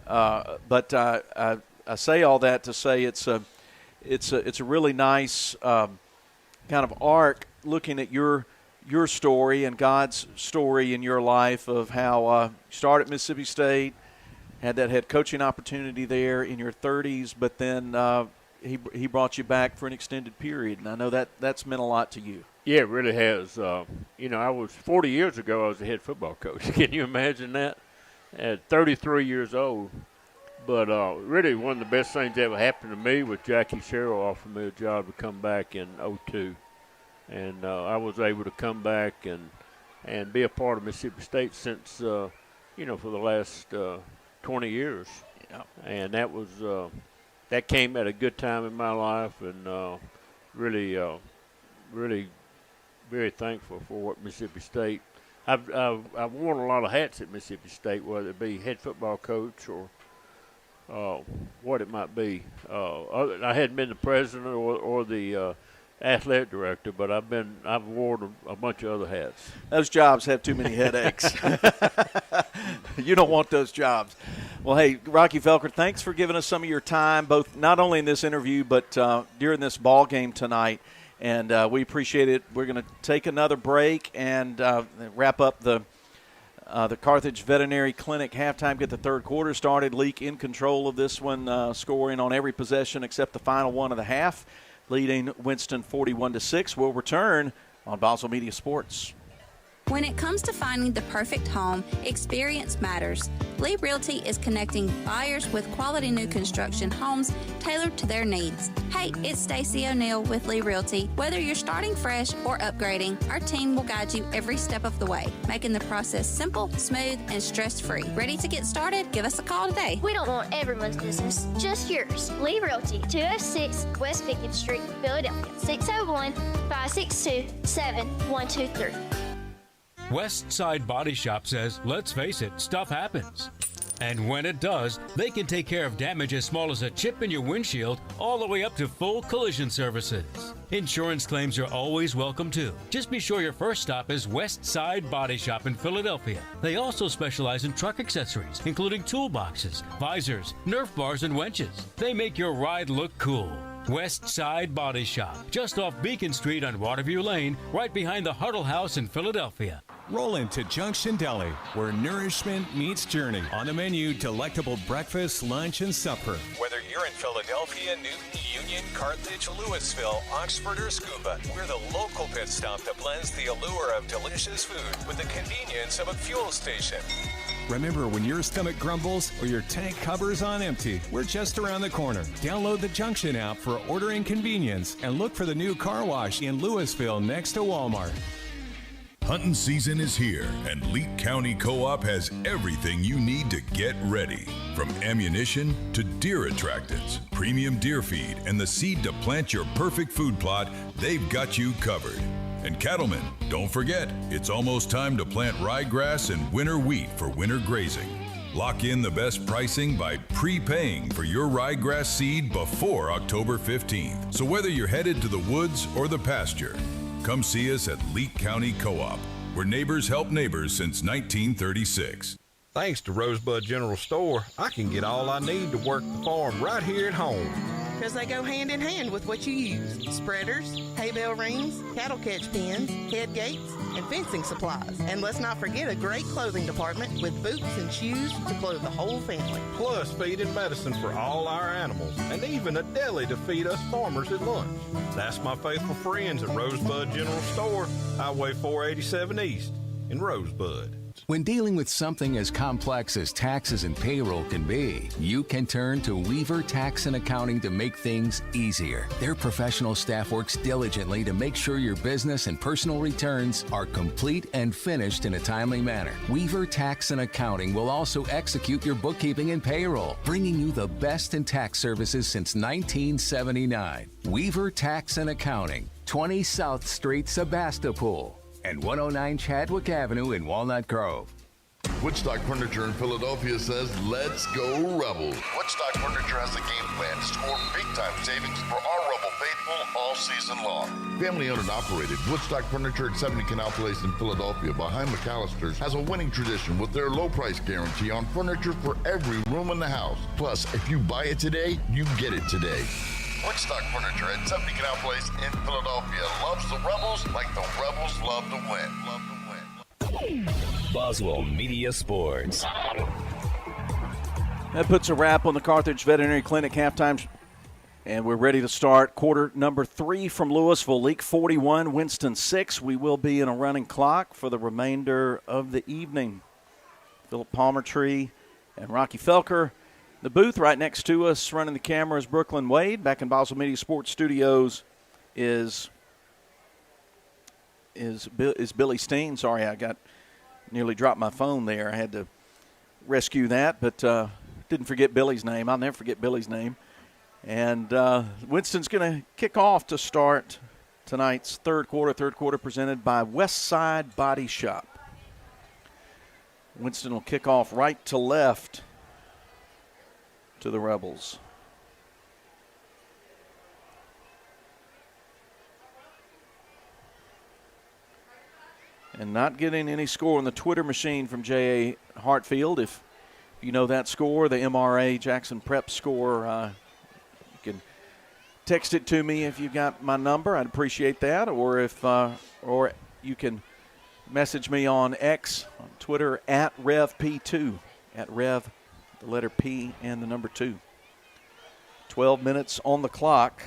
but I say all that to say it's a really nice kind of arc looking at your story and God's story in your life of how you started at Mississippi State, had that head coaching opportunity there in your 30s, but then he brought you back for an extended period, and I know that's meant a lot to you. Yeah, it really has. I was 40 years ago, I was a head football coach. Can you imagine that? At 33 years old. But really one of the best things that ever happened to me was Jackie Sherrill offered me a job to come back in '02. And I was able to come back and be a part of Mississippi State since, for the last 20 years. Yeah. And that was that came at a good time in my life, and really very thankful for what Mississippi State. I've worn a lot of hats at Mississippi State, whether it be head football coach or what it might be. I hadn't been the president or the athletic director, but I've worn a bunch of other hats. Those jobs have too many headaches. You don't want those jobs. Well, hey, Rocky Felker, thanks for giving us some of your time, both not only in this interview but during this ball game tonight, and we appreciate it. We're going to take another break and wrap up the Carthage Veterinary Clinic halftime, get the third quarter started. Leake in control of this one, scoring on every possession except the final one of the half, leading Winston 41-6. We'll return on Boswell Media Sports. When it comes to finding the perfect home, experience matters. Lee Realty is connecting buyers with quality new construction homes tailored to their needs. Hey, it's Stacey O'Neill with Lee Realty. Whether you're starting fresh or upgrading, our team will guide you every step of the way, making the process simple, smooth, and stress-free. Ready to get started? Give us a call today. We don't want everyone's business, just yours. Lee Realty, 206 West Pickkins Street, Philadelphia, 601-562-7123. West Side Body Shop says, let's face it, stuff happens. And when it does, they can take care of damage as small as a chip in your windshield all the way up to full collision services. Insurance claims are always welcome too. Just be sure your first stop is West Side Body Shop in Philadelphia. They also specialize in truck accessories, including toolboxes, visors, Nerf bars, and winches. They make your ride look cool. West Side Body Shop, just off Beacon Street on Waterview Lane, right behind the Huddle House in Philadelphia. Roll into Junction Deli, where nourishment meets journey. On the menu, delectable breakfast, lunch, and supper. Whether you're in Philadelphia, Newton, Union, Carthage, Louisville, Oxford, or Scuba, we're the local pit stop that blends the allure of delicious food with the convenience of a fuel station. Remember, when your stomach grumbles or your tank covers on empty, we're just around the corner. Download the Junction app for ordering convenience and look for the new car wash in Louisville next to Walmart. Hunting season is here, and Leake County Co-op has everything you need to get ready. From ammunition to deer attractants, premium deer feed, and the seed to plant your perfect food plot, they've got you covered. And cattlemen, don't forget, it's almost time to plant ryegrass and winter wheat for winter grazing. Lock in the best pricing by prepaying for your ryegrass seed before October 15th. So whether you're headed to the woods or the pasture, come see us at Leake County Co-op, where neighbors help neighbors since 1936. Thanks to Rosebud General Store, I can get all I need to work the farm right here at home. Because they go hand in hand with what you use. Spreaders, hay bale rings, cattle catch pens, head gates, and fencing supplies. And let's not forget a great clothing department with boots and shoes to clothe the whole family. Plus feed and medicine for all our animals, and even a deli to feed us farmers at lunch. That's my faithful friends at Rosebud General Store, Highway 487 East in Rosebud. When dealing with something as complex as taxes and payroll can be, you can turn to Weaver Tax and Accounting to make things easier. Their professional staff works diligently to make sure your business and personal returns are complete and finished in a timely manner. Weaver Tax and Accounting will also execute your bookkeeping and payroll, bringing you the best in tax services since 1979. Weaver Tax and Accounting, 20 South Street, Sebastopol, and 109 Chadwick Avenue in Walnut Grove. Woodstock Furniture in Philadelphia says, let's go Rebels. Woodstock Furniture has a game plan to score big-time savings for our Rebel faithful all season long. Family-owned and operated, Woodstock Furniture at 70 Canal Place in Philadelphia behind McAllister's has a winning tradition with their low-price guarantee on furniture for every room in the house. Plus, if you buy it today, you get it today. Woodstock Furniture at 70 Canal Place in Philadelphia loves the Rebels like the Rebels love to win. Boswell Media Sports. That puts a wrap on the Carthage Veterinary Clinic halftime, and we're ready to start quarter number 3 from Louisville. Leake 41, Winston 6. We will be in a running clock for the remainder of the evening. Philip Palmertree and Rocky Felker. The booth right next to us, running the camera, is Brooklyn Wade. Back in Boswell Media Sports Studios is Billy Steen. Sorry, I nearly dropped my phone there. I had to rescue that, but didn't forget Billy's name. I'll never forget Billy's name. And Winston's going to kick off to start tonight's third quarter presented by Westside Body Shop. Winston will kick off right to left to the Rebels. And not getting any score on the Twitter machine from J.A. Hartfield. If you know that score, the MRA Jackson Prep score, you can text it to me if you got my number. I'd appreciate that. Or if or you can message me on X, on Twitter, at RevP2, at Rev, the letter P and the number 2. 12 minutes on the clock.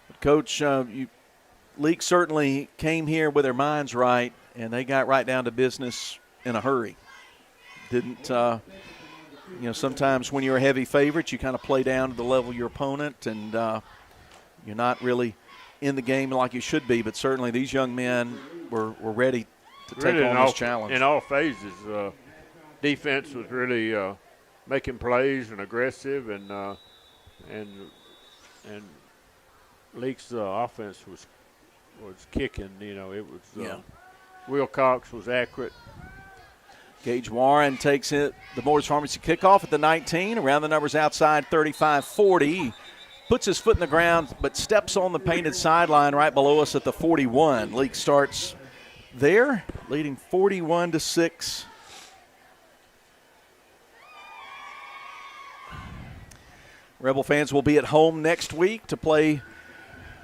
But Coach, Leake certainly came here with their minds right, and they got right down to business in a hurry. Didn't, sometimes when you're a heavy favorite, you kind of play down to the level of your opponent, and you're not really in the game like you should be. But certainly these young men were ready to take on this challenge. In all phases, defense was really making plays and aggressive, and Leake's offense was kicking. It was Wilcox was accurate. Gage Warren takes it, the Moore's Pharmacy kickoff at the 19, around the numbers outside 35-40. Puts his foot in the ground, but steps on the painted sideline right below us at the 41. Leake starts there, leading 41-6. Rebel fans will be at home next week to play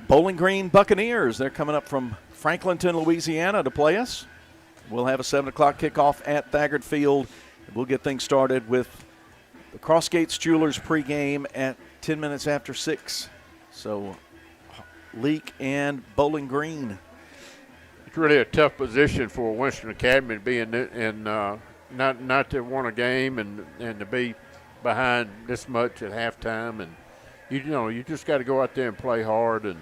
Bowling Green Buccaneers. They're coming up from Franklinton, Louisiana to play us. We'll have a 7 o'clock kickoff at Thagard Field. We'll get things started with the Crossgates Jewelers pregame at 10 minutes after 6. So Leake and Bowling Green. It's really a tough position for Winston Academy to be in not to win a game and to be behind this much at halftime. And you just got to go out there and play hard and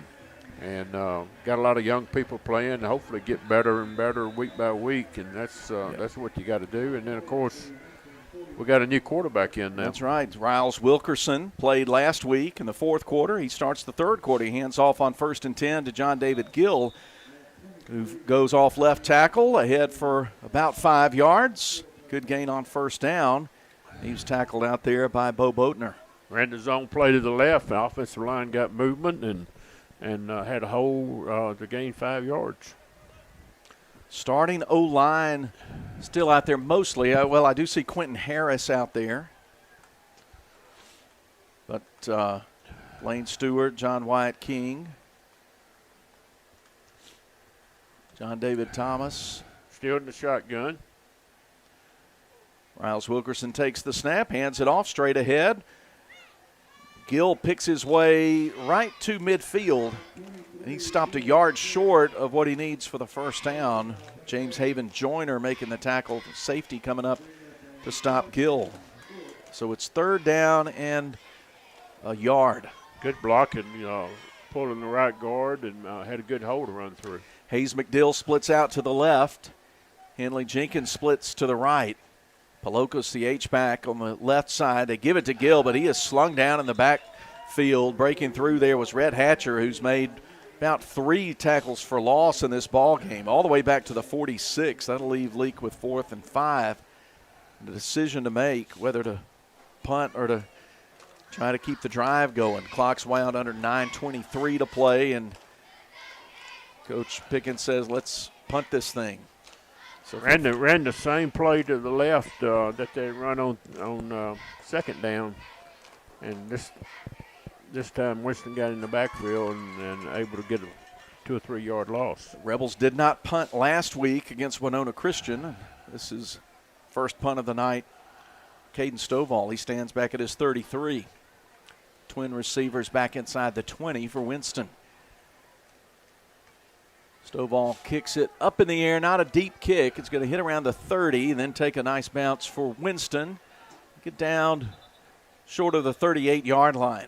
got a lot of young people playing and hopefully get better and better week by week, and that's what you got to do. And then, of course, we got a new quarterback in now. That's right. Riles Wilkerson played last week in the fourth quarter. He starts the third quarter. He hands off on 1st and 10 to John David Gill, who goes off left tackle ahead for about 5 yards. Good gain on first down. He was tackled out there by Bo Boatner. Ran the zone play to the left. The offensive line got movement and had a hole to gain 5 yards. Starting O-line still out there mostly. I do see Quentin Harris out there. But Lane Stewart, John Wyatt King, John David Thomas. Still in the shotgun. Riles Wilkerson takes the snap, hands it off straight ahead. Gill picks his way right to midfield He stopped a yard short of what he needs for the first down. James Haven Joyner making the tackle. Safety coming up to stop Gill. So it's 3rd down and a yard. Good blocking, pulling the right guard, and had a good hole to run through. Hayes McDill splits out to the left. Henley Jenkins splits to the right. Palokas, the H-back on the left side. They give it to Gill, but he is slung down in the backfield. Breaking through there was Red Hatcher, who's made about 3 tackles for loss in this ball game, all the way back to the 46. That'll leave Leake with 4th and 5. The decision to make whether to punt or to try to keep the drive going. Clock's wound under 9:23 to play, and Coach Pickkins says, let's punt this thing. So ran the same play to the left that they run on 2nd down, and this time Winston got in the backfield and able to get a 2 or 3 yard loss. Rebels did not punt last week against Winona Christian. This is first punt of the night. Caden Stovall, he stands back at his 33. Twin receivers back inside the 20 for Winston. Stovall kicks it up in the air, not a deep kick. It's going to hit around the 30 and then take a nice bounce for Winston. Get down short of the 38-yard line.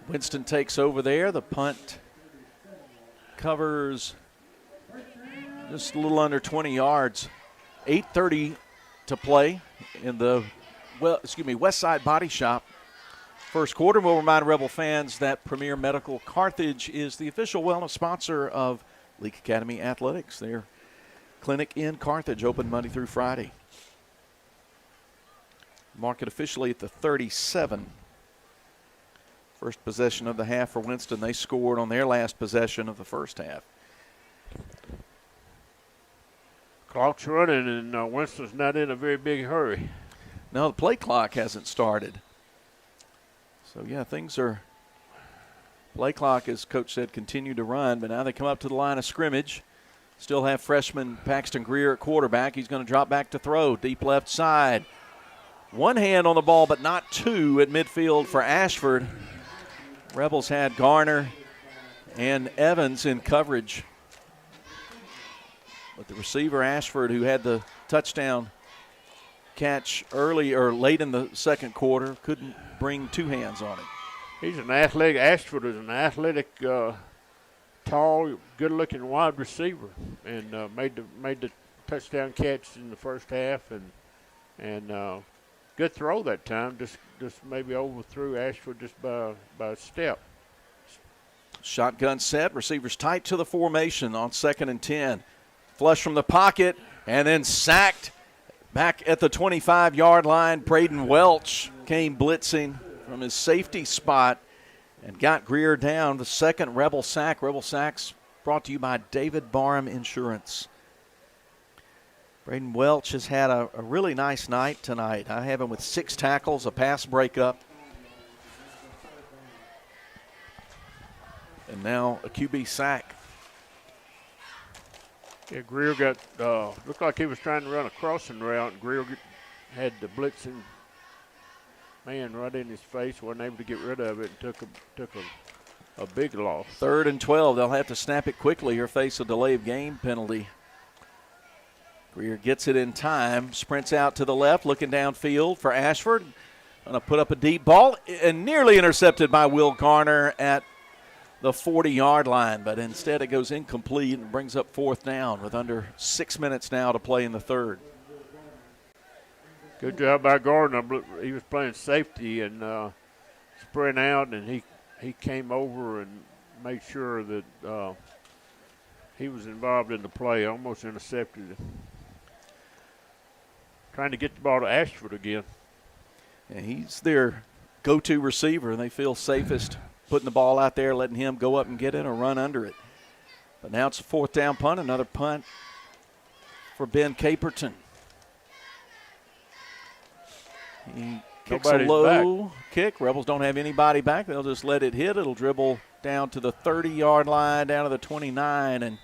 Winston takes over there. The punt covers just a little under 20 yards. 8:30 to play in the West Side Body Shop. First quarter. We'll remind Rebel fans that Premier Medical Carthage is the official wellness sponsor of Leake Academy Athletics. Their clinic in Carthage, open Monday through Friday. Mark it officially at the 37. First possession of the half for Winston. They scored on their last possession of the first half. Clock's running, and Winston's not in a very big hurry. No, the play clock hasn't started. So, yeah, play clock, as Coach said, continue to run, but now they come up to the line of scrimmage. Still have freshman Paxton Greer at quarterback. He's going to drop back to throw, deep left side. One hand on the ball, but not two at midfield for Ashford. Rebels had Garner and Evans in coverage. But the receiver, Ashford, who had the touchdown catch early or late in the second quarter, couldn't bring two hands on it. He's an athletic. Ashford is an athletic, tall, good-looking wide receiver, and made the touchdown catch in the first half, and good throw that time. Just maybe overthrew Ashford just by a step. Shotgun set, receivers tight to the formation on 2nd and 10. Flush from the pocket, and then sacked back at the 25-yard line. Braden Welch came blitzing from his safety spot and got Greer down. The second Rebel sack. Rebel sacks brought to you by David Barham Insurance. Braden Welch has had a really nice night tonight. I have him with 6 tackles, a pass breakup, and now a QB sack. Yeah, Greer looked like he was trying to run a crossing route. Greer had the blitzing man right in his face, wasn't able to get rid of it, and took a big loss. 3rd and 12. They'll have to snap it quickly or face a delay of game penalty. Greer gets it in time, sprints out to the left, looking downfield for Ashford. Going to put up a deep ball, and nearly intercepted by Will Garner at the 40-yard line, but instead it goes incomplete and brings up 4th down with under 6 minutes now to play in the third. Good job by Gardner. He was playing safety and sprint out, and he came over and made sure that he was involved in the play, almost intercepted it. Trying to get the ball to Ashford again. And he's their go-to receiver, and they feel safest putting the ball out there, letting him go up and get it or run under it. But now it's a 4th down punt, another punt for Ben Caperton. He kicks a low kick. Rebels don't have anybody back. They'll just let it hit. It'll dribble down to the 30-yard line, down to the 29, and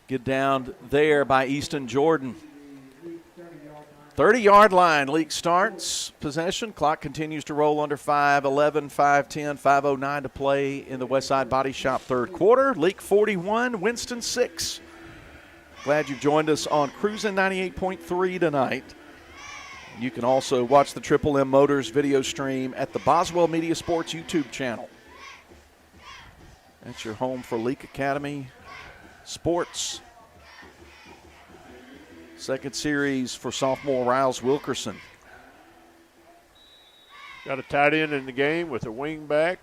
get down there by Easton Jordan. 30-yard line. Leake starts possession. Clock continues to roll under 5:11, 5:10, 5:09 to play in the Westside Body Shop third quarter. Leake 41, Winston 6. Glad you've joined us on Cruisin' 98.3 tonight. You can also watch the Triple M Motors video stream at the Boswell Media Sports YouTube channel. That's your home for Leake Academy Sports. Second series for sophomore Riles Wilkerson. Got a tight end in the game with a wing back.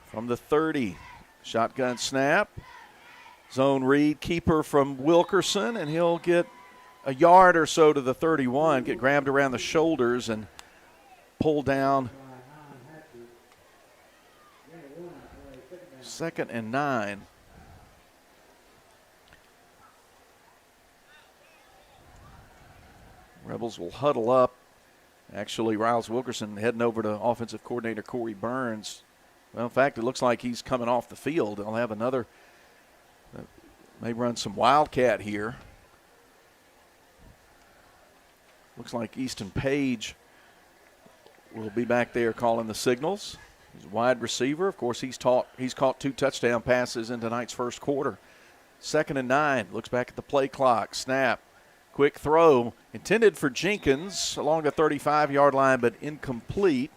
From the 30, shotgun snap. Zone read, keeper from Wilkerson, and he'll get a yard or so to the 31, get grabbed around the shoulders and pulled down. 2nd and 9. Rebels will huddle up. Actually, Riles Wilkerson heading over to offensive coordinator Corey Burns. Well, in fact, it looks like he's coming off the field. They'll have another, may run some Wildcat here. Looks like Easton Page will be back there calling the signals. He's a wide receiver. Of course, he's caught 2 touchdown passes in tonight's first quarter. 2nd and 9. Looks back at the play clock. Snap. Quick throw intended for Jenkins along the 35-yard line, but incomplete.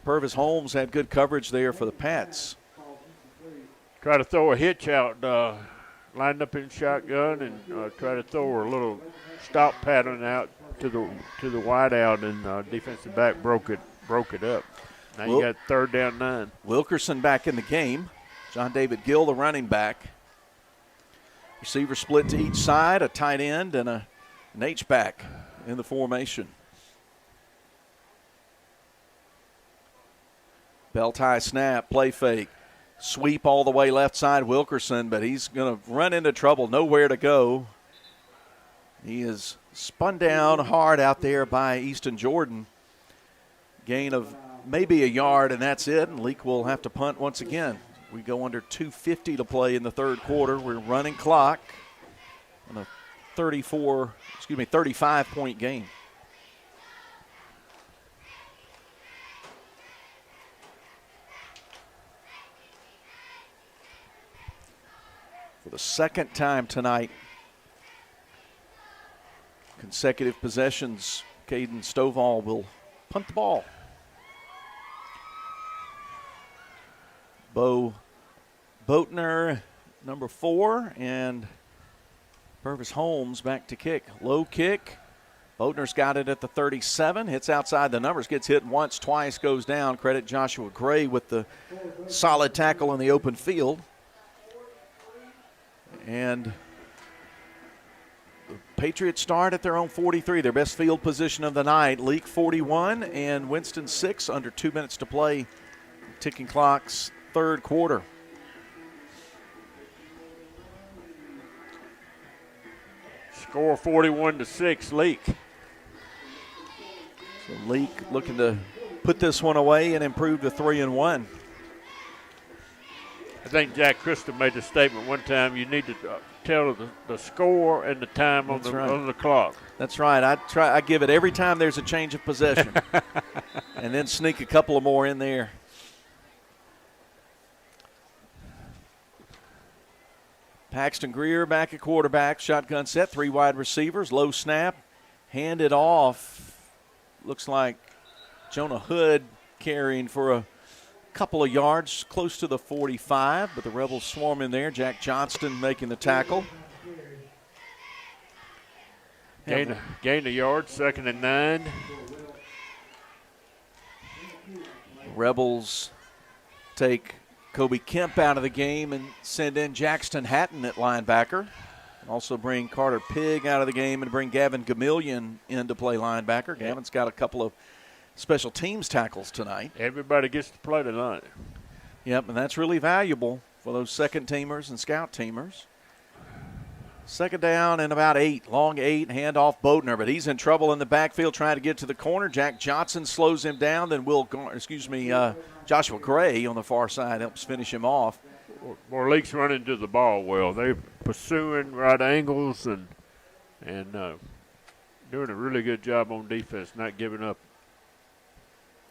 Purvis Holmes had good coverage there for the Pats. Try to throw a hitch out, lined up in shotgun, and try to throw a little stop pattern out to the wide out, and defensive back broke it up. Now you got 3rd down 9. Wilkerson back in the game. John David Gill, the running back. Receiver split to each side, a tight end and an H-back in the formation. Bell tie snap, play fake. Sweep all the way left side, Wilkerson, but he's going to run into trouble, nowhere to go. He is spun down hard out there by Easton Jordan. Gain of maybe a yard, and that's it, and Leake will have to punt once again. We go under 2:50 to play in the third quarter. We're running clock on a 35-point game. For the second time tonight, consecutive possessions, Caden Stovall will punt the ball. Bo Boatner, number 4, and Purvis Holmes back to kick. Low kick. Boatner's got it at the 37. Hits outside the numbers. Gets hit once, twice, goes down. Credit Joshua Gray with the solid tackle in the open field. And the Patriots start at their own 43, their best field position of the night. Leake 41 and Winston 6, under 2 minutes to play. Ticking clocks, third quarter. Score 41-6, Leake. So Leake looking to put this one away and improve to 3-1. I think Jack Christa made the statement one time, you need to tell the score and the time on the clock. That's right. I give it every time there's a change of possession. And then sneak a couple of more in there. Paxton Greer back at quarterback. Shotgun set, 3 wide receivers. Low snap. Handed off. Looks like Jonah Hood carrying for a couple of yards, close to the 45, but the Rebels swarm in there. Jack Johnston making the tackle. Gain a yard, 2nd and 9. Rebels take Kobe Kemp out of the game and send in Jackson Hatton at linebacker. Also bring Carter Pigg out of the game and bring Gavin Gamillion in to play linebacker. Yep. Gavin's got a couple of special teams tackles tonight. Everybody gets to play tonight. Yep, and that's really valuable for those second teamers and scout teamers. 2nd down and about 8. Long 8, handoff Boatner, but he's in trouble in the backfield trying to get to the corner. Jack Johnson slows him down, then Joshua Gray on the far side helps finish him off. Leake's running to the ball well. They're pursuing right angles and and doing a really good job on defense, not giving up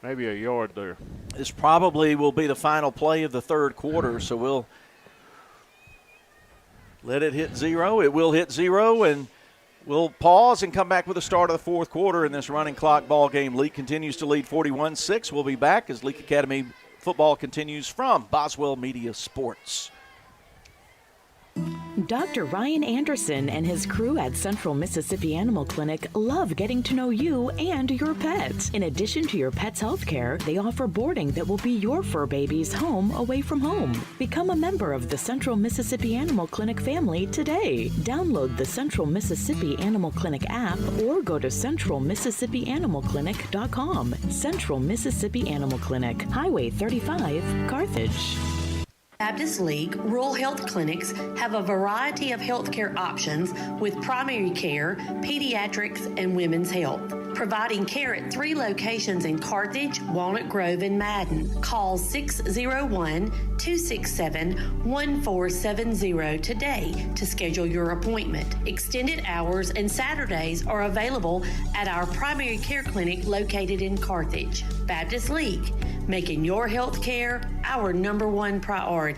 maybe a yard there. This probably will be the final play of the third quarter, so we'll let it hit 0. It will hit 0, and we'll pause and come back with the start of the fourth quarter in this running clock ball game. Leake continues to lead 41-6. We'll be back as Leake Academy football continues from Boswell Media Sports. Dr. Ryan Anderson and his crew at Central Mississippi Animal Clinic love getting to know you and your pet. In addition to your pet's health care, they offer boarding that will be your fur baby's home away from home. Become a member of the Central Mississippi Animal Clinic family today. Download the Central Mississippi Animal Clinic app or go to centralmississippianimalclinic.com. Central Mississippi Animal Clinic, Highway 35, Carthage. Baptist League Rural Health Clinics have a variety of healthcare options with primary care, pediatrics, and women's health, providing care at 3 locations in Carthage, Walnut Grove, and Madden. Call 601-267-1470 today to schedule your appointment. Extended hours and Saturdays are available at our primary care clinic located in Carthage. Baptist League, making your health care our #1 priority.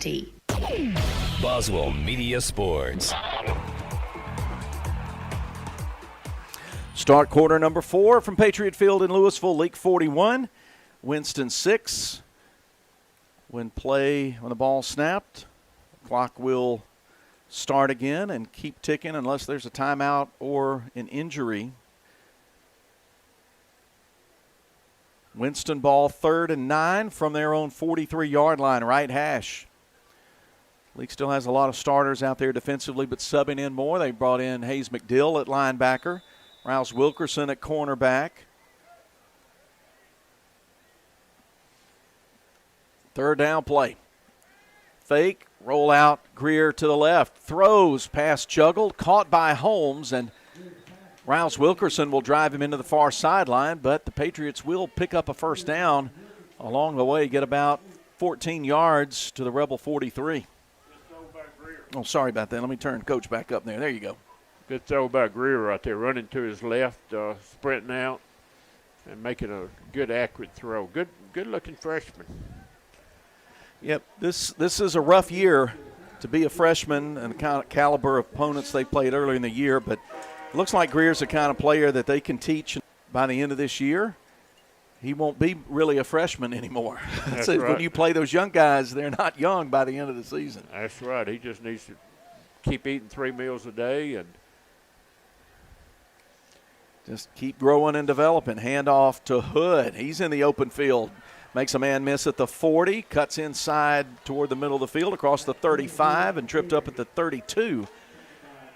Boswell Media Sports. Start quarter number 4 from Patriot Field in Louisville. Leake 41, Winston 6. When the ball snapped, clock will start again and keep ticking unless there's a timeout or an injury. Winston ball 3rd and 9 from their own 43-yard line, right hash. Leake still has a lot of starters out there defensively, but subbing in more. They brought in Hayes McDill at linebacker, Rouse Wilkerson at cornerback. 3rd down play. Fake, roll out, Greer to the left. Throws, pass juggled, caught by Holmes, and Rouse Wilkerson will drive him into the far sideline, but the Patriots will pick up a first down along the way, get about 14 yards to the Rebel 43. Oh, sorry about that. Let me turn Coach back up there. There you go. Good throw by Greer right there, running to his left, sprinting out, and making a good, accurate throw. Good-looking freshman. Yep, this is a rough year to be a freshman and the kind of caliber of opponents they played earlier in the year, but it looks like Greer's the kind of player that they can teach by the end of this year. He won't be really a freshman anymore. That's So right. when you play those young guys, they're not young by the end of the season. That's right. He just needs to keep eating 3 meals a day and just keep growing and developing. Handoff to Hood. He's in the open field. Makes a man miss at the 40. Cuts inside toward the middle of the field across the 35 and tripped up at the 32.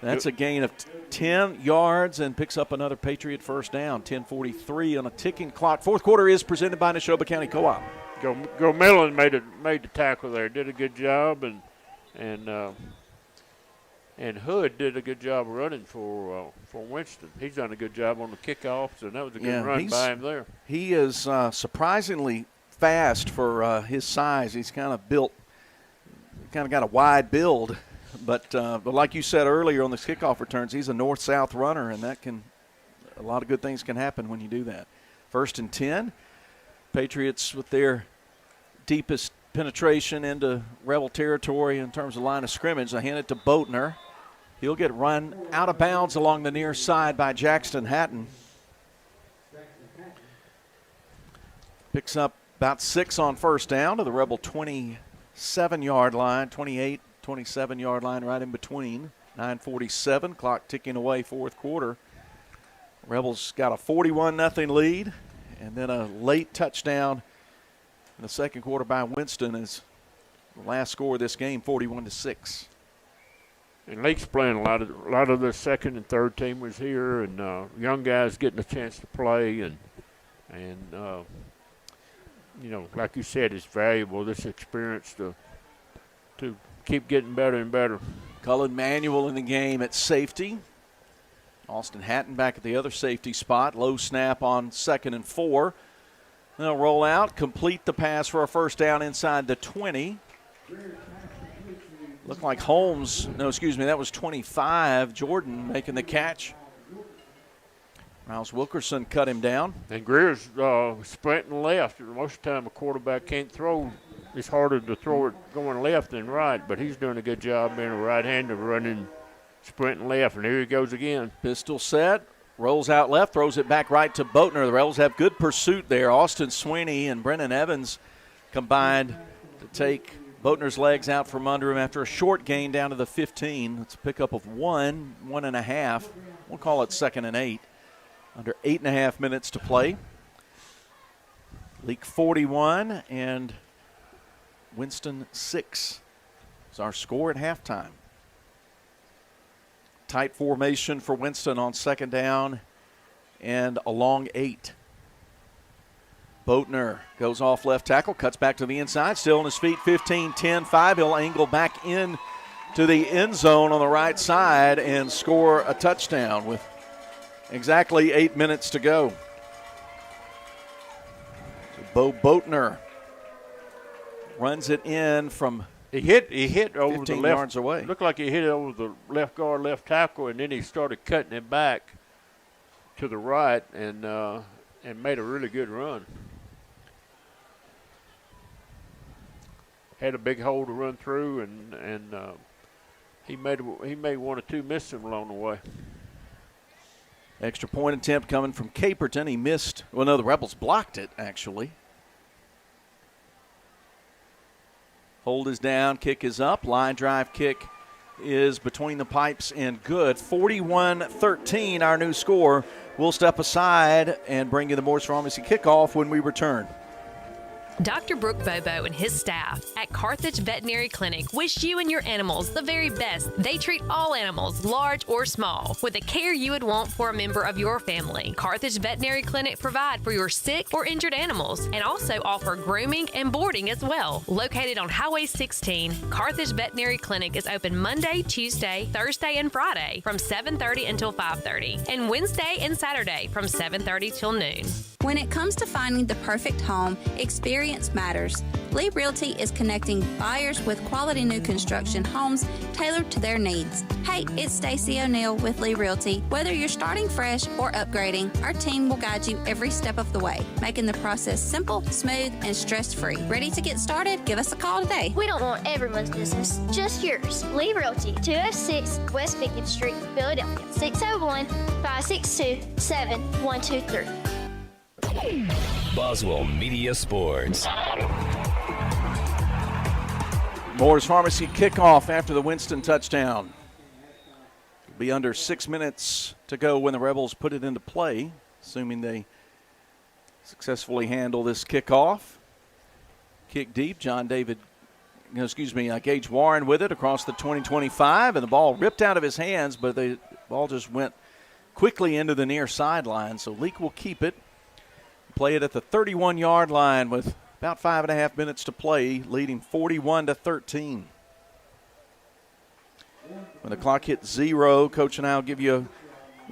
That's a gain of 10 yards and picks up another Patriot first down. 10:43 on a ticking clock. Fourth quarter is presented by Neshoba County Co-op. Go Millen made the tackle there. Did a good job, and Hood did a good job running for Winston. He's done a good job on the kickoffs, and that was a good run by him there. He is surprisingly fast for his size. He's kind of got a wide build. But like you said earlier on the kickoff returns, he's a north-south runner, and a lot of good things can happen when you do that. 1st and 10. Patriots with their deepest penetration into Rebel territory in terms of line of scrimmage. They hand it to Boatner. He'll get run out of bounds along the near side by Jackson Hatton. Picks up about 6 on first down to the Rebel 27-yard line, 27-yard line right in between. 9:47, clock ticking away, fourth quarter. Rebels got a 41-0 lead, and then a late touchdown in the second quarter by Winston is the last score of this game, 41-6. And Lake's playing a lot of the second and third teamers here, and young guys getting a chance to play, and like you said, it's valuable, this experience to keep getting better and better. Cullen Manuel in the game at safety. Austin Hatton back at the other safety spot. Low snap on 2nd and 4. They'll roll out, complete the pass for a first down inside the 20. Looked like that was 25. Jordan making the catch Miles Wilkerson cut him down. And Greer's sprinting left. Most of the time a quarterback can't throw. It's harder to throw it going left than right, but he's doing a good job being a right-hander running, sprinting left. And here he goes again. Pistol set, rolls out left, throws it back right to Boatner. The Rebels have good pursuit there. Austin Sweeney and Brennan Evans combined to take Boatner's legs out from under him after a short gain down to the 15. It's a pickup of 1.5. We'll call it 2nd and 8. Under 8.5 minutes to play. Leake 41 and Winston 6 is our score at halftime. Tight formation for Winston on 2nd down and a long 8. Boatner goes off left tackle, cuts back to the inside, still on his feet, 15, 10, 5. He'll angle back in to the end zone on the right side and score a touchdown with exactly 8 minutes to go. So Bo Boatner runs it in from He hit over 15 the left, yards away. Looked like he hit it over the left guard, left tackle, and then he started cutting it back to the right and made a really good run. Had a big hole to run through, and he made 1 or 2 miss him along the way. Extra point attempt coming from Caperton. He missed. Well, no, the Rebels blocked it, actually. Hold is down, kick is up. Line drive kick is between the pipes and good. 41-13, our new score. We'll step aside and bring you the Morris Pharmacy kickoff when we return. Dr. Brooke Bobo and his staff at Carthage Veterinary Clinic wish you and your animals the very best. They treat all animals, large or small, with the care you would want for a member of your family. Carthage Veterinary Clinic provide for your sick or injured animals and also offer grooming and boarding as well. Located on Highway 16, Carthage Veterinary Clinic is open Monday, Tuesday, Thursday, and Friday from 7:30 until 5:30, and Wednesday and Saturday from 7:30 till noon. When it comes to finding the perfect home, experience matters. Lee Realty is connecting buyers with quality new construction homes tailored to their needs. Hey, it's Stacey O'Neill with Lee Realty. Whether you're starting fresh or upgrading, our team will guide you every step of the way, making the process simple, smooth, and stress-free. Ready to get started? Give us a call today. We don't want everyone's business, just yours. Lee Realty, 206 West Pickkins Street, Philadelphia, 601-562-7123. Boswell Media Sports. Moore's Pharmacy kickoff after the Winston touchdown. It'll be under 6 minutes to go when the Rebels put it into play, assuming they successfully handle this kickoff. Kick deep, Gage Warren with it across the 20-25, and the ball ripped out of his hands, but the ball just went quickly into the near sideline, so Leake will keep it. Play it at the 31-yard line with about 5.5 minutes to play, leading 41-13. When the clock hits 0, Coach and I will give you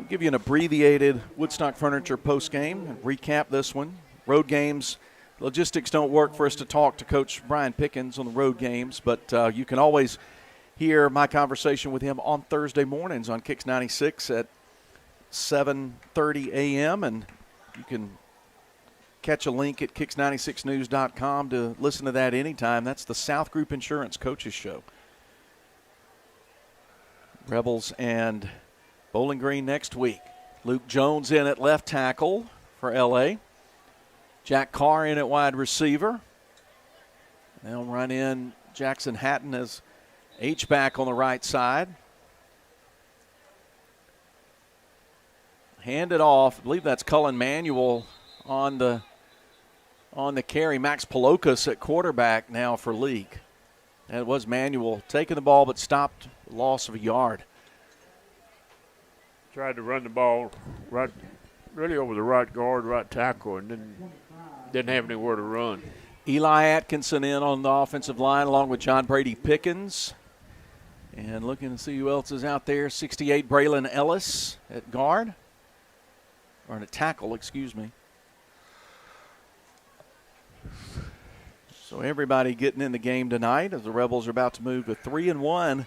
an abbreviated Woodstock Furniture postgame and recap this one. Road games, logistics don't work for us to talk to Coach Brian Pickkins on the road games, but you can always hear my conversation with him on Thursday mornings on Kicks 96 at 7:30 a.m., and you can catch a link at kicks96news.com to listen to that anytime. That's the South Group Insurance Coaches Show. Rebels and Bowling Green next week. Luke Jones in at left tackle for L.A. Jack Carr in at wide receiver. They'll run in Jackson Hatton as H-back on the right side. Hand it off. I believe that's Cullen Manuel on the carry. Max Palokas at quarterback now for Leake. And it was Manuel taking the ball but stopped, loss of a yard. Tried to run the ball right, really over the right guard, right tackle, and then didn't have anywhere to run. Eli Atkinson in on the offensive line along with John Brady Pickens. And looking to see who else is out there. 68 Braylon Ellis at guard. Or at tackle, excuse me. So everybody getting in the game tonight as the Rebels are about to move to 3-1.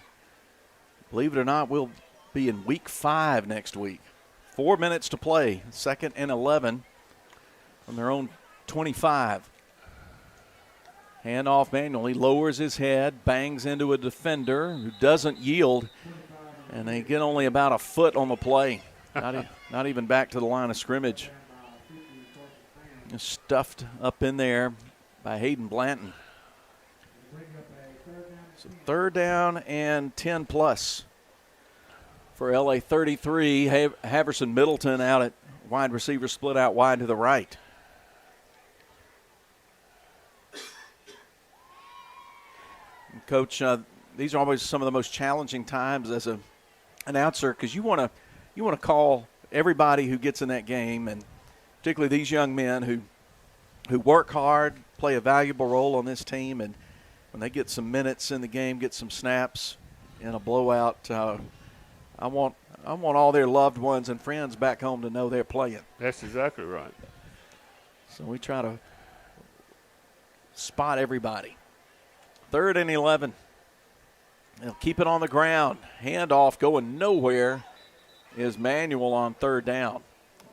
Believe it or not, we'll be in week 5 next week. 4 minutes to play. 2nd and 11 from their own 25. Handoff manually, lowers his head, bangs into a defender who doesn't yield, and they get only about a foot on the play. Not even back to the line of scrimmage. Just stuffed up in there by Hayden Blanton. So 3rd down and 10 plus for LA 33. Haverson Middleton out at wide receiver, split out wide to the right. Coach, these are always some of the most challenging times as an announcer because you want to call everybody who gets in that game, and particularly these young men who work hard, play a valuable role on this team, and when they get some minutes in the game, get some snaps in a blowout, I want all their loved ones and friends back home to know they're playing. That's exactly right. So we try to spot everybody. 3rd and 11. They'll keep it on the ground. Handoff going nowhere is Manuel on 3rd down.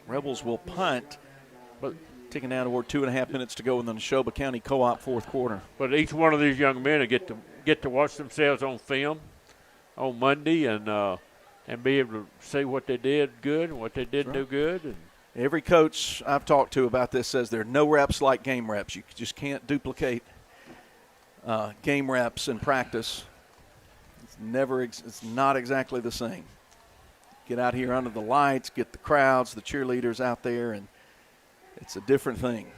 Rebels will punt, but ticking down toward 2.5 minutes to go in the Neshoba County Co-op 4th quarter. But each one of these young men will get to watch themselves on film on Monday and be able to see what they did good and what they didn't do good. And every coach I've talked to about this says there are no reps like game reps. You just can't duplicate game reps in practice. It's not exactly the same. Get out here under the lights, get the crowds, the cheerleaders out there, and it's a different thing.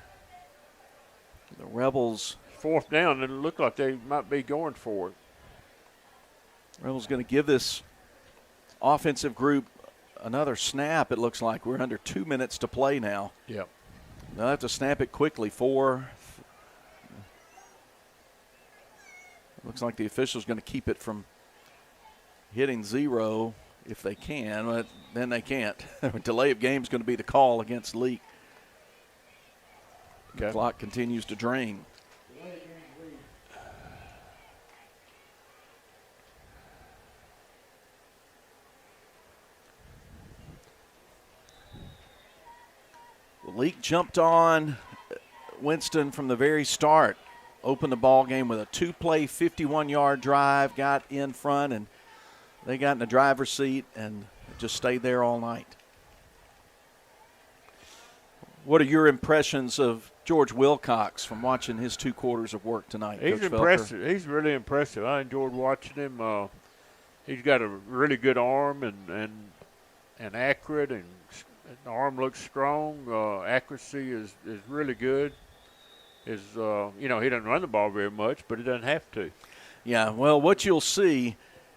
The Rebels. 4th down, and it looked like they might be going for it. Rebels going to give this offensive group another snap, it looks like. We're under 2 minutes to play now. Yep. They'll have to snap it quickly. Looks like the official's going to keep it from hitting 0 if they can, but then they can't. Delay of game is going to be the call against Leake. Okay. The clock continues to drain. Leake jumped on Winston from the very start. Opened the ball game with a 2-play, 51-yard drive, got in front, and they got in the driver's seat and just stayed there all night. What are your impressions of George Wilcox from watching his 2 quarters of work tonight? He's Coach impressive. Felker? He's really impressive. I enjoyed watching him. He's got a really good arm and accurate, and the arm looks strong. Accuracy is really good. He doesn't run the ball very much, but he doesn't have to. Yeah, well, what you'll see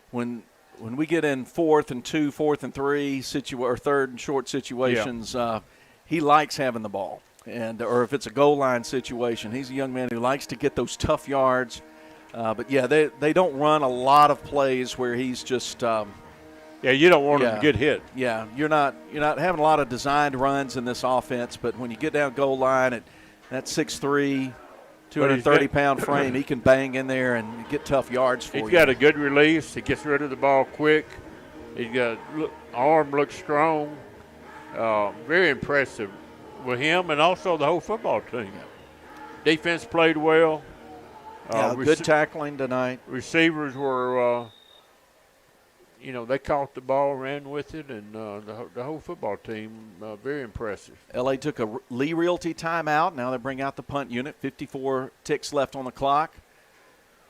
when we get in 4th and 2, 4th and 3, or 3rd and short situations, he likes having the ball. Or if it's a goal line situation, he's a young man who likes to get those tough yards. But, yeah, they don't run a lot of plays where he's just you don't want him to get hit. Yeah, you're not having a lot of designed runs in this offense, but when you get down goal line at that 6'3", 230-pound frame, he can bang in there and get tough yards for you. He's got a good release. He gets rid of the ball quick. He's got arm looks strong. Very impressive with him and also the whole football team. Defense played well. Good tackling tonight. Receivers were, they caught the ball, ran with it, and the whole football team, very impressive. LA took a Lee Realty timeout. Now they bring out the punt unit. 54 ticks left on the clock.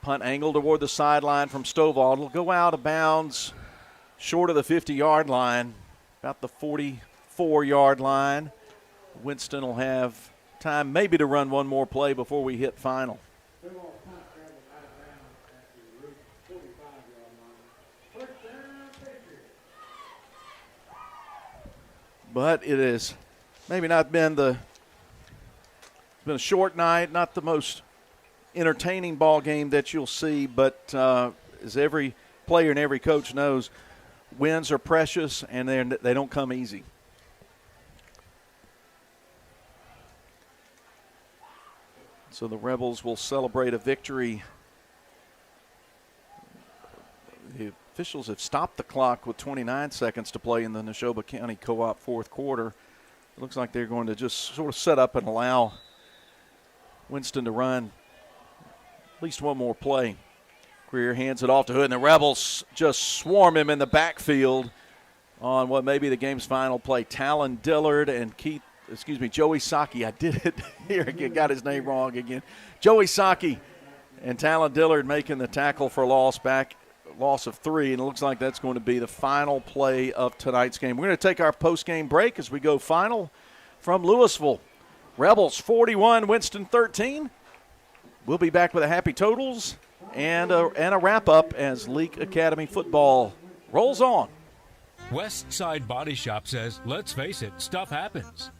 Punt angle toward the sideline from Stovall. It'll go out of bounds short of the 50-yard line, about the 44-yard line. Winston will have time maybe to run one more play before we hit final. But it has maybe not been it's been a short night, not the most entertaining ball game that you'll see, but as every player and every coach knows, wins are precious and they don't come easy. So the Rebels will celebrate a victory. The officials have stopped the clock with 29 seconds to play in the Neshoba County Co-op fourth quarter. It looks like they're going to just sort of set up and allow Winston to run at least one more play. Greer hands it off to Hood, and the Rebels just swarm him in the backfield on what may be the game's final play. Talon Dillard and Joey Saki. I did it here again, got his name wrong again. Joey Saki and Talon Dillard making the tackle for loss of 3, and it looks like that's going to be the final play of tonight's game. We're going to take our post-game break as we go final from Louisville. Rebels 41, Winston 13. We'll be back with a happy totals and a wrap-up as Leake Academy football rolls on. West Side Body Shop says, let's face it, stuff happens.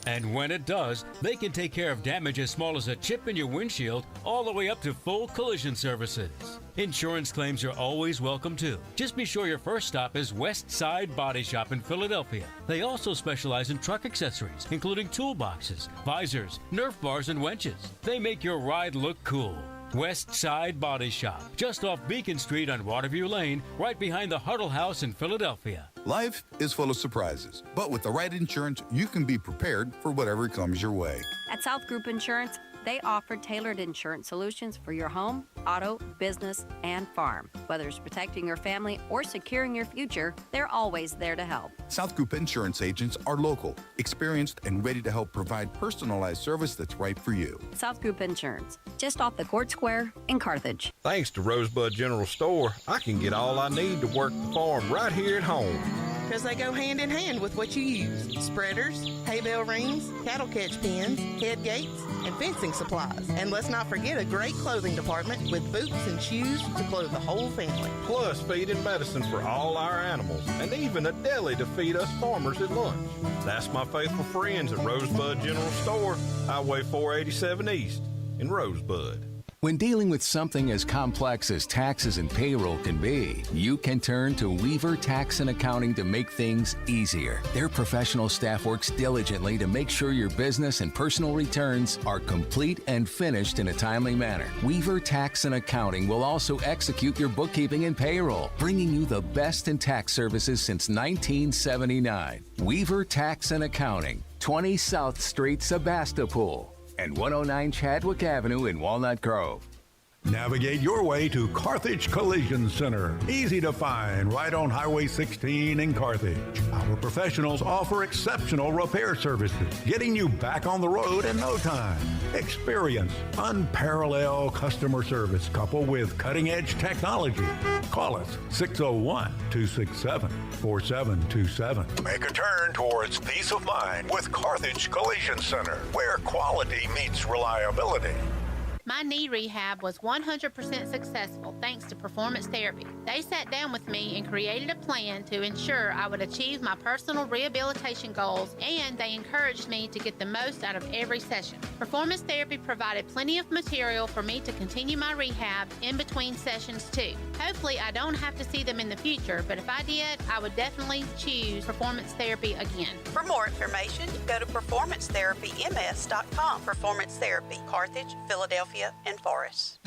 And when it does, they can take care of damage as small as a chip in your windshield all the way up to full collision services. Insurance claims are always welcome too. Just be sure your first stop is West Side Body Shop in Philadelphia. They also specialize in truck accessories, including toolboxes, visors, Nerf bars, and winches. They make your ride look cool. West Side Body Shop, just off Beacon Street on Waterview Lane, right behind the Huddle House in Philadelphia. Life is full of surprises, but with the right insurance, you can be prepared for whatever comes your way. At South Group Insurance, they offer tailored insurance solutions for your home, auto, business, and farm. Whether it's protecting your family or securing your future, they're always there to help. South Group Insurance agents are local, experienced, and ready to help provide personalized service that's right for you. South Group Insurance, just off the Court Square in Carthage. Thanks to Rosebud General Store, I can get all I need to work the farm right here at home. Because they go hand in hand with what you use. Spreaders, hay bale rings, cattle catch pens, head gates, and fencing supplies. And let's not forget a great clothing department with boots and shoes to clothe the whole family. Plus feed and medicine for all our animals, and even a deli to feed us farmers at lunch. That's my faithful friends at Rosebud General Store, Highway 487 East in Rosebud. When dealing with something as complex as taxes and payroll can be, you can turn to Weaver Tax and Accounting to make things easier. Their professional staff works diligently to make sure your business and personal returns are complete and finished in a timely manner. Weaver Tax and Accounting will also execute your bookkeeping and payroll, bringing you the best in tax services since 1979. Weaver Tax and Accounting, 20 South Street, Sebastopol, and 109 Chadwick Avenue in Walnut Grove. Navigate your way to Carthage Collision Center. Easy to find, right on Highway 16 in Carthage. Our professionals offer exceptional repair services, getting you back on the road in no time. Experience unparalleled customer service coupled with cutting-edge technology. Call us 601-267-4727. Make a turn towards peace of mind with Carthage Collision Center, where quality meets reliability. My knee rehab was 100% successful thanks to performance therapy. They sat down with me and created a plan to ensure I would achieve my personal rehabilitation goals, and they encouraged me to get the most out of every session. Performance therapy provided plenty of material for me to continue my rehab in between sessions too. Hopefully I don't have to see them in the future, but if I did, I would definitely choose performance therapy again. For more information, go to performancetherapyms.com. Performance Therapy, Carthage, Philadelphia, and Forest.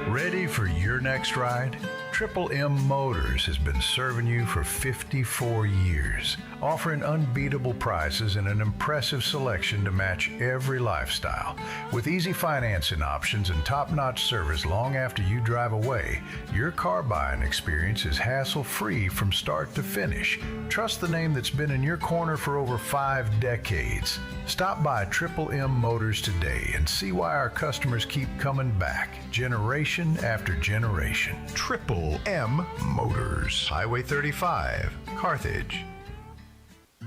Ready for your next ride? Triple M Motors has been serving you for 54 years, offering unbeatable prices and an impressive selection to match every lifestyle. With easy financing options and top-notch service long after you drive away, your car buying experience is hassle-free from start to finish. Trust the name that's been in your corner for over 5 decades. Stop by Triple M Motors today and see why our customers keep coming back, generation after generation. Triple M Motors, Highway 35, Carthage.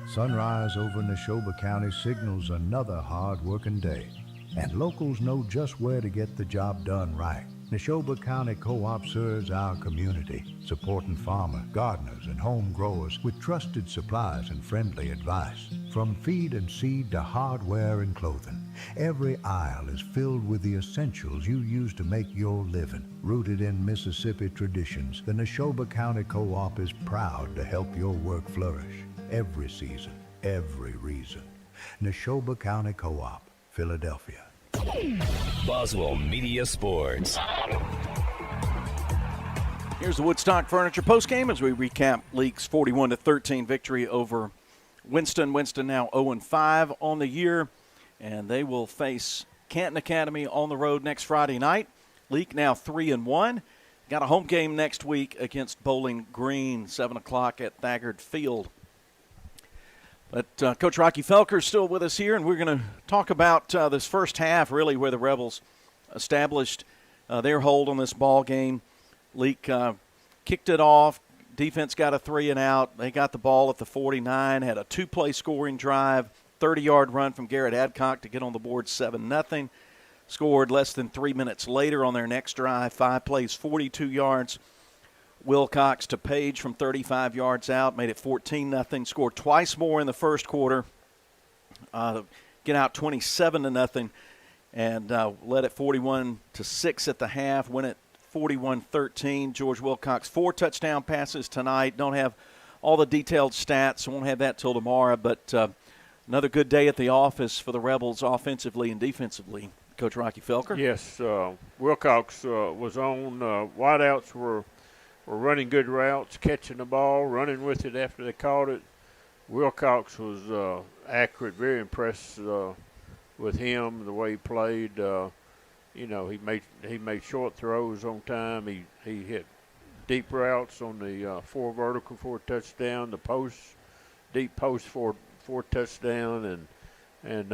Sunrise over Neshoba County signals another hard-working day, and locals know just where to get the job done right. Neshoba County Co-op serves our community, supporting farmers, gardeners, and home growers with trusted supplies and friendly advice. From feed and seed to hardware and clothing, every aisle is filled with the essentials you use to make your living. Rooted in Mississippi traditions, the Neshoba County Co-op is proud to help your work flourish. Every season, every reason. Neshoba County Co-op, Philadelphia. Boswell Media Sports. Here's the Woodstock Furniture postgame as we recap Leake's 41-13 victory over Winston. Winston now 0-5 on the year, and they will face Canton Academy on the road next Friday night. Leake now 3-1. Got a home game next week against Bowling Green, 7 o'clock at Thagard Field. But Coach Rocky Felker is still with us here, and we're going to talk about this first half, really, where the Rebels established their hold on this ball game. Leake kicked it off. Defense got a 3-and-out. They got the ball at the 49, had a 2-play scoring drive, 30-yard run from Garrett Adcock to get on the board 7-0. Scored less than 3 minutes later on their next drive, 5 plays, 42 yards. Wilcox to Page from 35 yards out, made it 14-0. Scored twice more in the first quarter, get out 27-0, and led at 41-6 at the half, win it 41-13. George Wilcox, 4 touchdown passes tonight. Don't have all the detailed stats. Won't have that till tomorrow, but another good day at the office for the Rebels offensively and defensively. Coach Rocky Felker? Yes, Wilcox was on. Wideouts were running good routes, catching the ball, running with it after they caught it. Wilcox was accurate, very impressed with him, the way he played. He made short throws on time. He hit deep routes on the 4 vertical for a touchdown, the post, deep post for touchdown, and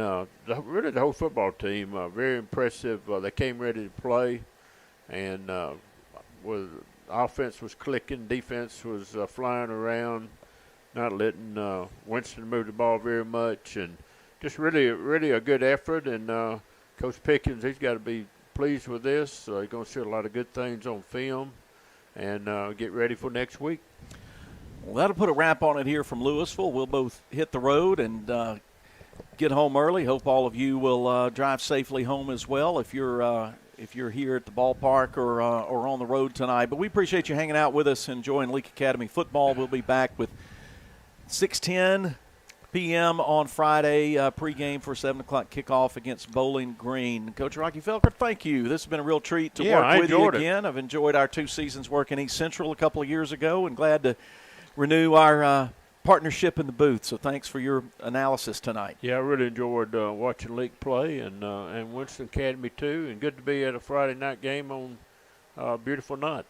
really the whole football team very impressive. They came ready to play, and offense was clicking, defense was flying around, not letting Winston move the ball very much, and just really a good effort. And Coach Pickkins, he's got to be pleased with this. He's going to see a lot of good things on film and get ready for next week. Well, that'll put a wrap on it here from Louisville. We'll both hit the road and get home early. Hope all of you will drive safely home as well if you're here at the ballpark or on the road tonight. But we appreciate you hanging out with us, enjoying Leake Academy football. We'll be back with 6:10 p.m. on Friday, pregame for 7 o'clock kickoff against Bowling Green. Coach Rocky Felker, thank you. This has been a real treat to work with you again. I've enjoyed our 2 seasons working East Central a couple of years ago, and glad to renew our partnership in the booth. So thanks for your analysis tonight. Yeah, I really enjoyed watching Leake play and Winston Academy too, and good to be at a Friday night game on a beautiful night.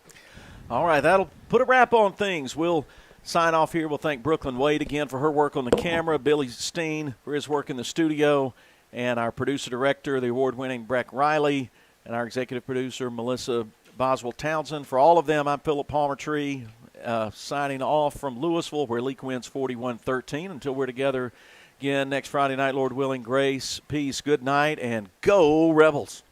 All right, that'll put a wrap on things. We'll sign off here. We'll thank Brooklyn Wade again for her work on the camera, Billy Steen for his work in the studio, and our producer-director, the award-winning Breck Riley, and our executive producer, Melissa Boswell-Townsend. For all of them, I'm Philip Palmertree, signing off from Louisville, where Leake wins 41-13. Until we're together again next Friday night, Lord willing, grace, peace, good night, and go Rebels.